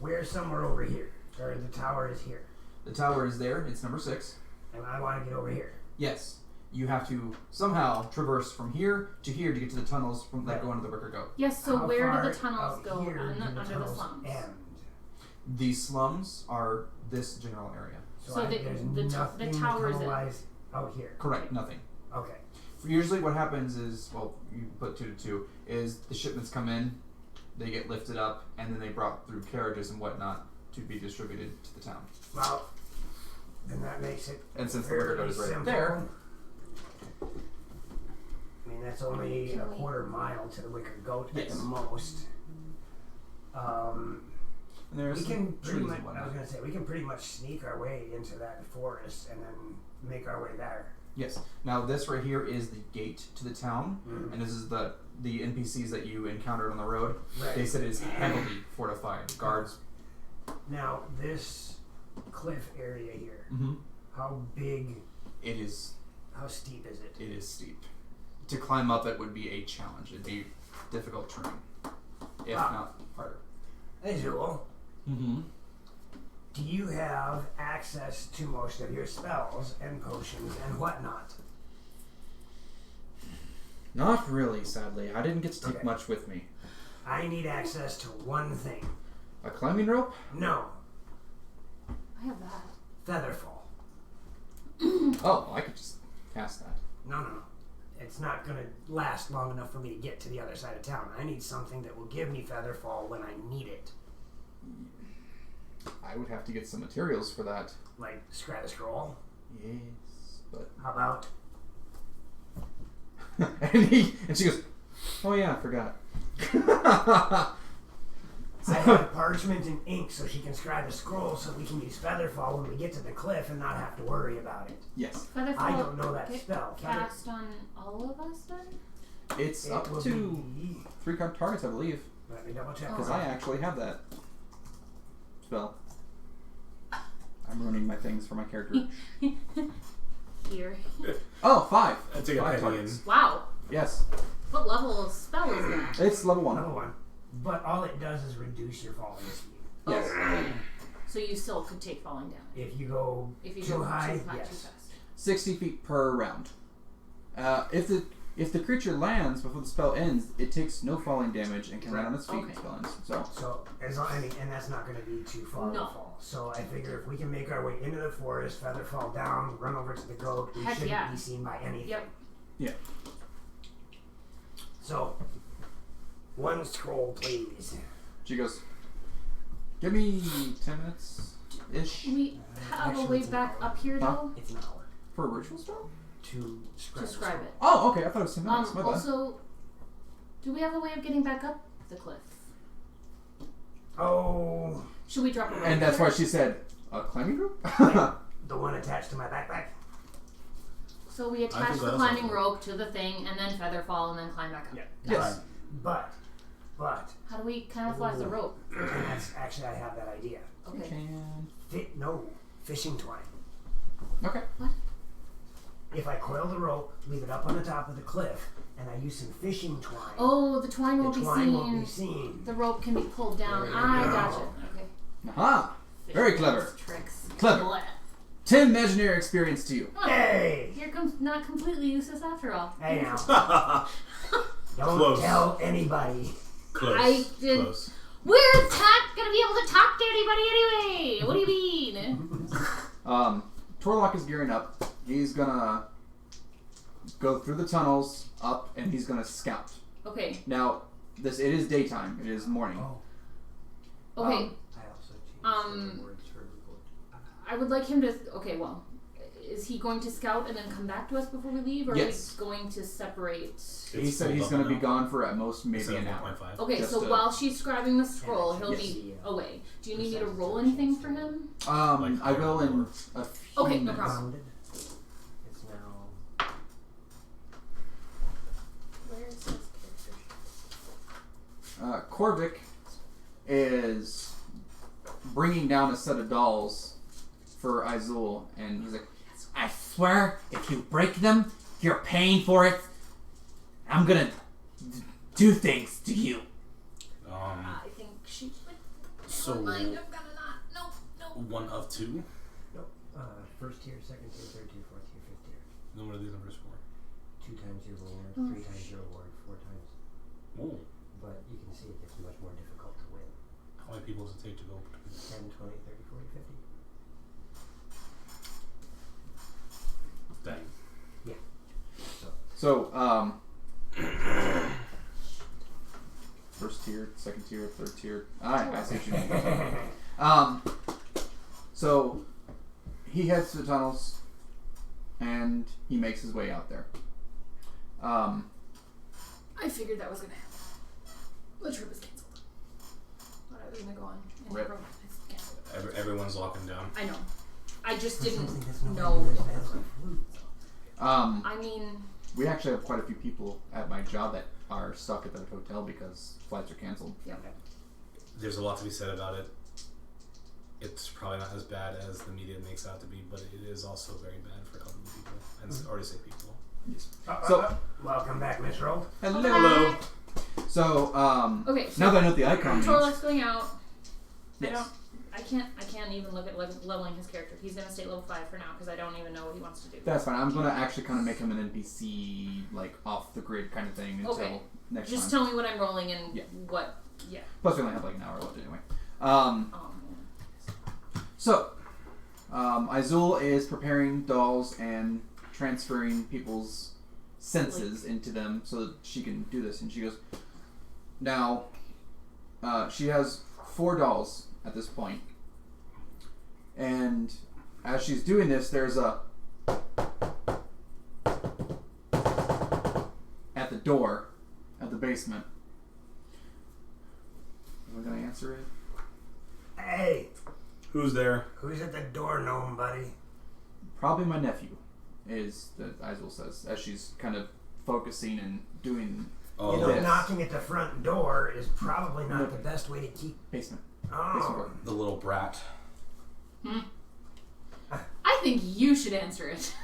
We're somewhere over here. Or the tower is here. The tower is there. It's number 6. And I want to get over here. Yes. You have to somehow traverse from here to get to the tunnels that go into the Wicker Goat. Yes, so How where far do the tunnels out go here do under the tunnels slums? end? The slums are this general area. So there's the nothing tower is in. tunnel-wise out here. Correct. Nothing. Okay. Usually what happens is, well, you put 2 to 2, is the shipments come in, they get lifted up, and then they brought through carriages and whatnot to be distributed to the town. Well, then that makes it And since the Wicker Goat is right there, I mean, that's only a quarter mile to the Wicker Goat at Yes. the most. and there's We can pretty trees much. and I whatnot. was gonna say we can pretty much sneak our way into that forest and then make our way there. Yes. Now this right here is the gate to the town, and this is the NPCs that you encountered on the road. Right. They said it is heavily fortified. Guards. Now this cliff area here. Mm-hmm. How big? It is. How steep is it? It is steep. To climb up it would be a challenge. It'd be difficult terrain, if not harder. Hey, Jewel. Mm-hmm. Do you have access to most of your spells and potions and whatnot? Not really, sadly. I didn't get to take Okay. much with me. I need access to one thing. A climbing rope? No, I have that. Featherfall. Oh, I could just cast that. No. It's not going to last long enough for me to get to the other side of town. I need something that will give me Featherfall when I need it. I would have to get some materials for that. Like Scrap a Scroll. Yes, but How about? and she goes, "Oh yeah, I forgot." I have parchment and ink so she can scribe a scroll so we can use Featherfall when we get to the cliff and not have to worry about it. Yes, Featherfall I don't know that get spell. cast on all of us then? it's It up will to be 3 targets, I believe. Let me double check. Because I actually have that spell. I'm ruining my things for my character. Here. Oh, 5. I take a 5 penny targets. Wow. Yes. What level of spell is that? It's level 1. Another one. But all it does is reduce your falling speed. Yes. Oh. So you still could take falling damage. If you go If you too go high, too yes. fast. 60 feet per round. If the creature lands before the spell ends, it takes no falling damage and can land on its feet when the spell ends. So as long, and that's not going to be too far to fall. So I figure if we can make our way into the forest, feather fall down, run over to the goat, we Heck shouldn't yeah. be seen by anything. Yep. Yeah. So 1 scroll, please. She goes, give me 10 minutes ish We have a Actually, way it's an back hour. up here Huh? though It's an hour for a ritual spell. to scribe, describe it. Oh, okay. I thought it was 10 minutes. My bad. Also, do we have a way of getting back up the cliff? Oh, Should we drop a rope? And that's here? why she said, a climbing group? the one attached to my backpack. So we attach think the that's climbing okay. rope to the thing, and then feather fall, and then climb back up. Yes. But How do we camouflage the rope? and that's actually I have that idea. Okay. Can... Fishing twine. Okay. If I coil the rope, leave it up on the top of the cliff, and I use some fishing twine, Oh, the twine the won't be twine seen. won't be seen. The rope can be pulled down. There you I go. gotcha. Okay. Aha! Very Fishing clever. Tricks. Clever. Blah. 10 imaginary experience to you. Oh, Hey! Here comes not completely useless after all. Hey now. Don't Close. tell anybody. Close. I did- Close. We're gonna be able to talk to anybody anyway. What do you mean? Torlock is gearing up. He's gonna go through the tunnels up, and he's gonna scout. Okay. Now, it is daytime. It is morning. Oh, Okay. I also changed Um, the words for record. I would like him to. Okay, well, is he going to scout and then come back to us before we leave, or Yes. are we going to separate? He said he's going to be gone for at most maybe an hour. 1.5. Okay, Just so a- while she's scribing the scroll, he'll Yes. be away. Do you need me to roll anything for him? Like I will in or- a few Okay, no minutes. problem. Rounded. It's now. Where is his character? Korvik is bringing down a set of dolls for Izul, and he's like, I swear, if you break them, you're paying for it. I'm gonna do things to you. I think she would. So I'm gonna not. No. 1 of 2. Nope. First tier, second tier, third tier, fourth tier, fifth tier. Then what are these numbers for? 2 times your reward, Oh, 3 times your reward, 4 times. Ooh. But you can see it gets much more difficult to win. How many people does it take to go? 10, 20, 30, 40, 50. Dang. so, first tier, second tier, third tier. I see what you mean. So, he heads to the tunnels, and he makes his way out there. I figured that was gonna happen. The trip is canceled. Thought I was gonna go on. And Rip. it's canceled. Everyone's locking down. I know. I just didn't There's nobody know. who understands the flute. I mean, We actually have quite a few people at my job that are stuck at the hotel because flights are canceled. yeah. There's a lot to be said about it. It's probably not as bad as the media makes out to be, but it is also very bad for elderly people and already sick people. Yes. So, welcome back, Miss Roll. Hello. Hello. So, Okay. So now that I know what the icon means. Torlak's going out. Yes. I can't even look at leveling his character. He's gonna stay level 5 for now because I don't even know what he wants to do. That's fine. I'm going to actually kind of make him an NPC, like, off the grid kind of thing until Okay. next Just time. tell me what I'm rolling and Yeah. what. Yeah. Plus, we only have like an hour left anyway. So, Izul is preparing dolls and transferring people's senses into them so that she can do this. And she goes, now, she has 4 dolls at this point. And as she's doing this, there's a at the door at the basement. Am I going to answer it? Hey, Who's there? who's at the door, gnome buddy? Probably my nephew, is that Izul says, as she's kind of focusing and doing Oh, You know, Yes. knocking at the front door is probably not the best way to keep. Basement. Oh. the little brat. I think you should answer it.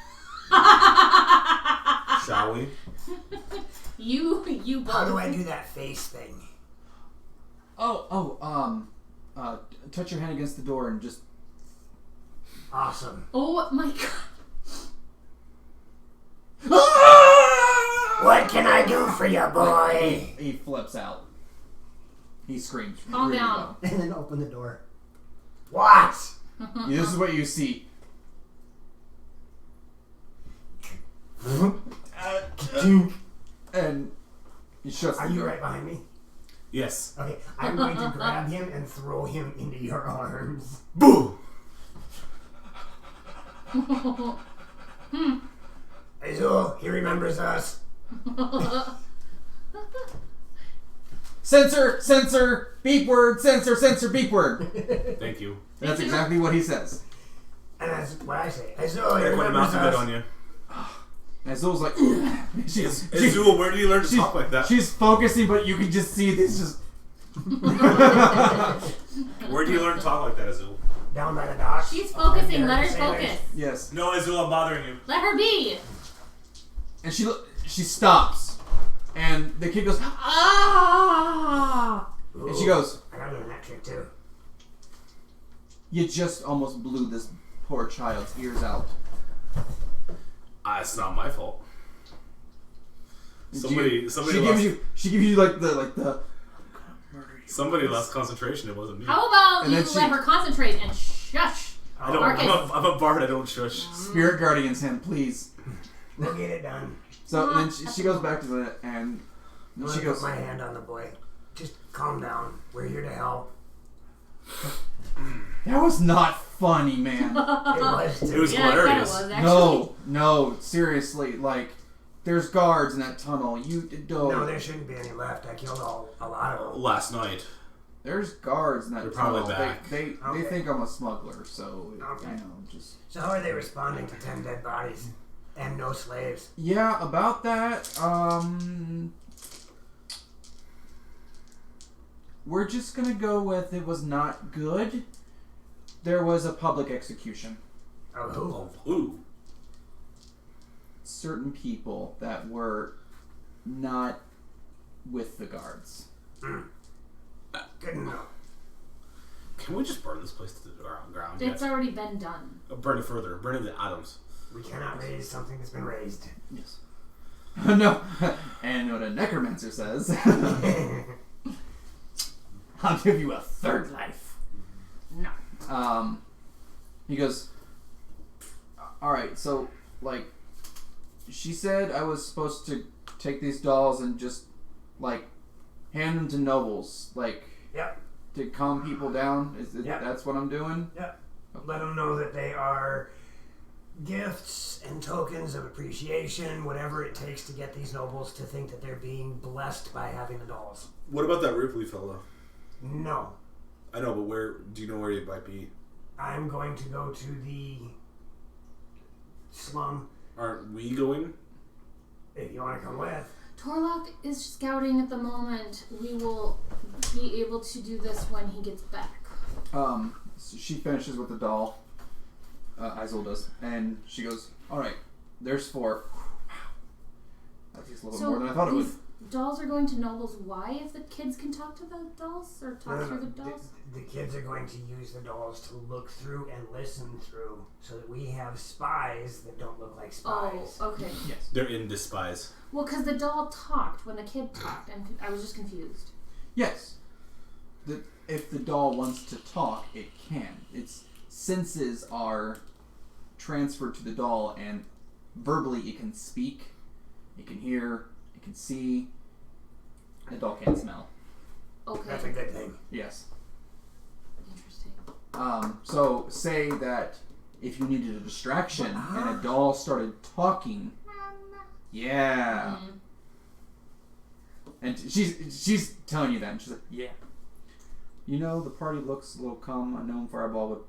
Shall we? You both. How do I do that face thing? Touch your hand against the door and just. Awesome. Oh my god. What can I do for you, boy? He flips out. He screams. Calm really down. loud. And then open the door. What? This is what you see. And he shuts the Are you door. right behind me? Yes. Okay, I'm going to grab him and throw him into your arms. Boo! Azul, he remembers us. Censor, beep word, censor, beep word. Thank you. That's exactly what he says. And that's what I say. Azul, he Eric went remembers mouth a bit us. on you. And Azul's like, Azul, where did you learn to talk like that? she's focusing, but you can just see this just. Where do you learn to talk like that, Azul? Down by the dock. She's focusing. Up Let her there, sailors. focus. Yes. No, Azul, I'm bothering you. Let her be. And she stops, and the kid goes ah, and she goes, I gotta learn that trick too. "You just almost blew this poor child's ears out." It's not my fault. Somebody she lost, gives you like the. somebody lost concentration. It wasn't me. How about And you then let her concentrate and shush? I don't. Marcus. I'm a bard. I don't shush. Spirit guardians him, please. We'll get it done. So then she goes back to it, and I'm she gonna goes, put my hand on the boy. Just calm down. We're here to help. "That was not funny, man." It was too. It was Yeah, it kinda hilarious. was actually. No, seriously, like, there's guards in that tunnel. No, there shouldn't be any left. I killed a lot of them. Last night. There's guards in that They're tunnel. probably back. They Okay. think I'm a smuggler, so Okay. just. So how are they responding to 10 dead bodies and no slaves? Yeah, about that, we're just gonna go with it was not good. There was a public execution. Oh, who? Oh, ooh. Certain people that were not with the guards. Good enough. Can we just burn this place to the ground? It's Yes. already been done. Burn it further. Burn it to atoms. We cannot raise something that's been raised. Yes. No. And what a necromancer says, I'll give you a third life. No. He goes, "Alright, so, like, she said I was supposed to take these dolls and just, like, hand them to nobles, like, Yep. to calm people down. Yep. That's what I'm doing?" Yep. Let them know that they are gifts and tokens of appreciation, whatever it takes to get these nobles to think that they're being blessed by having the dolls. What about that Ripley fellow? No. I know, but where do you know where he might be? I'm going to go to the slum Aren't we going? if you want to come with. Torlock is scouting at the moment. We will be able to do this when he gets back. So she finishes with the doll. Izol does. And she goes, "Alright, there's 4. That takes a little more than I thought it would." these dolls are going to Noble's Y if the kids can talk to the dolls or talk through the dolls? The kids are going to use the dolls to look through and listen through so that we have spies that don't look like spies. Oh, okay. Yes. They're in despise. Well, because the doll talked when the kid talked, and I was just confused. Yes. If the doll wants to talk, it can. Its senses are transferred to the doll, and verbally it can speak, it can hear, it can see. The doll can't smell. Okay. That's a good thing. Yes. Interesting. So say that if you needed a distraction and a doll started talking, yeah. Mm. And she's telling you that, and she's like, "Yeah. You know, the party looks a little calm. Unknown fireball would."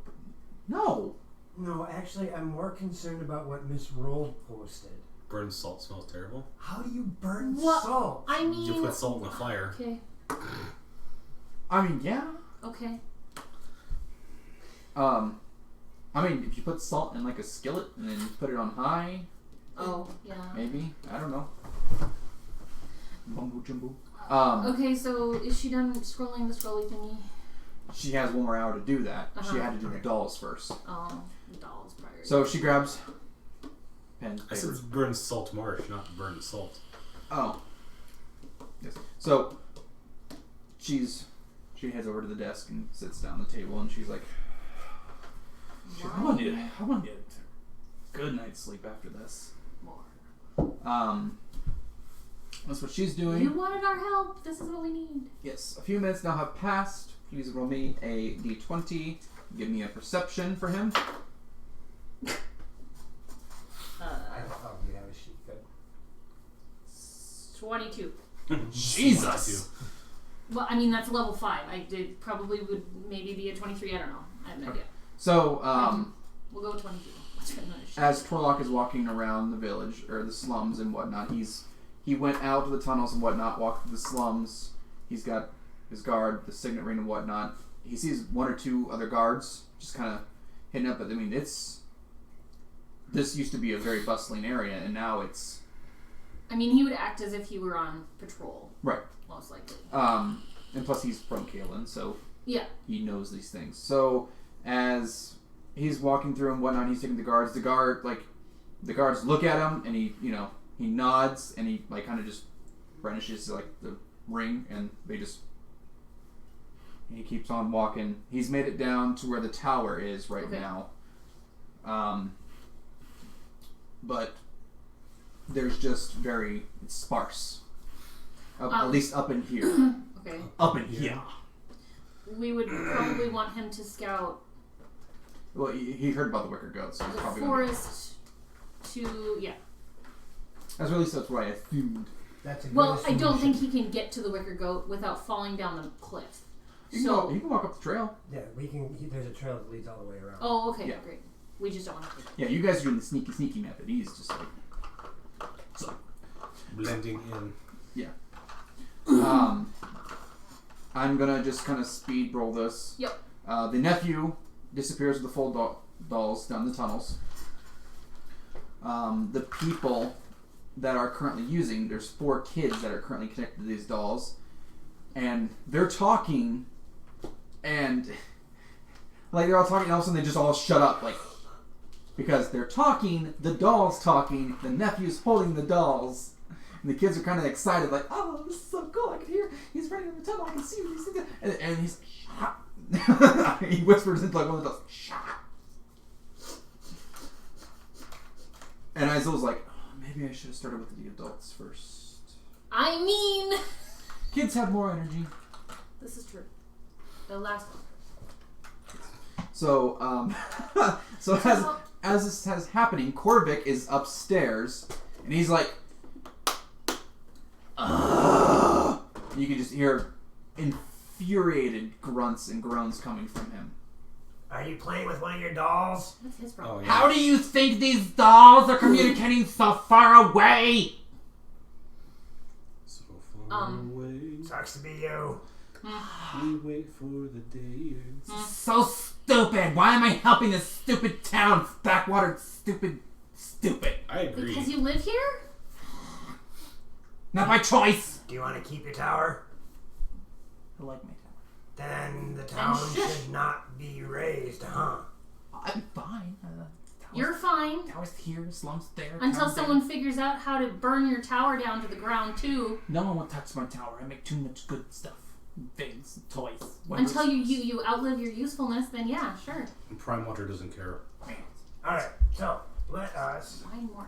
No. No, actually, I'm more concerned about what Miss Roll posted. Burned salt smells terrible. How do you burn What? salt? I mean... You put salt in the fire. Okay. I mean, yeah. Okay. I mean, if you put salt in like a skillet and then you put it on high, Oh, yeah. maybe. I don't know. Mumbo jumbo. Okay, so is she done scrolling the scrolly thingy? She has 1 more hour to do that. She Uh-huh. had to do the dolls first. Oh, the doll's priority. So she grabs pen, I said paper. burned Saltmarsh, not burned salt. Oh. Yes. So she heads over to the desk and sits down at the table and she's like, I want to get a good night's sleep after this. More. That's what she's doing. You wanted our help. This is what we need. Yes. A few minutes now have passed. Please roll me a d20. Give me a perception for him. You have a sheet. Good. 22. Jesus. Well, I mean, that's level 5. I did probably would maybe be a 23. I don't know. I have no idea. So, We'll go with 22. Let's get another sheet. as Torlock is walking around the village or the slums and whatnot, he went out to the tunnels and whatnot, walked through the slums. He's got his guard, the signet ring and whatnot. He sees 1 or 2 other guards just kind of hitting up. But I mean, this used to be a very bustling area, and now it's I mean, he would act as if he were on patrol. right. Most likely. And plus he's from Kalen, so Yeah. he knows these things. So as he's walking through and whatnot, he's taking the guards. The guards look at him, and he nods, and he like kind of just brandishes like the ring, and he keeps on walking. He's made it down to where the tower is right now. But there's just it's sparse. At least up in here. Okay. Up in here. We would probably want him to scout Well, he heard about the wicker goats, so he's the probably forest At least that's what I assumed. That's a good Well, I don't solution. think he can get to the wicker goat without falling down the cliff. He can walk up the trail. Yeah, we can. There's a trail that leads all the way around. Oh, okay, Yeah. great. We just don't want to. Yeah, you guys are doing the sneaky method. He's just like Blending in. I'm gonna just kind of speed roll this. Yep. The nephew disappears with the full dolls down the tunnels. The people that are currently there's 4 kids that are currently connected to these dolls, and they're talking, and like they're all talking, and all of a sudden they just all shut up, like because they're talking. The doll's talking. The nephew's holding the dolls. And the kids are kind of excited, like, oh, this is so cool. I can hear he's running in the tunnel. I can see him. And he's shut. He whispers into like one of the dolls, shut. And Isol's like, oh, maybe I should have started with the adults first. I mean, Kids have more energy. this is true. The last one. So, as this is happening, Korvik is upstairs, and he's like, you can just hear infuriated grunts and groans coming from him. Are you playing with one of your dolls? That's his problem. Oh, yeah. How do you think these dolls are communicating so far away? So far away. Sucks to be you. We wait for the day. So stupid. Why am I helping this stupid town? Backwater stupid. I agree. Because you live here? Not by choice. Do you want to keep your tower? I like my tower. Then the town should not be raised, huh? I'm fine. You're fine. Tower's here, slums there. Until tower's someone figures out how to burn your tower down to the ground, too. there. No one will touch my tower. I make too much good stuff. Things, toys. Until you outlive your usefulness, then yeah, sure. And Prime Water doesn't care. Alright, so let us. Why more?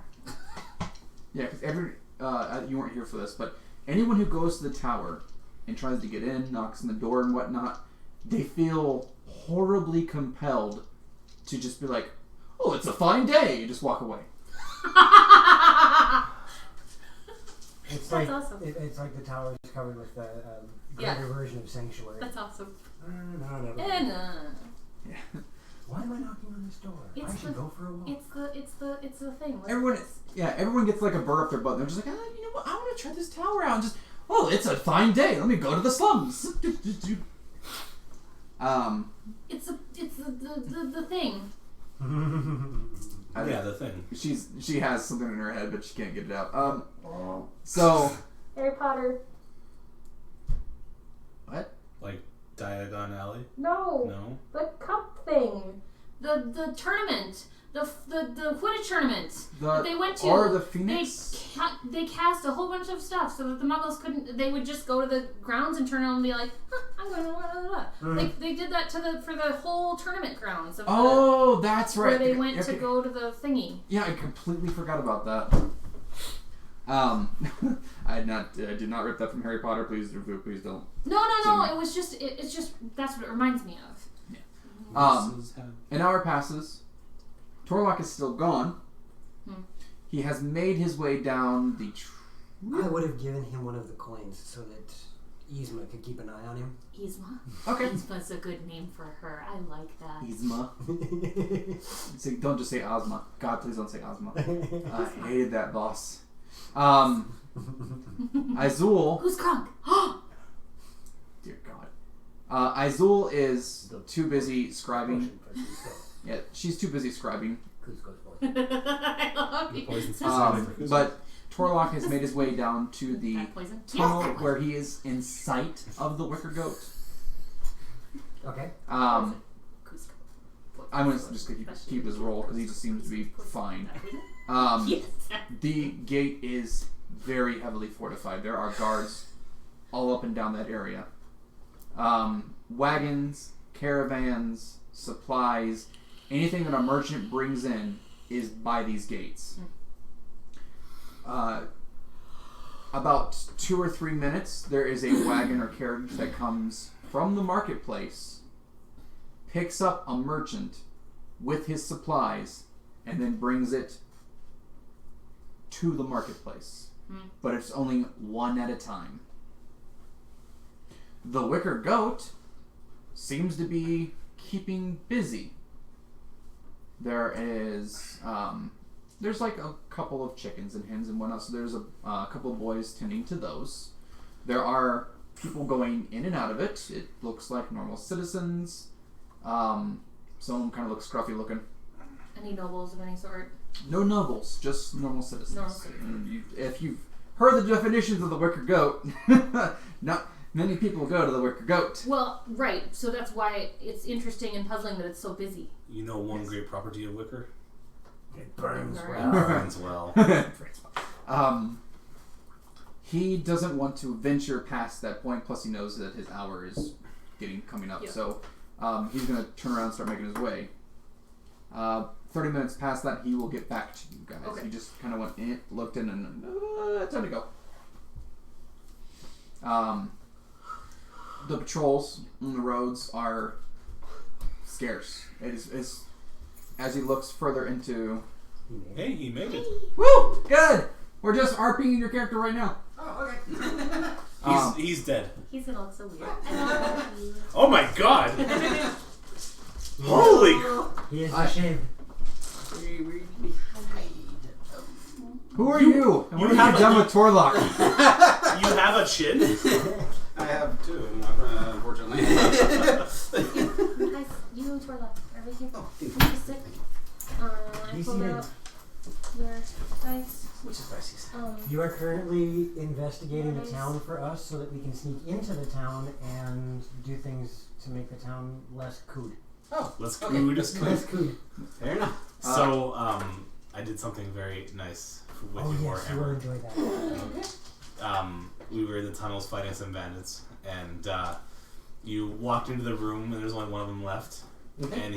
Yeah, because you weren't here for this, but anyone who goes to the tower and tries to get in, knocks on the door and whatnot, they feel horribly compelled to just be like, oh, it's a fine day, and just walk away. It's That's like awesome. it's like the tower is covered with the greater version of Sanctuary. That's awesome. No. And, Yeah. Why am I knocking on this door? I should go for a walk. It's the thing. Everyone gets like a burr up their butt. They're just like, you know what? I want to try this tower out. And just, it's a fine day. Let me go to the slums. It's the thing. The thing. She has something in her head, but she can't get it out. So Harry Potter. what? Like Diagon Alley? No. The cup thing. The tournament. The Quidditch tournament that they went to. Or the Phoenix. They cast a whole bunch of stuff so that the Muggles couldn't. They would just go to the grounds and turn around and be like, I'm going to blah, blah, blah. They did that for the whole tournament grounds. Of That's right. Where they went to go to the thingy. Yeah, I completely forgot about that. I did not rip that from Harry Potter. Please don't. No. It was just. It's just that's what it reminds me of. Yeah. An hour passes. Torlock is still gone. He has made his way down the I would have given him one of the coins so that Yzma could keep an eye on him. Yzma? Okay. Yzma's a good name for her. I like that. Yzma. Don't just say Ozma. God, please don't say Ozma. I hated that boss. Izul. Who's Kronk? Dear God. Izul is too busy scribing. Yeah, she's too busy scribing. I love you. But Torlock has made his way down to the tunnel where he is in sight of the Wicker Goat. Okay. I'm going to just keep his roll because he just seems to be fine. The gate is very heavily fortified. There are guards all up and down that area. Wagons, caravans, supplies, anything that a merchant brings in is by these gates. About 2 or 3 minutes, there is a wagon or carriage that comes from the marketplace, picks up a merchant with his supplies, and then brings it to the marketplace. But it's only one at a time. The Wicker Goat seems to be keeping busy. There is, there's like a couple of chickens and hens and whatnot, so there's a couple of boys tending to those. There are people going in and out of it. It looks like normal citizens. Some of them kind of look scruffy looking. Any nobles of any sort? No nobles, just normal citizens. If you've heard the definitions of the Wicker Goat, not many people go to the Wicker Goat. Well, right. So that's why it's interesting and puzzling that it's so busy. You know one great property of Wicker? It burns well. Burns well. He doesn't want to venture past that point, plus he knows that his hour is coming up. Yep. So he's going to turn around and start making his way. 30 minutes past that, he will get back to you guys. Okay. He just kind of went in, looked in, and time to go. The patrols on the roads are scarce. It's as he looks further into... Hey, he made it. Woo! Good! We're just RPing your character right now. Oh, okay. He's dead. He's gonna look so weird. Oh my god! Holy... He is ashamed. Who are you? And what have you done with Torlock? You have a chin? I have two, unfortunately. Guys, you and Torlock are right here. Oh, thank you. Just sit. I pulled out your dice. Which is dice? You are currently investigating the town for us so that we can sneak into the town and do things to make the town less cood. Oh, less okay. cood. Less cood. Fair enough. So, I did something very nice with your Warhammer. You will enjoy that. We were in the tunnels fighting some bandits, and you walked into the room, and there's only one of them left. Okay. And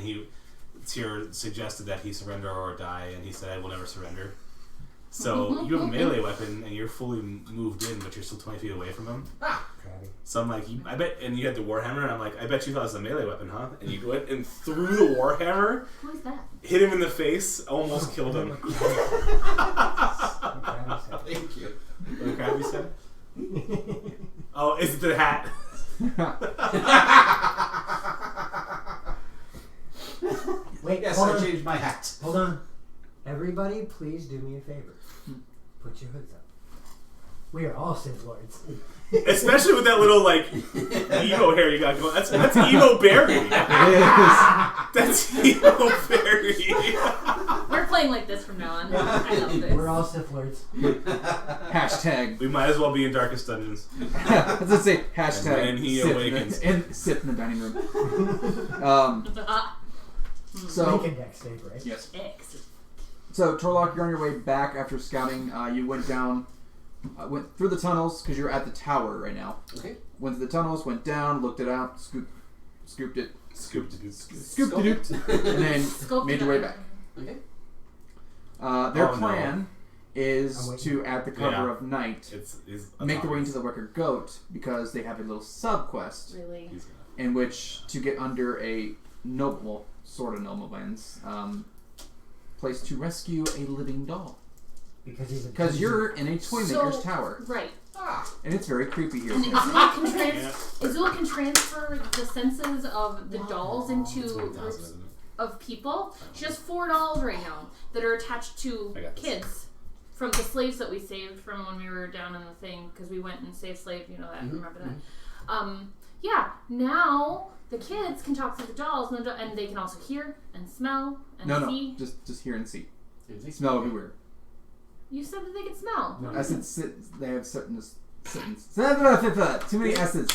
Tyr suggested that he surrender or die, and he said, "I will never surrender." So you have a melee weapon, and you're fully moved in, but you're still 20 feet away from him. So I'm like, I bet, and you had the Warhammer, and I'm like, I bet you thought it was a melee weapon, huh? And you went and threw the Warhammer. Who is that? Hit him in the face, almost killed him. Thank you. What the crabby said? Oh, it's the hat. Wait, Yes, hold I on. changed my hat. Hold on. Everybody, please do me a favor. Put your hoods up. We are all Sith Lords. Especially with that little like emo hair you got going. That's emo berry. That's emo berry. We're playing like this from now on. I love this. We're all Sith Lords. Hashtag. We might as well be in Darkest Dungeons. Let's say hashtag. And when he sip awakens. Sip in the dining room. So Make a deck save, right? yes. Excellent. So Torlock, you're on your way back after scouting. You went down, went through the tunnels because you're at the tower right now. Okay. Went through the tunnels, went down, looked it out, scooped it, Scooped it. and then Scoped made it your way out. back. Okay. Their Oh, no. plan I'm is waiting. to, at the cover Yeah. of night, It's make their way into the Wicker Goat because they have a little sub quest Really? in which to get under a noble, sort of nobleman's place to rescue a living doll. Because you're in a toy maker's tower, Right. and it's very creepy here. And Azul can transfer the senses of the dolls into It's 1,000, groups isn't it? of people. She has 4 dolls right now that are attached to I got this. kids from the slaves that we saved from when we were down in the thing because we went and saved slaves. You know that? Remember that? Yeah. Now the kids can talk to the dolls, and they can also hear and smell and see. just hear and see. Smell would be weird. You said that they could smell. I said they have certain too many S's.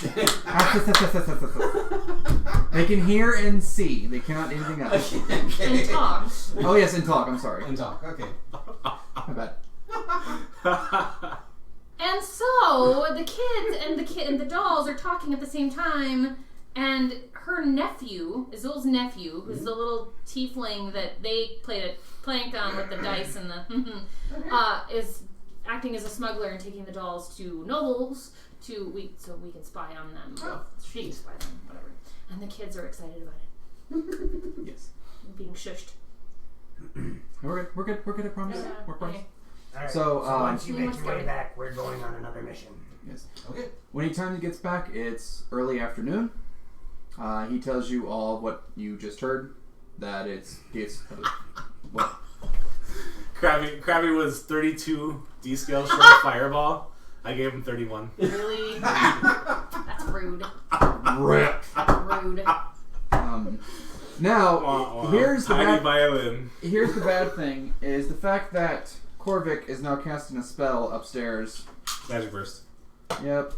They can hear and see. They cannot anything else. And talk. Oh yes, and talk. I'm sorry. And talk. Okay. My bad. And so the kids and the dolls are talking at the same time, and her nephew, Azul's nephew, who's the little tiefling that they planked on with the dice and the is acting as a smuggler and taking the dolls to nobles so we can spy on them. Well, she can spy on them, whatever. And the kids are excited about it. Yes. Being shushed. We're good. I promise. Yeah. We're promise. Okay. All right. So, once you we make must your way go. back, we're going on another mission. Yes. Okay. When he time he gets back, it's early afternoon. He tells you all what you just heard. That it's what? Krabby was 32 D scale short of Fireball. I gave him 31. Really? That's rude. Rip. That's rude. Now, here's the Tiny bad. violin. Here's the bad thing: is the fact that Korvik is now casting a spell upstairs. Magic burst. Yep.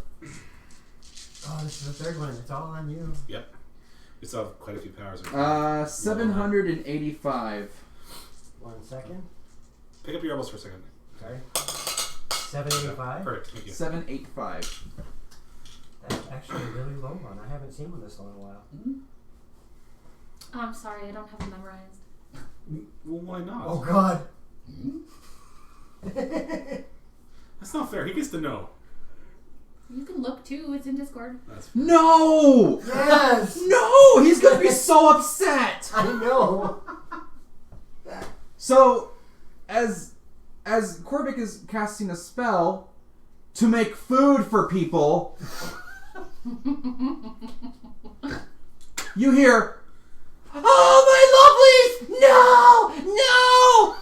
Oh, this is the third one. It's all on you. Yep. We still have quite a few powers. 785. 1 second. Pick up your elbows for a second. Sorry. 785. Perfect. Thank you. 785. That's actually a really low one. I haven't seen one this low in a while. Oh, I'm sorry, I don't have it memorized. Well, why not? Oh God. That's not fair. He gets to know. You can look too. It's in Discord. That's fair. No! Yes. No! He's gonna be so upset. I know. So, as Korvik is casting a spell to make food for people, you hear, "Oh my lovelies! No! No!"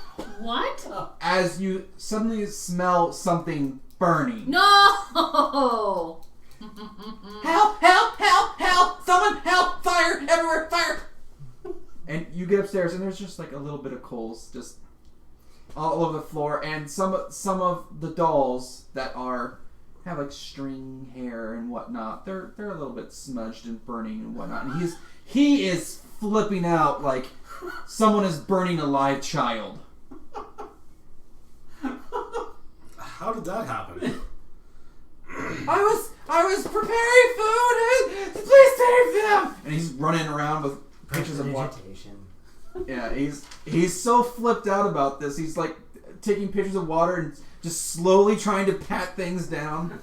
What? As you suddenly smell something burning. No! Help! Help! Help! Help! Someone help! Fire! Everywhere! Fire! And you get upstairs, and there's just like a little bit of coals just all over the floor, and some of the dolls that have like string hair and whatnot. They're a little bit smudged and burning and whatnot. And he is flipping out like someone is burning a live child. How did that happen? I was preparing food. Please save them! And he's running around with pictures of water. Yeah, he's so flipped out about this. He's like taking pictures of water and just slowly trying to pat things down.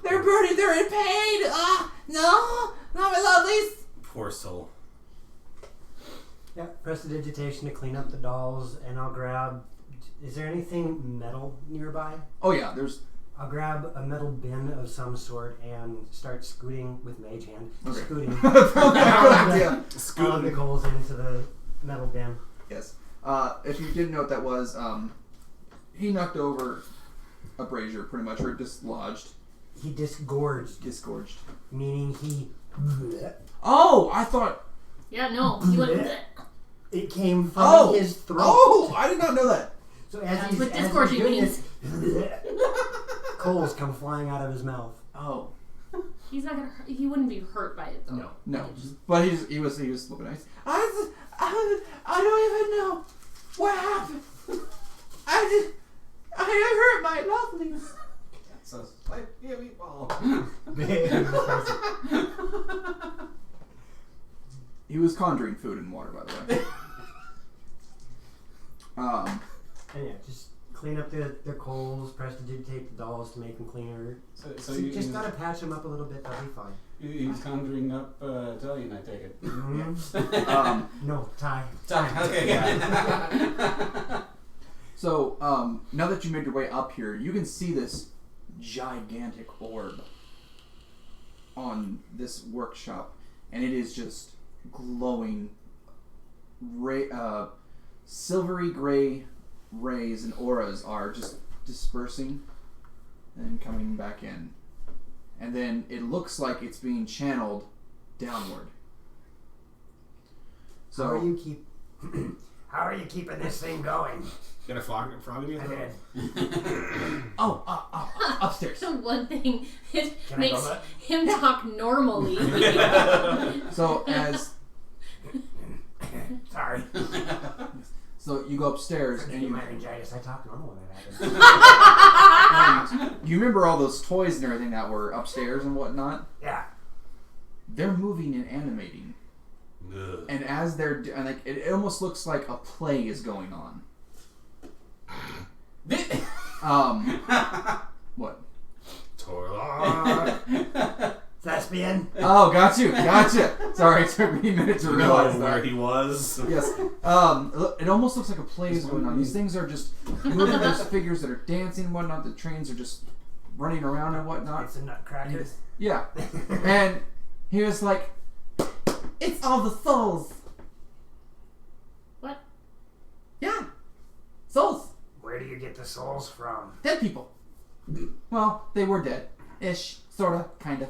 They're burning. They're in pain. No, not my lovelies. Poor soul. Yeah, prestidigitation to clean up the dolls, and I'll grab. Is there anything metal nearby? Oh yeah, there's I'll grab a metal bin of some sort and start scooting with mage hand. Okay. Scooting Good idea. all of the coals into the metal bin. Yes. If you didn't know what that was, he knocked over a brazier, pretty much, or dislodged. He disgorged, meaning he. Oh, I thought. Yeah, no. He went. It came from his throat. Oh, I did not know that. So as That's he's, what as he's disgorging doing means. this, coals come flying out of his mouth. Oh. He's not gonna. He wouldn't be hurt by it though. No. But he was flipping ice. I don't even know what happened. I hurt my loveliness. So like yeah, meatball. He was conjuring food and water, by the way. And yeah, just clean up the coals, prestidigitate the dolls to make them cleaner. So you just gotta patch them up a little bit, that'll be fine. He's conjuring up Italian, I take it. No, Thai. Okay, yeah. So, now that you made your way up here, you can see this gigantic orb on this workshop, and it is just glowing silvery gray rays and auras are just dispersing and coming back in. And then it looks like it's being channeled downward. So How are you keeping this thing going? Got a frog in your I throat? did. upstairs. So one thing, it Can I makes go back? him talk normally. So as Sorry. so you go upstairs and Forgive you my laryngitis. I talk normal when that happens. you remember all those toys and everything that were upstairs and whatnot? Yeah. They're moving and animating. Ugh. And as they're and like it almost looks like a play is going on. What? Torla. Thespian. Oh, gotcha. Sorry, it took me a minute to You know realize where that. he was. Yes. It almost looks like a play is going on. These things are just moving. There's figures that are dancing and whatnot. The trains are just running around and whatnot. It's a nutcracker. Yeah. And he was like, "It's all the souls." What? Yeah. Souls. Where do you get the souls from? Dead people. Well, they were dead. Ish. Sorta. Kinda.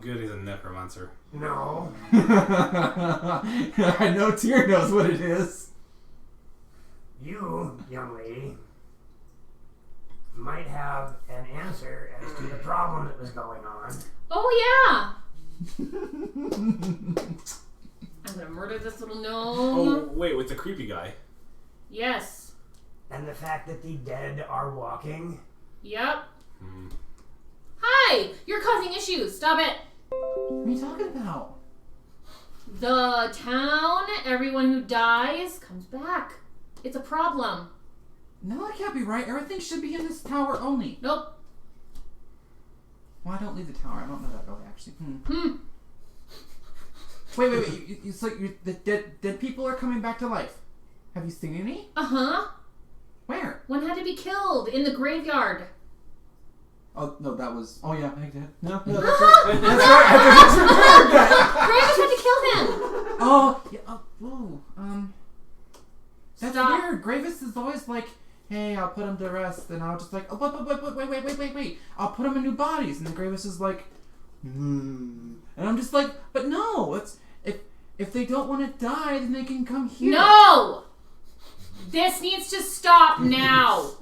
Good, he's a necromancer. No. I know Tyr knows what it is. You, young lady, might have an answer as to the problem that was going on. Oh yeah. I'm gonna murder this little gnome. Oh, wait, with the creepy guy. Yes. And the fact that the dead are walking. Yep. Hi! You're causing issues. Stop it. What are you talking about? The town, everyone who dies comes back. It's a problem. No, that can't be right. Everything should be in this tower only. Nope. Well, I don't leave the tower. I don't know that really, actually. Wait. It's like the dead people are coming back to life. Have you seen any? Uh-huh. Where? One had to be killed in the graveyard. Oh no, that was. Oh yeah, I did. No, that's Ah! right. That's right. I just remembered that. Gravis had to kill him. Oh, yeah. Ooh, that's Stop. weird. Gravis is always like, "Hey, I'll put him to rest," and I'll just like, "Oh, wait. I'll put him in new bodies." And then Gravis is like, and I'm just like, "But no, it's if they don't want to die, then they can come here." No! This needs to stop now.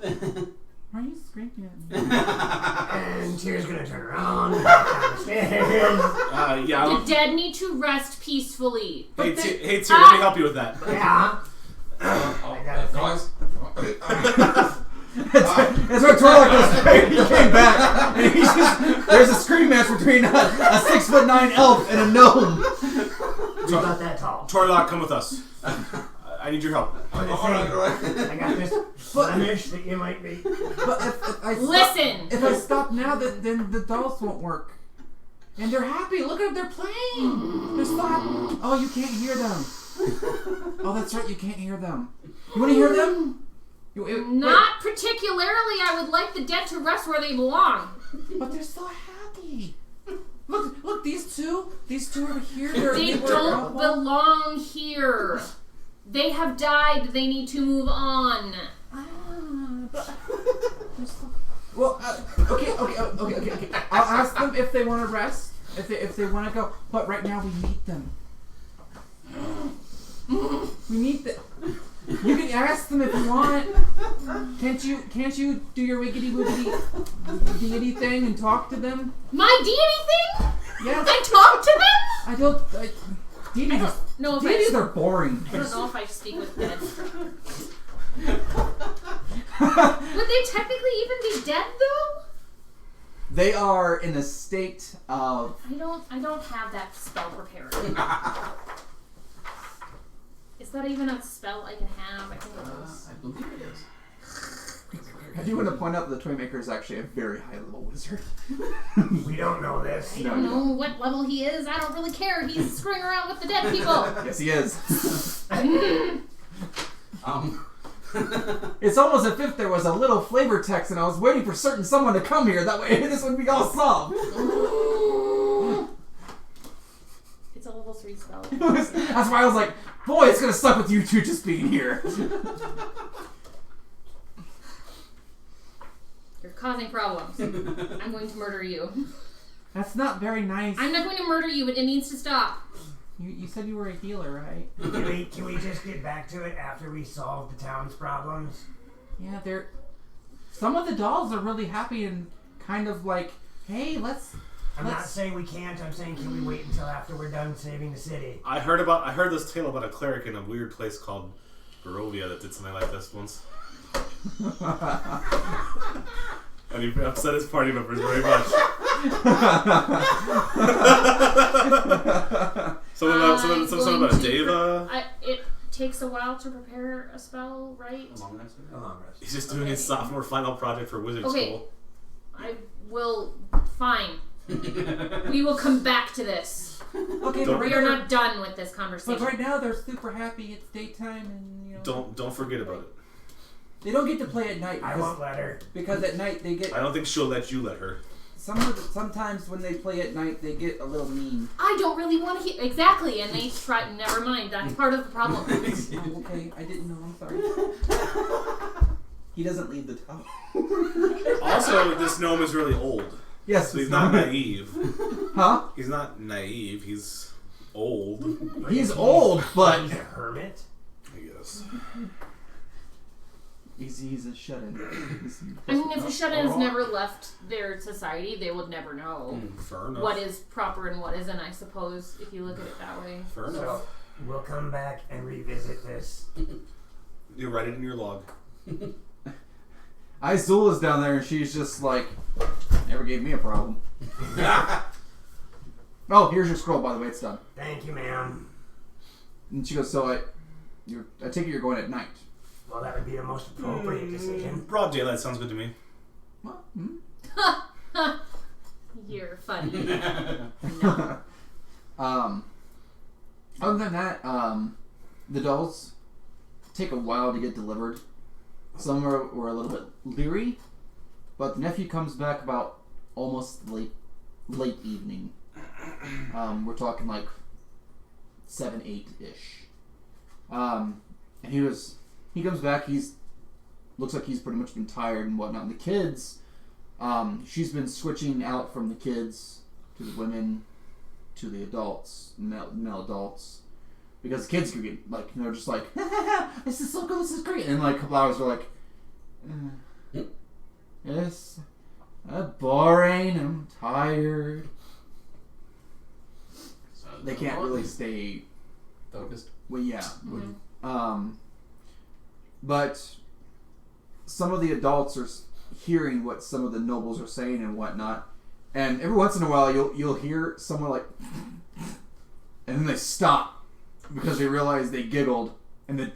Why are you screaming at me? And Tyr's gonna turn around and walk down the stairs. The dead need to rest peacefully. Hey, Tyr, let me help you with that. Yeah. I got it. Guys, That's why Torlock was. He came back, and he's just. There's a scream match between a 6'9" elf and a gnome. He's about that tall. Torlock, come with us. I need your help. I got this blemish that you might be. But if I Listen! if I stop now, then the dolls won't work. And they're happy. Look at them. They're playing. They're so happy. Oh, you can't hear them. Oh, that's right. You can't hear them. You want to hear them? Not particularly. I would like the dead to rest where they belong. But they're so happy. Look, these two over here. They don't belong here. They have died. They need to move on. Well, okay. I'll ask them if they want to rest, if they want to go. But right now we need them. We need them. You can ask them if you want. Can't you do your wiggity woogity deity thing and talk to them? My deity thing? Yes. I talk to them? Deities are boring. I don't know if I speak with dead. Would they technically even be dead though? They are in a state of... I don't have that spell prepared. Is that even a spell I can have? I think it is. I believe it is. I do want to point out that the Toymaker is actually a very high level wizard. We don't know this. I don't know what level he is. I don't really care. He's screwing around with the dead people. Yes, he is. It's almost as if there was a little flavor text and I was waiting for someone to come here. That way this would be all solved. It's a level 3 spell. That's why I was like, boy, it's going to suck with you two just being here. You're causing problems. I'm going to murder you. That's not very nice. I'm not going to murder you, but it needs to stop. You said you were a healer, right? Can we just get back to it after we solve the town's problems? Yeah, some of the dolls are really happy and kind of like, hey, I'm not saying we can't. I'm saying can we wait until after we're done saving the city? I heard this tale about a cleric in a weird place called Barovia that did something like this once. And he upset his party members very much. Something about a deva. It takes a while to prepare a spell, right? A long rest. He's just doing his sophomore final project for wizard school. I will. Fine. We will come back to this. Okay, Don't- but We are not done with this But conversation. right now they're super happy. It's daytime, and Don't forget about it. they don't get to play at night I won't let her. because at night they get I don't think she'll let you let her. sometimes when they play at night they get a little mean. I don't really want to hear exactly, and they try. Never mind. That's part of the problem. Oh, okay, I didn't know. I'm sorry. He doesn't leave the town. Also, this gnome is really old. Yes, So he's not naive. Huh? He's not naive. He's old, He's old, but He's a hermit. I guess. he's a shut-in. I mean, if the shut-ins never left their society, they would never know Fair enough. what is proper and what isn't. I suppose if you look at it that way. Fair So enough. we'll come back and revisit this. You write it in your log. Izula's down there and she's just like, never gave me a problem. Oh, here's your scroll, by the way, it's done. Thank you, ma'am. And she goes, so I take it you're going at night. Well, that would be the most appropriate decision. Broad daylight sounds good to me. What? You're funny. Other than that, the dolls take a while to get delivered. Some were a little bit leery, but the nephew comes back about almost late evening. We're talking like 7, 8-ish. And he comes back. Looks like he's pretty much been tired and whatnot. And the kids, she's been switching out from the kids to the women to the adults, male adults. Because the kids could get, like, they're just like, this is so cool, this is great. And, like, a couple hours, they're like, it's boring, I'm tired. They can't really stay focused. well, yeah. But some of the adults are hearing what some of the nobles are saying and whatnot. And every once in a while, you'll hear someone like, and then they stop. Because they realized they giggled, and the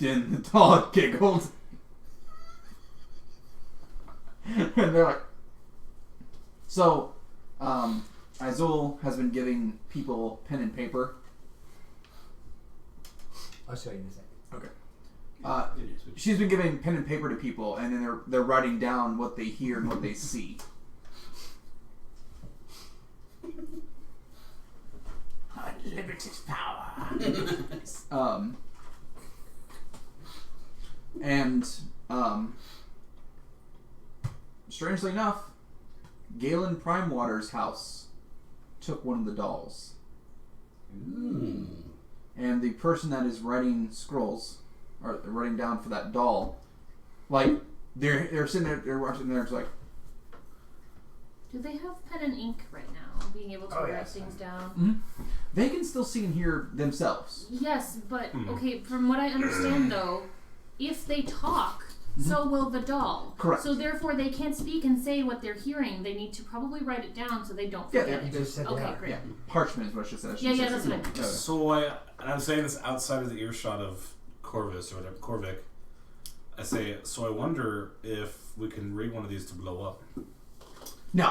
dog giggled. And they're like... So, Izul has been giving people pen and paper. I'll show you in a second. Okay. She's been giving pen and paper to people, and then they're writing down what they hear and what they see. Unlimited power. Strangely enough, Galen Primewater's house took one of the dolls. Ooh. And the person that is writing scrolls, or writing down for that doll, like, they're sitting there, they're watching there, it's like, Do they have pen and ink right now? Being able to write things down? they can still see and hear themselves. Yes, but, okay, from what I understand, though, if they talk, so will the doll. Correct. So therefore, they can't speak and say what they're hearing. They need to probably write it down so they don't forget it. Just said Okay, that. great. Yeah, parchment is what she said. Yeah, that's what I meant. So I'm saying this outside of the earshot of Corvus or whatever, Corvic. I say, so I wonder if we can rig one of these to blow up. No.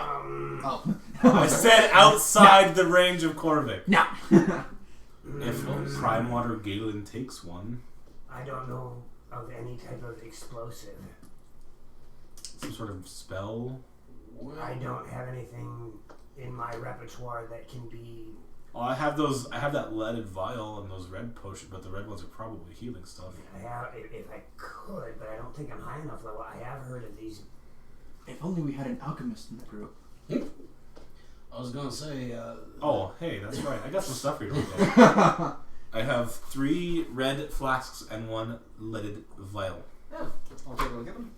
I said outside the range of Corvic. No. If Primewater Galen takes one, I don't know of any type of explosive. some sort of spell. I don't have anything in my repertoire that can be. Oh, I have those. I have that leaded vial and those red potions, but the red ones are probably healing stuff. I have, if I could, but I don't think I'm high enough level. I have heard of these. If only we had an alchemist in the group. I was gonna say. Oh, hey, that's right. I got some stuff for you. I have 3 red flasks and 1 leaded vial. Yeah, I'll take a look at them.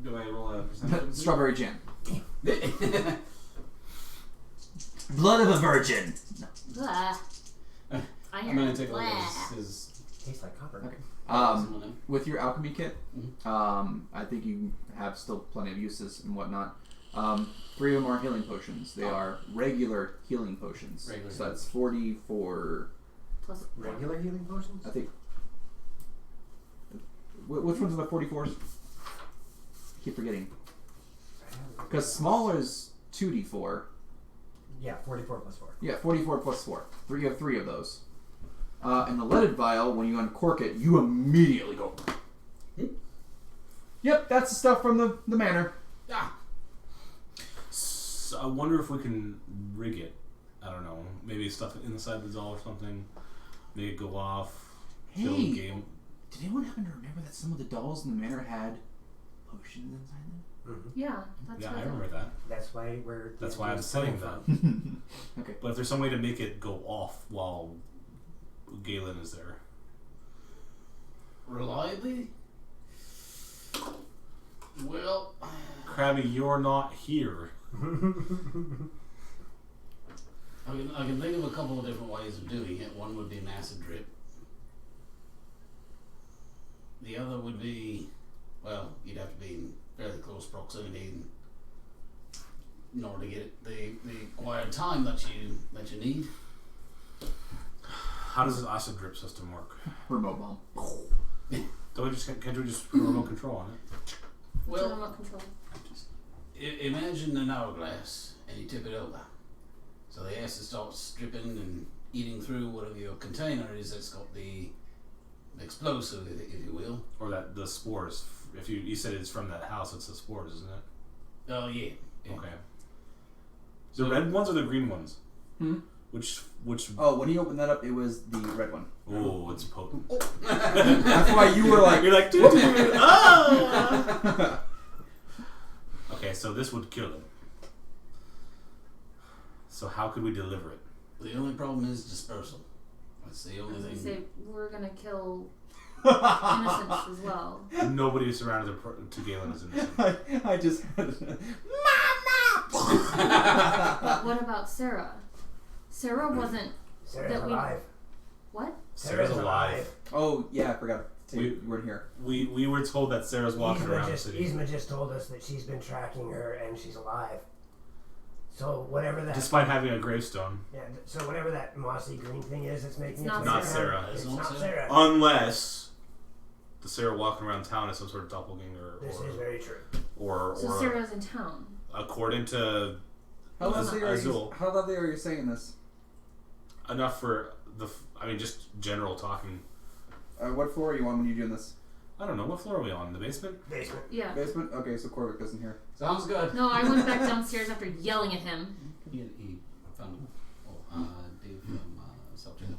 Do I roll a percentage? Strawberry jam. Blood of a virgin. Blah. I'm gonna take a look at his. Tastes like copper. Okay. With your alchemy kit, I think you have still plenty of uses and whatnot. 3 of them are healing potions. They are regular healing potions. Regular So that's 40 for... Plus Regular healing potions? I think... Which ones are the 44s? I keep forgetting. Because small is 2d4. Yeah, 44 plus 4. Yeah, 44 plus 4. You have 3 of those. And the leaded vial, when you uncork it, you immediately go... Yep, that's the stuff from the manor. So I wonder if we can rig it. I don't know. Maybe stuff it inside the doll or something. Make it go off. Kill the game. Did anyone happen to remember that some of the dolls in the manor had potions inside them? Yeah, that's Yeah, what I remember that. That's why we're. That's why I'm saying that. Okay. But if there's some way to make it go off while Galen is there. Reliably? Well, Krabby, you're not here. I can think of a couple of different ways of doing it. One would be an acid drip. The other would be, well, you'd have to be in fairly close proximity in order to get it the required time that you need. How does this acid drip system work? Remote bomb. Can't we just put a remote control on it? Well, Well, remote control. imagine an hourglass and you tip it over. So the acid starts dripping and eating through whatever your container is that's got the explosive, if you will. Or that the spores. If you said it's from that house, it's the spores, isn't it? Oh yeah. Okay. The red ones or the green ones? Which? Oh, when you opened that up, it was the red one. Oh, it's potent. That's why you were like... You're like, ah! Okay, so this would kill him. So how could we deliver it? The only problem is dispersal. That's the I only was gonna thing. say, we're gonna kill innocents as well. Nobody surrounded to Galen is innocent. I just had... But what about Sarah? Sarah wasn't. Sarah's That we- alive. What? Sarah's alive. Oh, yeah, I forgot. You weren't here. We were told that Sarah's walking around the city. Yzma just told us that she's been tracking her and she's alive. So whatever that. Despite having a gravestone. Yeah. So whatever that mossy green thing is, that's making It's it. not Not Sarah. Sarah. It's It's not not Sarah. Unless the Sarah walking around town is some sort of doppelganger. This is very true. Or So Sarah's in town. according to How Azul. loudly are you saying this? enough for just general talking. What floor are you on when you're doing this? I don't know. What floor are we on? The basement? Basement. Yeah. Basement? Okay, so Corvick isn't here. Sounds good. No, I went back downstairs after yelling at him. He found him. Dave from Saltmarsh.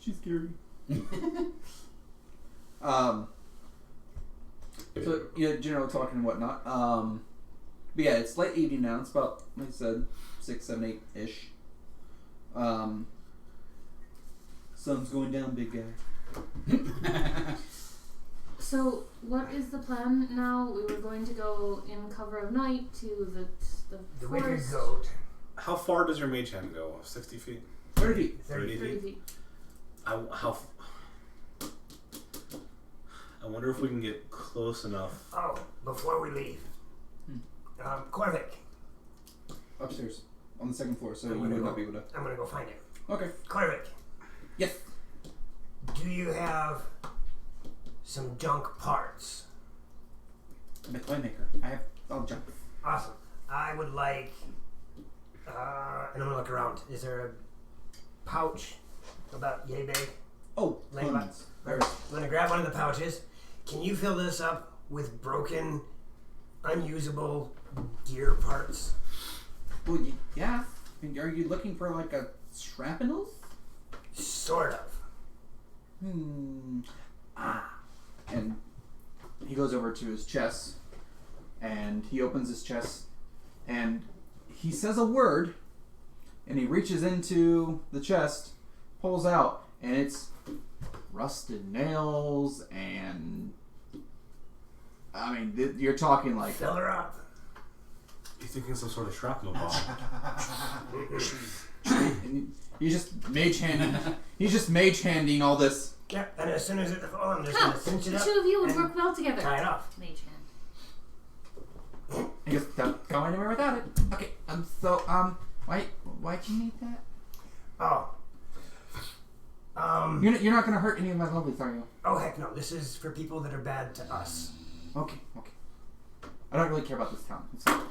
She's scary. So, general talking and whatnot. But yeah, it's late evening now. It's about, like I said, 6, 7, 8-ish. Sun's going down, big guy. So, what is the plan now? We were going to go in cover of night to the Wicked forest. Goat. How far does your mage hand go? 60 feet? 30 feet. 30 30 feet. I wonder if we can get close enough. Oh, before we leave. Corvick. Upstairs. On the second floor, so I'm you gonna would go. not be able to. I'm gonna go find it. Okay. Corvick, Yes. do you have some junk parts? I'm a toy maker. I have all junk. Awesome. I would like, and I'm gonna look around. Is there a pouch about yay big? Oh, Lay tons. I'm gonna grab one of the pouches. Can you fill this up with broken, unusable gear parts? Well, yeah. And are you looking for like a shrapnel? Sort of. And he goes over to his chest, and he opens his chest, and he says a word, and he reaches into the chest, pulls out, and it's rusted nails, and I mean, you're talking like Fill her up. You thinking some sort of shrapnel bomb? and he's just mage handing all this. Yep, and as soon as it's full, I'm just Huh, gonna cinch it the up. two of you would and work well together. Tie it off. Mage hand. He goes, don't go anywhere without it. Okay, why'd you need that? Oh. You're not gonna hurt any of my lovelies, are you? Oh heck no! This is for people that are bad to us. Okay. I don't really care about this town. It's fine.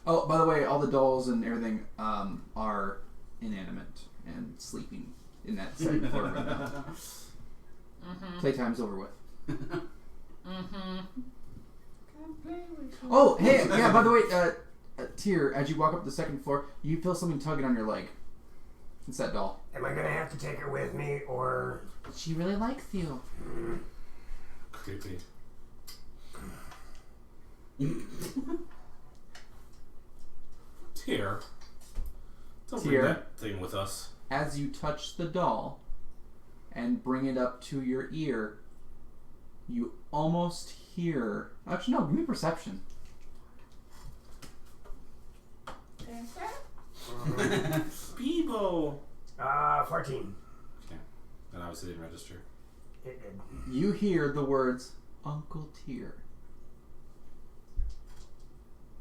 Oh, by the way, all the dolls and everything are inanimate and sleeping in that second floor right now. Playtime's over with. Oh, hey, yeah, by the way, Tyr, as you walk up the second floor, you feel something tugging on your leg. It's that doll. Am I gonna have to take her with me, or? She really likes you. Creepy. Tyr, don't bring Tyr. that thing with us. As you touch the doll and bring it up to your ear, you almost hear... Actually, no, give me perception. Bebo. 14. Okay, that obviously didn't register. It did. You hear the words, Uncle Tyr.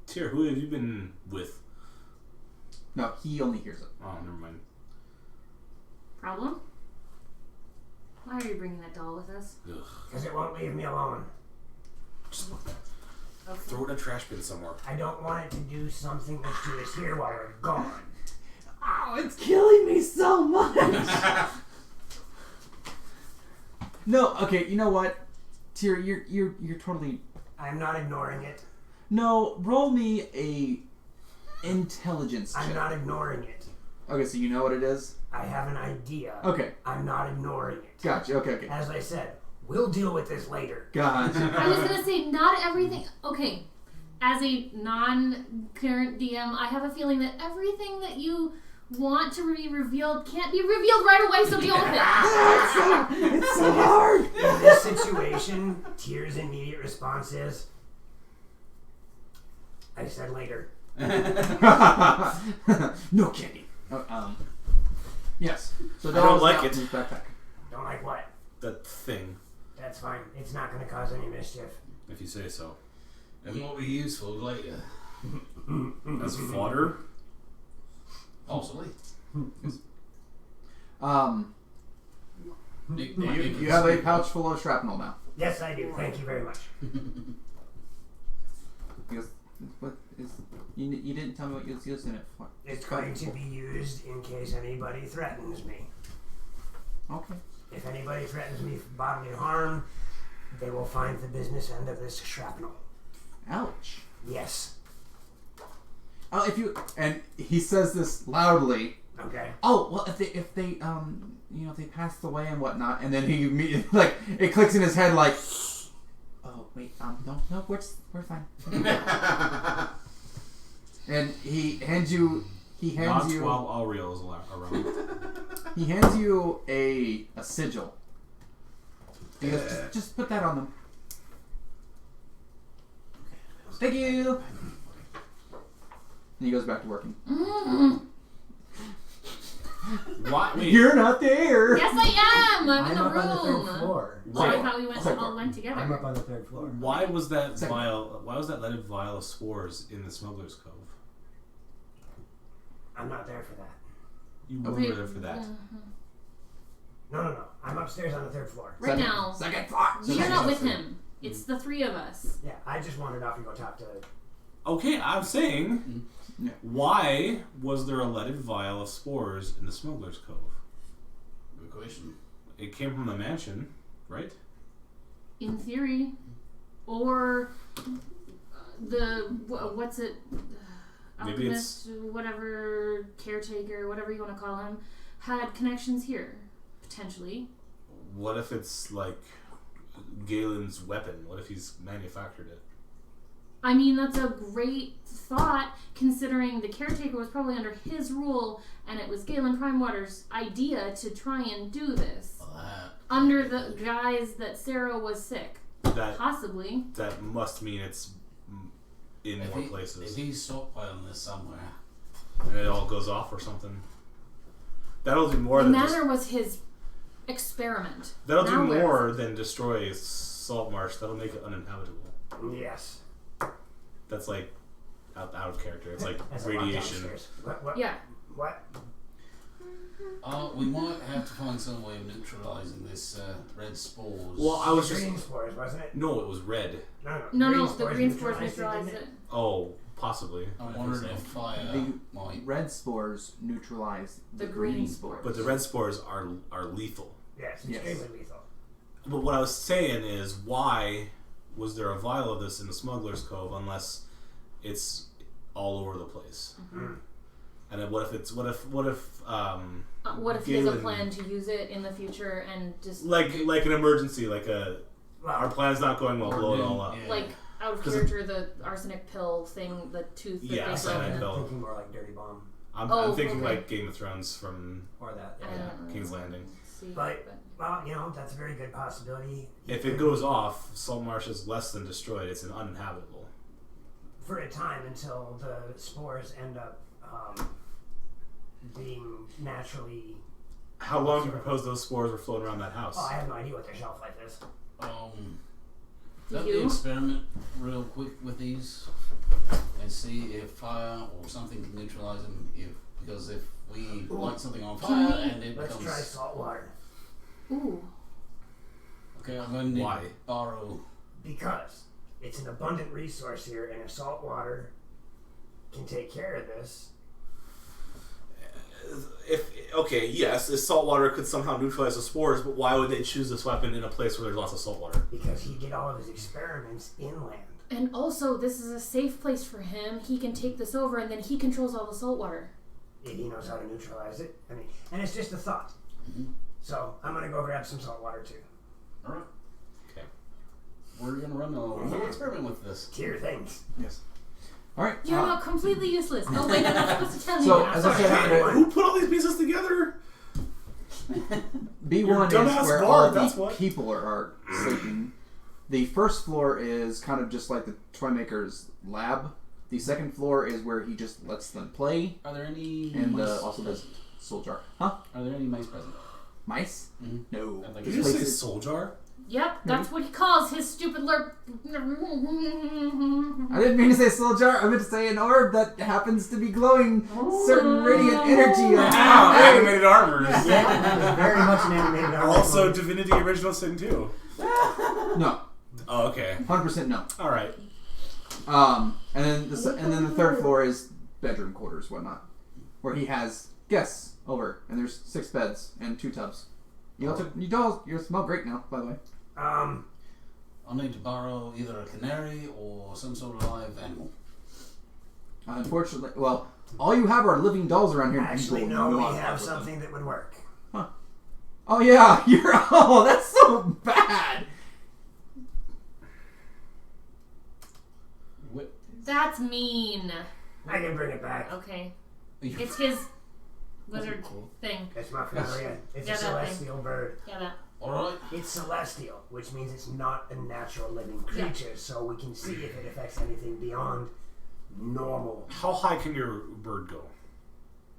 Tyr, who have you been with? No, he only hears it. Oh, never mind. Problem? Why are you bringing that doll with us? Ugh. Because it won't leave me alone. Just Okay. throw it in a trash bin somewhere. I don't want it to do something to us here while we're gone. Oh, it's killing me so much! No, okay, you know what? Tyr, you're totally... I'm not ignoring it. No, roll me a intelligence check. I'm not ignoring it. Okay, so you know what it is? I have an idea. Okay. I'm not ignoring it. Gotcha, okay. As I said, we'll deal with this later. Gotcha. I was gonna say, not everything. Okay, as a non-current DM, I have a feeling that everything that you want to be revealed can't be revealed right away, so deal with it. It's so hard! In this situation, Tyr's immediate response is, I said later. No kidding. Yes. So I don't doll's like out it. in his backpack. Don't like what? That thing, That's fine. It's not going to cause any mischief. if you say so. And what will be useful later? As fodder? Possibly. You have a pouch full of shrapnel now. Yes, I do. Thank you very much. He goes, What is? You didn't tell me what you was using it for. It's going to be used in case anybody threatens me. Okay. If anybody threatens me for bodily harm, they will find the business end of this shrapnel. Ouch. Yes. Oh, and he says this loudly. Okay. Oh, well, if they if they passed away and whatnot, and then he immediately, like, it clicks in his head, like, oh wait, no, we're fine. And he hands you. While Auriel is around. He hands you a sigil. He goes, just put that on them. Thank you. And he goes back to working. Why? Wait. You're not there. Yes, I am. I'm in the up on the room. third floor. Oh, I thought we all went together. I'm up on the third floor. Why was that vial? Why was that leaded vial of spores in the Smuggler's Cove? I'm not there for that. You were there for that. No. I'm upstairs on the third floor. Right now, Second floor. you're not with him. It's the three of us. Yeah, I just wandered off and go talk to... Okay, I'm saying, why was there a leaded vial of spores in the Smuggler's Cove? Good question. It came from the mansion, right? In theory. Or what's it? Maybe Alchemist, whatever, caretaker, whatever you want to call him, had connections here. Potentially. What if it's like Galen's weapon? What if he's manufactured it? I mean, that's a great thought, considering the caretaker was probably under his rule, and it was Galen Primewater's idea to try and do this. Under the guise that Sarah was sick. Possibly. That must mean it's in more places. If he's stockpiling this somewhere. And it all goes off or something. That'll do more the than... manor was his experiment. That'll do more than destroy Saltmarsh. That'll make it uninhabitable. Yes. That's like out of character. It's like radiation. What? Yeah. What? We might have to find some way of neutralizing this red spores. Well, I was green spores, wasn't it? No, it was red. No, the green spores neutralized it. Oh, possibly. I'm wondering if fire might... Red spores neutralize the green spores. But the red spores are lethal. Yes, extremely lethal. But what I was saying is, why was there a vial of this in the Smuggler's Cove unless it's all over the place? Mm-hmm. And then what if he has a plan to use it in the future and just like an emergency, our plan's not going well, blow it all up. Yeah. like out of character, the arsenic pill thing, the tooth that they cyanide pill. I'm thinking more like Dirty Bomb. I'm thinking like Game of Thrones from or that. King's Landing. But well, that's a very good possibility. If it goes off, Saltmarsh is less than destroyed. It's uninhabitable for a time until the spores end up being naturally. How long do you propose those spores were floating around that house? Oh, I have no idea what their shelf life is. Let me experiment real quick with these and see if fire or something can neutralize them. Because if we light something on fire and it Let's becomes... try salt water. Ooh. Okay, I'm going to need to borrow... Because it's an abundant resource here, and if salt water can take care of this... Yes, if salt water could somehow neutralize the spores, but why would they choose this weapon in a place where there's lots of salt water? Because he did all of his experiments inland. And also, this is a safe place for him. He can take this over, and then he controls all the salt water. He knows how to neutralize it. I mean, and it's just a thought. Mm-hmm. So I'm gonna go grab some salt water too. All right. Okay. We're gonna run a little experiment with this. Tier things. Yes. All right. You're not completely useless. Oh wait, I'm not supposed to tell you. So as I said, who put all these pieces together? B1 is where all the people are sleeping. The first floor is kind of just like the Toymaker's lab. The second floor is where he just lets them play. Are there any and also does soul jar. Huh? Are there any mice present? Mice? Mm-hmm. No. Did you say soul jar? Yep, that's what he calls his stupid lerp. I didn't mean to say soul jar. I meant to say an orb that happens to be glowing certain radiant energy. Animated armors. Yeah, very much an animated armor. Also, Divinity Original Sin 2. No. Oh, okay. 100% no. All right. And then the third floor is bedroom quarters, whatnot, where he has guests over, and there's 6 beds and 2 tubs. You smell great now, by the way. I'll need to borrow either a canary or some sort of live animal. Unfortunately, well, all you have are living dolls around here. Actually, People no, we want have with them. something that would work. Huh. Oh yeah, that's so bad. What? That's mean. I can bring it back. Okay. It's his lizard thing. It's my familiar. It's Yeah, a that celestial bird. Yeah, that. Alright. It's celestial, which means it's not a natural living creature, so we can see if it affects anything beyond normal. How high can your bird go?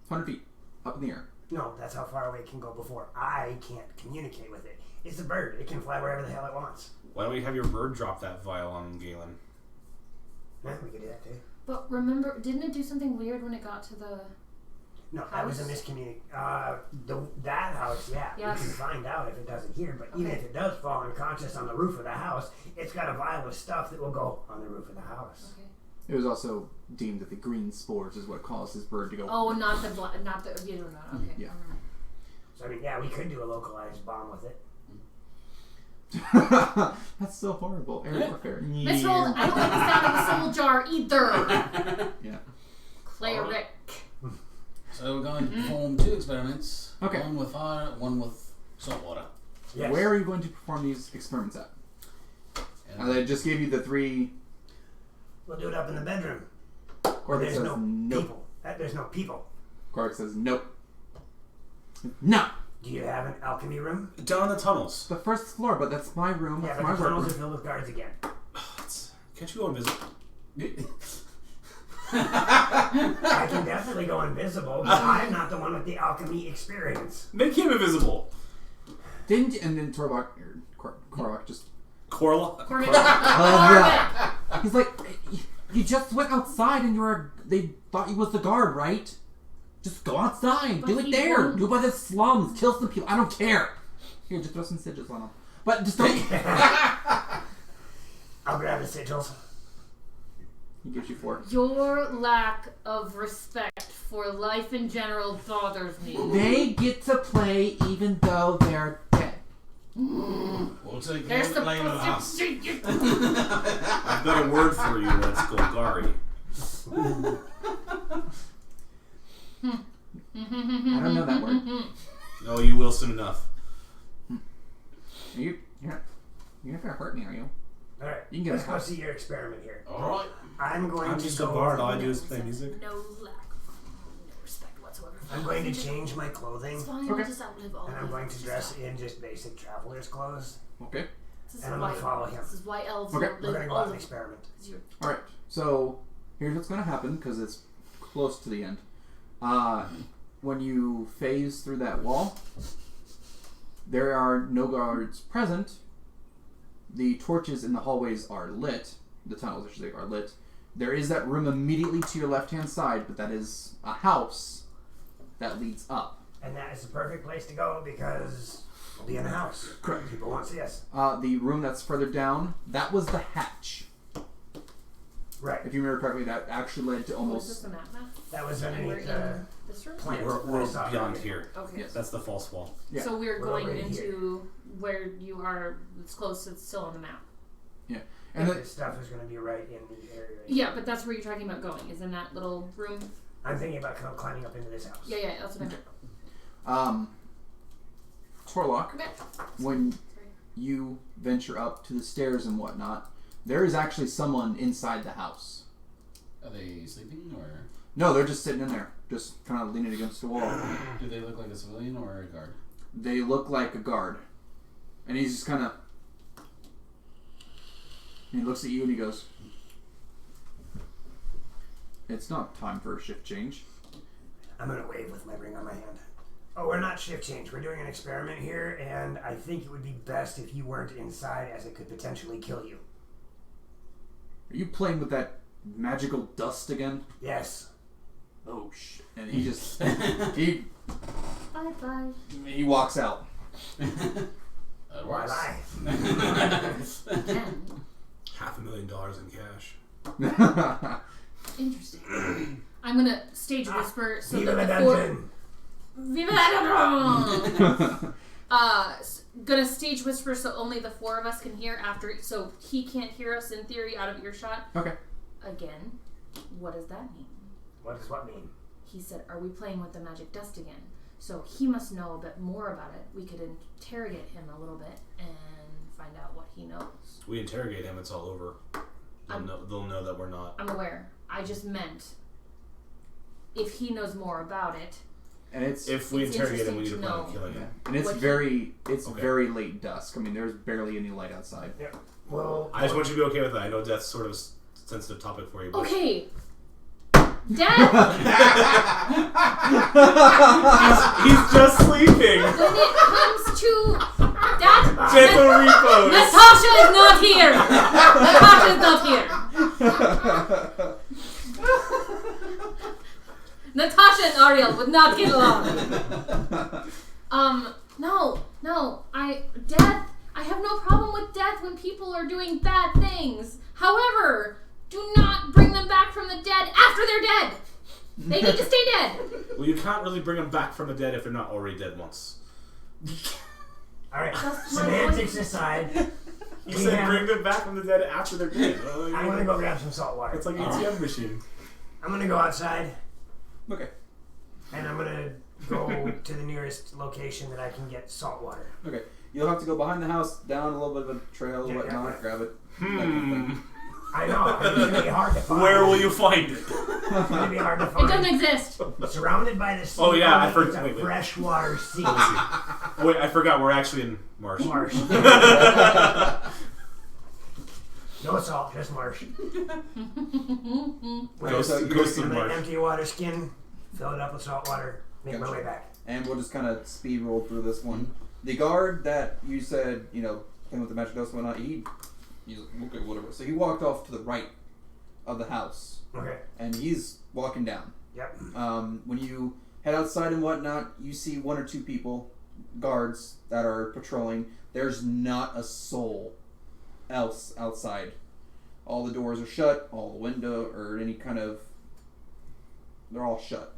100 feet up in the air. No, that's how far away it can go before I can't communicate with it. It's a bird. It can fly wherever the hell it wants. Why don't we have your bird drop that vial on Galen? Yeah, we could do that too. But remember, didn't it do something weird when it got to the... No, that was a miscommunication. That house, yeah. Yes. We can find out if it does it here, but even if it does fall unconscious on the roof of the house, it's got a vial of stuff that will go on the roof of the house. Okay. It was also deemed that the green spores is what caused his bird to go. Oh, not the you don't know. Okay. Yeah. So, I mean, yeah, we could do a localized bomb with it. That's so horrible. Air warfare. Miss Roll, I don't like the sound of a soul jar either. Yeah. Cleric. So we're going to perform 2 experiments. Okay. One with fire, one with salt water. Yes. Where are you going to perform these experiments at? And They just gave you the 3. We'll do it up in the bedroom. Cork There's says no nope. people. There's no people. Cork says nope. No. Do you have an alchemy room? Down in the tunnels. The first floor, but that's my room. Yeah, That's but my the tunnels are room. filled with guards again. Can't you go invisible? I can definitely go invisible, but I'm not the one with the alchemy experience. Make him invisible. Didn't you? And then Korvac just. Corla. Corvette. Yeah. He's like, you just went outside and they thought you was the guard, right? Just go outside. But do it he there. won't. Do it by the slums. Kill some people. I don't care. Here, just throw some sigils on them. But just don't. I'll grab the sigils. He gives you 4. Your lack of respect for life in general bothers me. They get to play even though they're dead. we'll take They're care of it later in the house. supposed to... I've got a word for you. Let's go, Gary. I don't know that word. No, you will soon enough. You're not gonna hurt me, are you? Alright, You can get let's a go house. see your experiment here. Alright. I'm going I'm to just go a bard. All I do is play music. No lack of respect whatsoever. I'm going to change my clothing, It's fine, Okay. I'll just outlive all and of I'm you. going to dress in just basic traveler's clothes. Okay. This is and I'm why, gonna follow him. This is why elves Okay. don't We're live going to go all out and of experiment. All right. So here's what's gonna happen because it's close to the end. When you phase through that wall, there are no guards present. The torches in the hallways are lit. The tunnels, I should say, are lit. There is that room immediately to your left-hand side, but that is a house that leads up. And that is the perfect place to go because we'll be in a house. Correct. People won't see us. The room that's further down, that was the hatch. Right. If you remember correctly, that actually led to you. almost... Is this the map? That was And we're underneath in the this room? plant. We're I saw beyond earlier. here. Okay. Yes. That's the false wall. Yeah. So we're We're going already into where you are. It's close. It's still on the map. Yeah. And And then, this stuff is going to be right in the area. Yeah, but that's where you're talking about going. Is in that little room. I'm thinking about climbing up into this house. Yeah, that's what I meant. Torlock, Okay. when Sorry. you venture up to the stairs and whatnot, there is actually someone inside the house. Are they sleeping or No, they're just sitting in there, just kind of leaning against the wall. do they look like a civilian or a guard? They look like a guard. And he's just kind of... He looks at you and he goes, "It's not time for a shift change." I'm going to wave with my ring on my hand. Oh, we're not shift change. We're doing an experiment here, and I think it would be best if you weren't inside as it could potentially kill you. Are you playing with that magical dust again? Yes. Oh, shit. And he just... he Bye. walks out. That Why works. lie? $500,000 in cash. Interesting. I'm gonna stage whisper so Viva that la the four. dungeon! Viva la dungeon! Gonna stage whisper so only the four of us can hear after, so he can't hear us in theory out of earshot. Okay. Again, what does that mean? What does what mean? He said, "Are we playing with the magic dust again?" So he must know a bit more about it. We could interrogate him a little bit and find out what he knows. We interrogate him, it's all over. They'll know that we're not. I'm aware. I just meant if he knows more about it. And it's If we It's interrogate him, we need to interesting plan to on killing yeah. him. And it's What- it's very late dusk. I mean, there's barely any light outside. Yeah. Well, I just want you to be okay with that. I know death's sort of a sensitive topic for you. But Okay. Death, he's just sleeping. when it comes to that, Gentle repose. Natasha is not here. Natasha is not here. Natasha and Ariel would not get along. No. Death. I have no problem with death when people are doing bad things. However, do not bring them back from the dead after they're dead. They need to stay dead. Well, you can't really bring them back from the dead if they're not already dead once. alright. That's my Semantics point. aside, You said bring them back from the dead after they're dead. Well, I'm gonna go grab some salt water. It's like an ATM machine. I'm gonna go outside Okay. and I'm gonna go to the nearest location that I can get salt water. Okay. You'll have to go behind the house, down a little bit of a trail, Yeah, whatnot, yeah. grab it. That kind of thing. I know, it's gonna be hard to find. Where will you find it? It's gonna be hard to It find. doesn't exist. Surrounded by the sea. Oh, yeah, I it's forgot- a wait. freshwater sea. Oh, wait, I forgot. We're actually in marsh. Marsh. No salt, just marsh. Ghost, so ghost I'm of gonna marsh. empty a water skin, fill it up with salt water, make my Gotcha. way back. And we'll just kind of speed roll through this one. The guard that you said, playing with the magic dust and whatnot, he's like, okay, whatever. So he walked off to the right of the house, Okay. and he's walking down. Yep. When you head outside and whatnot, you see one or two people, guards, that are patrolling. There's not a soul else outside. All the doors are shut, all the window, or any kind of... They're all shut.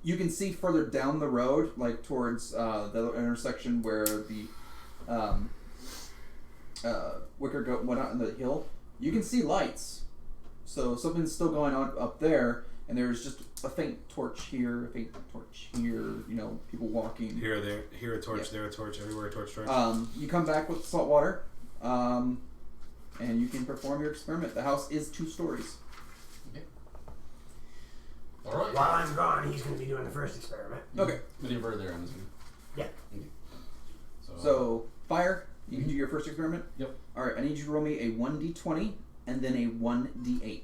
You can see further down the road, like towards the intersection where the wicker goat went out on the hill. You can see lights. So something's still going on up there, and there's just a faint torch here, a faint torch here, people walking. Here, there, here a torch, Yeah. there a torch, everywhere a torch. You come back with salt water, and you can perform your experiment. The house is 2 stories. Alright. While I'm gone, he's going to be doing the first experiment. Okay. With your bird there, I'm assuming. Yeah. Okay. So, fire, you can do your first experiment? Yep. Alright, I need you to roll me a 1d20 and then a 1d8.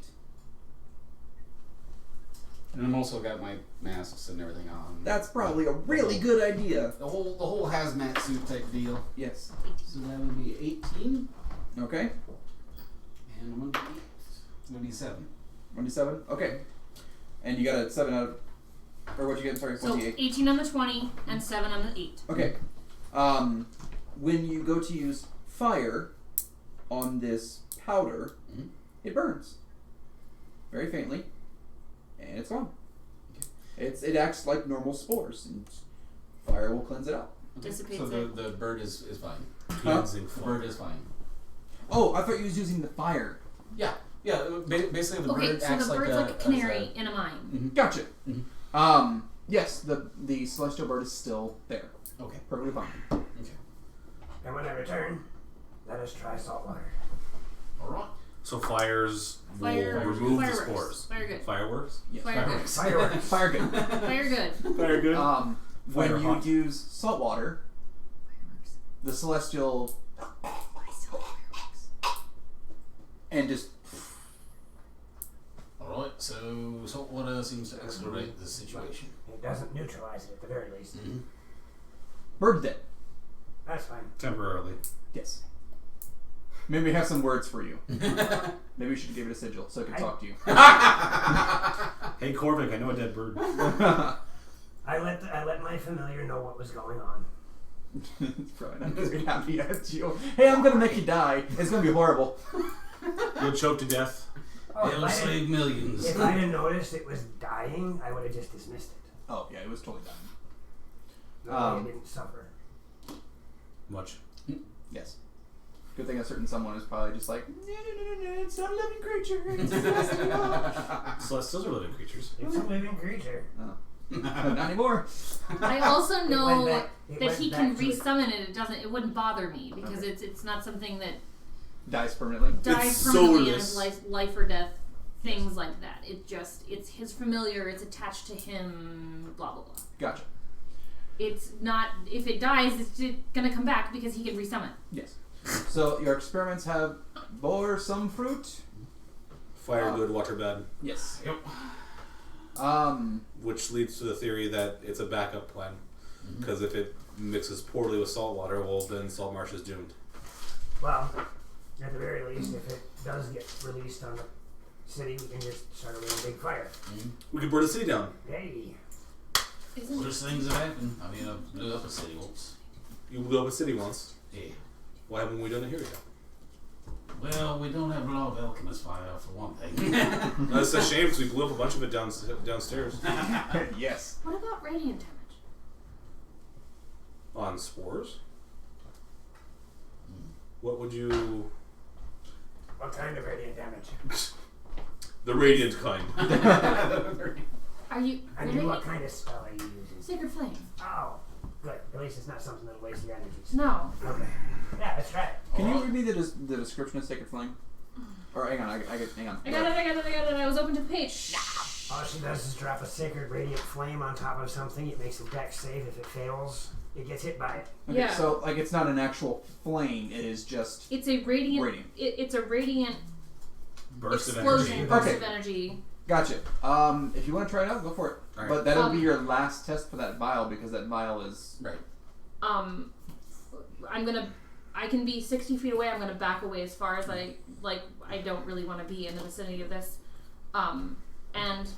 And I've also got my masks and everything on. That's probably a really good idea. The whole hazmat suit type deal. Yes. So that would be 18 Okay. and 1d7. 1d7? Okay. And you got a 7 out of... Or what'd you get? Sorry, So 1d8. 18 on the 20 and 7 on the 8. Okay. When you go to use fire on this powder, Mhm. it burns. Very faintly. And it's gone. Okay. It acts like normal spores, and fire will cleanse it out. Dissipates So it. the bird is fine. Cleansing The fire. bird is fine. Oh, I thought you was using the fire. Yeah. Basically the Okay, bird so acts the bird's like like a canary in a mine. Gotcha. Mhm. Yes, the celestial bird is still there. Okay. Perfectly fine. Okay. And when I return, let us try salt water. Alright. So fires Fire, will remove the fireworks. spores. Fire good. Fireworks? Yes. Fire good. Fireworks. Fire good. Fire good. Fire good. When Fire you hot. use salt water, the celestial and just Alright, so salt water seems to accelerate the situation. It doesn't neutralize it at the very least. Mm-hmm. bird's dead. That's fine. Temporarily. Yes. Maybe I have some words for you. Maybe we should give it a sigil so it can talk to you. Hey Corvick, I know a dead bird. I let my familiar know what was going on. It's probably not very happy at you. Hey, I'm gonna make you die. It's gonna be horrible. You'll choke to death. Oh, They'll save millions. if I didn't notice it was dying, I would have just dismissed it. Oh yeah, it was totally done. No, it didn't suffer. Much. Yes. Good thing a certain someone is probably just like, no, it's not a living creature. It's nasty. Celestials are living creatures. It's a living creature. Not anymore. I also know it that went he back can to it. resummon it. It wouldn't bother me because it's not something that Dies permanently. dies It's permanently and soulless. is life or death. Things like that. It's his familiar. It's attached to him. Blah blah blah. Gotcha. It's not. If it dies, it's just gonna come back because he can resummon. Yes. So your experiments have bore some fruit. Fire good, water bad. Yes. Yep. Which leads to the theory that it's a backup plan. Because if it mixes poorly with salt water, well, then Saltmarsh is doomed. Well, at the very least, if it does get released on the city, we can just start a really big fire. We could burn the city down. Hey. Worst things have happened. I mean, I blew up a city once. You blew up a city once. Yeah. Why haven't we done it here yet? Well, we don't have a lot of alchemist fire for one thing. That's a shame because we blew up a bunch of it downstairs. Yes. What about radiant damage? On spores? What would you... What kind of radiant damage? The radiant kind. Are you? I mean, what kind of spell are you using? Sacred flame. Oh, good. At least it's not something that'll waste your energies. No. Okay. Yeah, that's right. Can you read me the description of Sacred Flame? Or hang on, hang on. I got it. I was open to the page. All she does is drop a sacred radiant flame on top of something. It makes a dex save. If it fails, it gets hit by it. Okay, Yeah. so like it's not an actual flame. It is just It's a radiant. Radiant. It's a radiant Burst of explosion. energy. Burst Okay. of energy. gotcha. If you want to try it out, go for it. All right. But that'll be your last test for that vial because that vial is Right. I can be 60 feet away. I'm gonna back away as far as I don't really want to be in the vicinity of this. And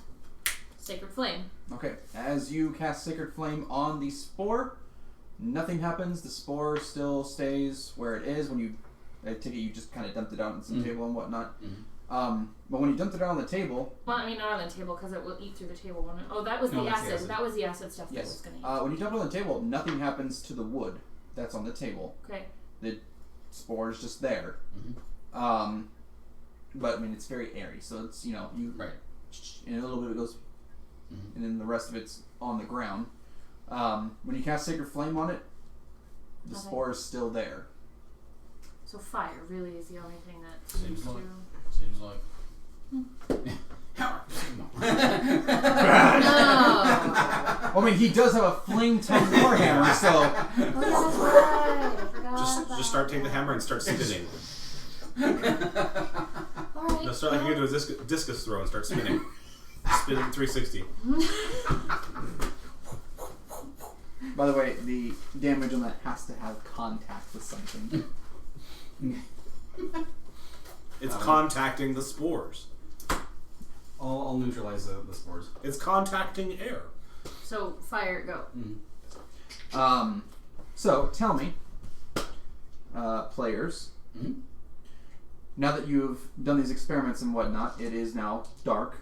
sacred flame. okay. As you cast Sacred Flame on the spore, nothing happens. The spore still stays where it is. When I take it, you just kind of dumped it out on some table and whatnot. But when you dumped it out on the table, Well, I mean not on the table because it will eat through the table. Won't it? Oh, that was No, the that's the acid. acid. That was the acid stuff that yes. was gonna eat. When you dump it on the table, nothing happens to the wood that's on the table. Okay. The spore is just there. But I mean, it's very airy, so it's you Right. and a little bit it goes, and then the rest of it's on the ground. When you cast Sacred Flame on it, the Okay. spore is still there. So fire really is the only thing that Seems seems like. to. Seems like. No. Well, I mean, he does have a fling-tongue warhammer, so Oh, yeah, that's right. I forgot. Just start taking the hammer and start spinning. All right. No, start like you're gonna do a discus throw and start spinning. Spinning 360. by the way, the damage on that has to have contact with something. It's contacting the spores. I'll neutralize the spores. It's contacting air. So fire, go. So tell me, players. Now that you've done these experiments and whatnot, it is now dark.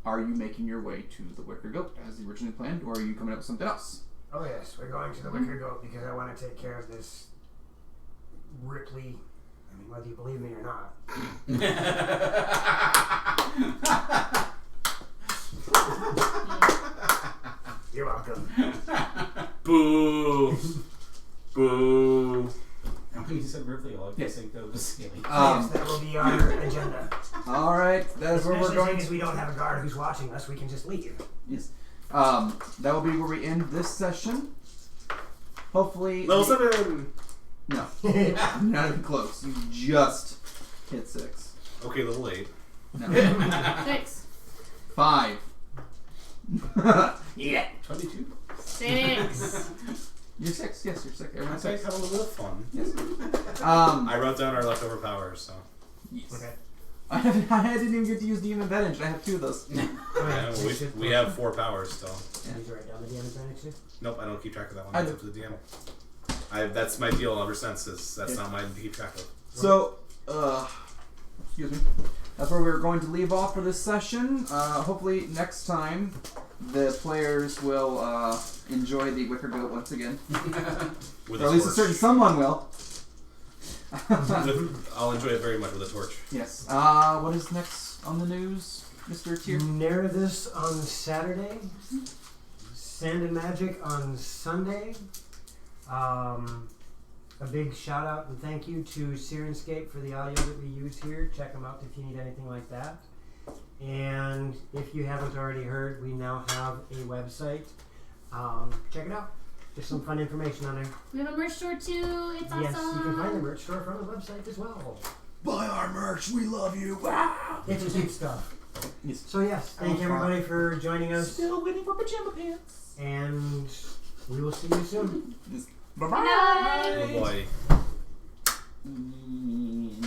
Are you making your way to the Wicker Goat as originally planned, or are you coming up with something else? Oh yes, we're going to the Wicker Goat because I want to take care of this Ripley. I mean, whether you believe me or not. You're welcome. Boo. Boo. And when you said Ripley, all I could Yes. think of was Haley. Yes, that will be our agenda. All right, that's where we're Especially going. since we don't have a guard who's watching us, we can just leave. Yes. That will be where we end this session. Hopefully. Level 7. No, not even close. You just hit 6. Okay, level 8. No. 6. 5. Yeah. 22? 6. You're 6. Yes, you're 6. Everyone's Let's 6. have a little bit of fun. Yes. I wrote down our leftover powers, so. Yes. Okay. I didn't even get to use DM advantage. I have 2 of those. Yeah, we have 4 powers still. Did you write down the DM advantage too? Nope, I don't keep track of that one. I It's do. up to the DM. That's my deal ever since. Is that's not mine to keep track of. So, excuse me. That's where we're going to leave off for this session. Hopefully next time the players will enjoy the wicker goat once again. With Or a at least a torch. certain someone will. I'll enjoy it very much with a torch. Yes. What is next on the news, Mr. Tier? Nerevis on Saturday. Sand and Magic on Sunday. A big shout out and thank you to Syrinscape for the audio that we use here. Check them out if you need anything like that. And if you haven't already heard, we now have a website. Check it out. There's some fun information on there. We have a merch store too. It's Yes, awesome. you can find the merch store from the website as well. Buy our merch. We love you. Wow. It's cute stuff. Yes. So yes, thank everybody for joining us. Still waiting for pajama pants. And we will see you soon. Bye Good night. Oh boy. bye.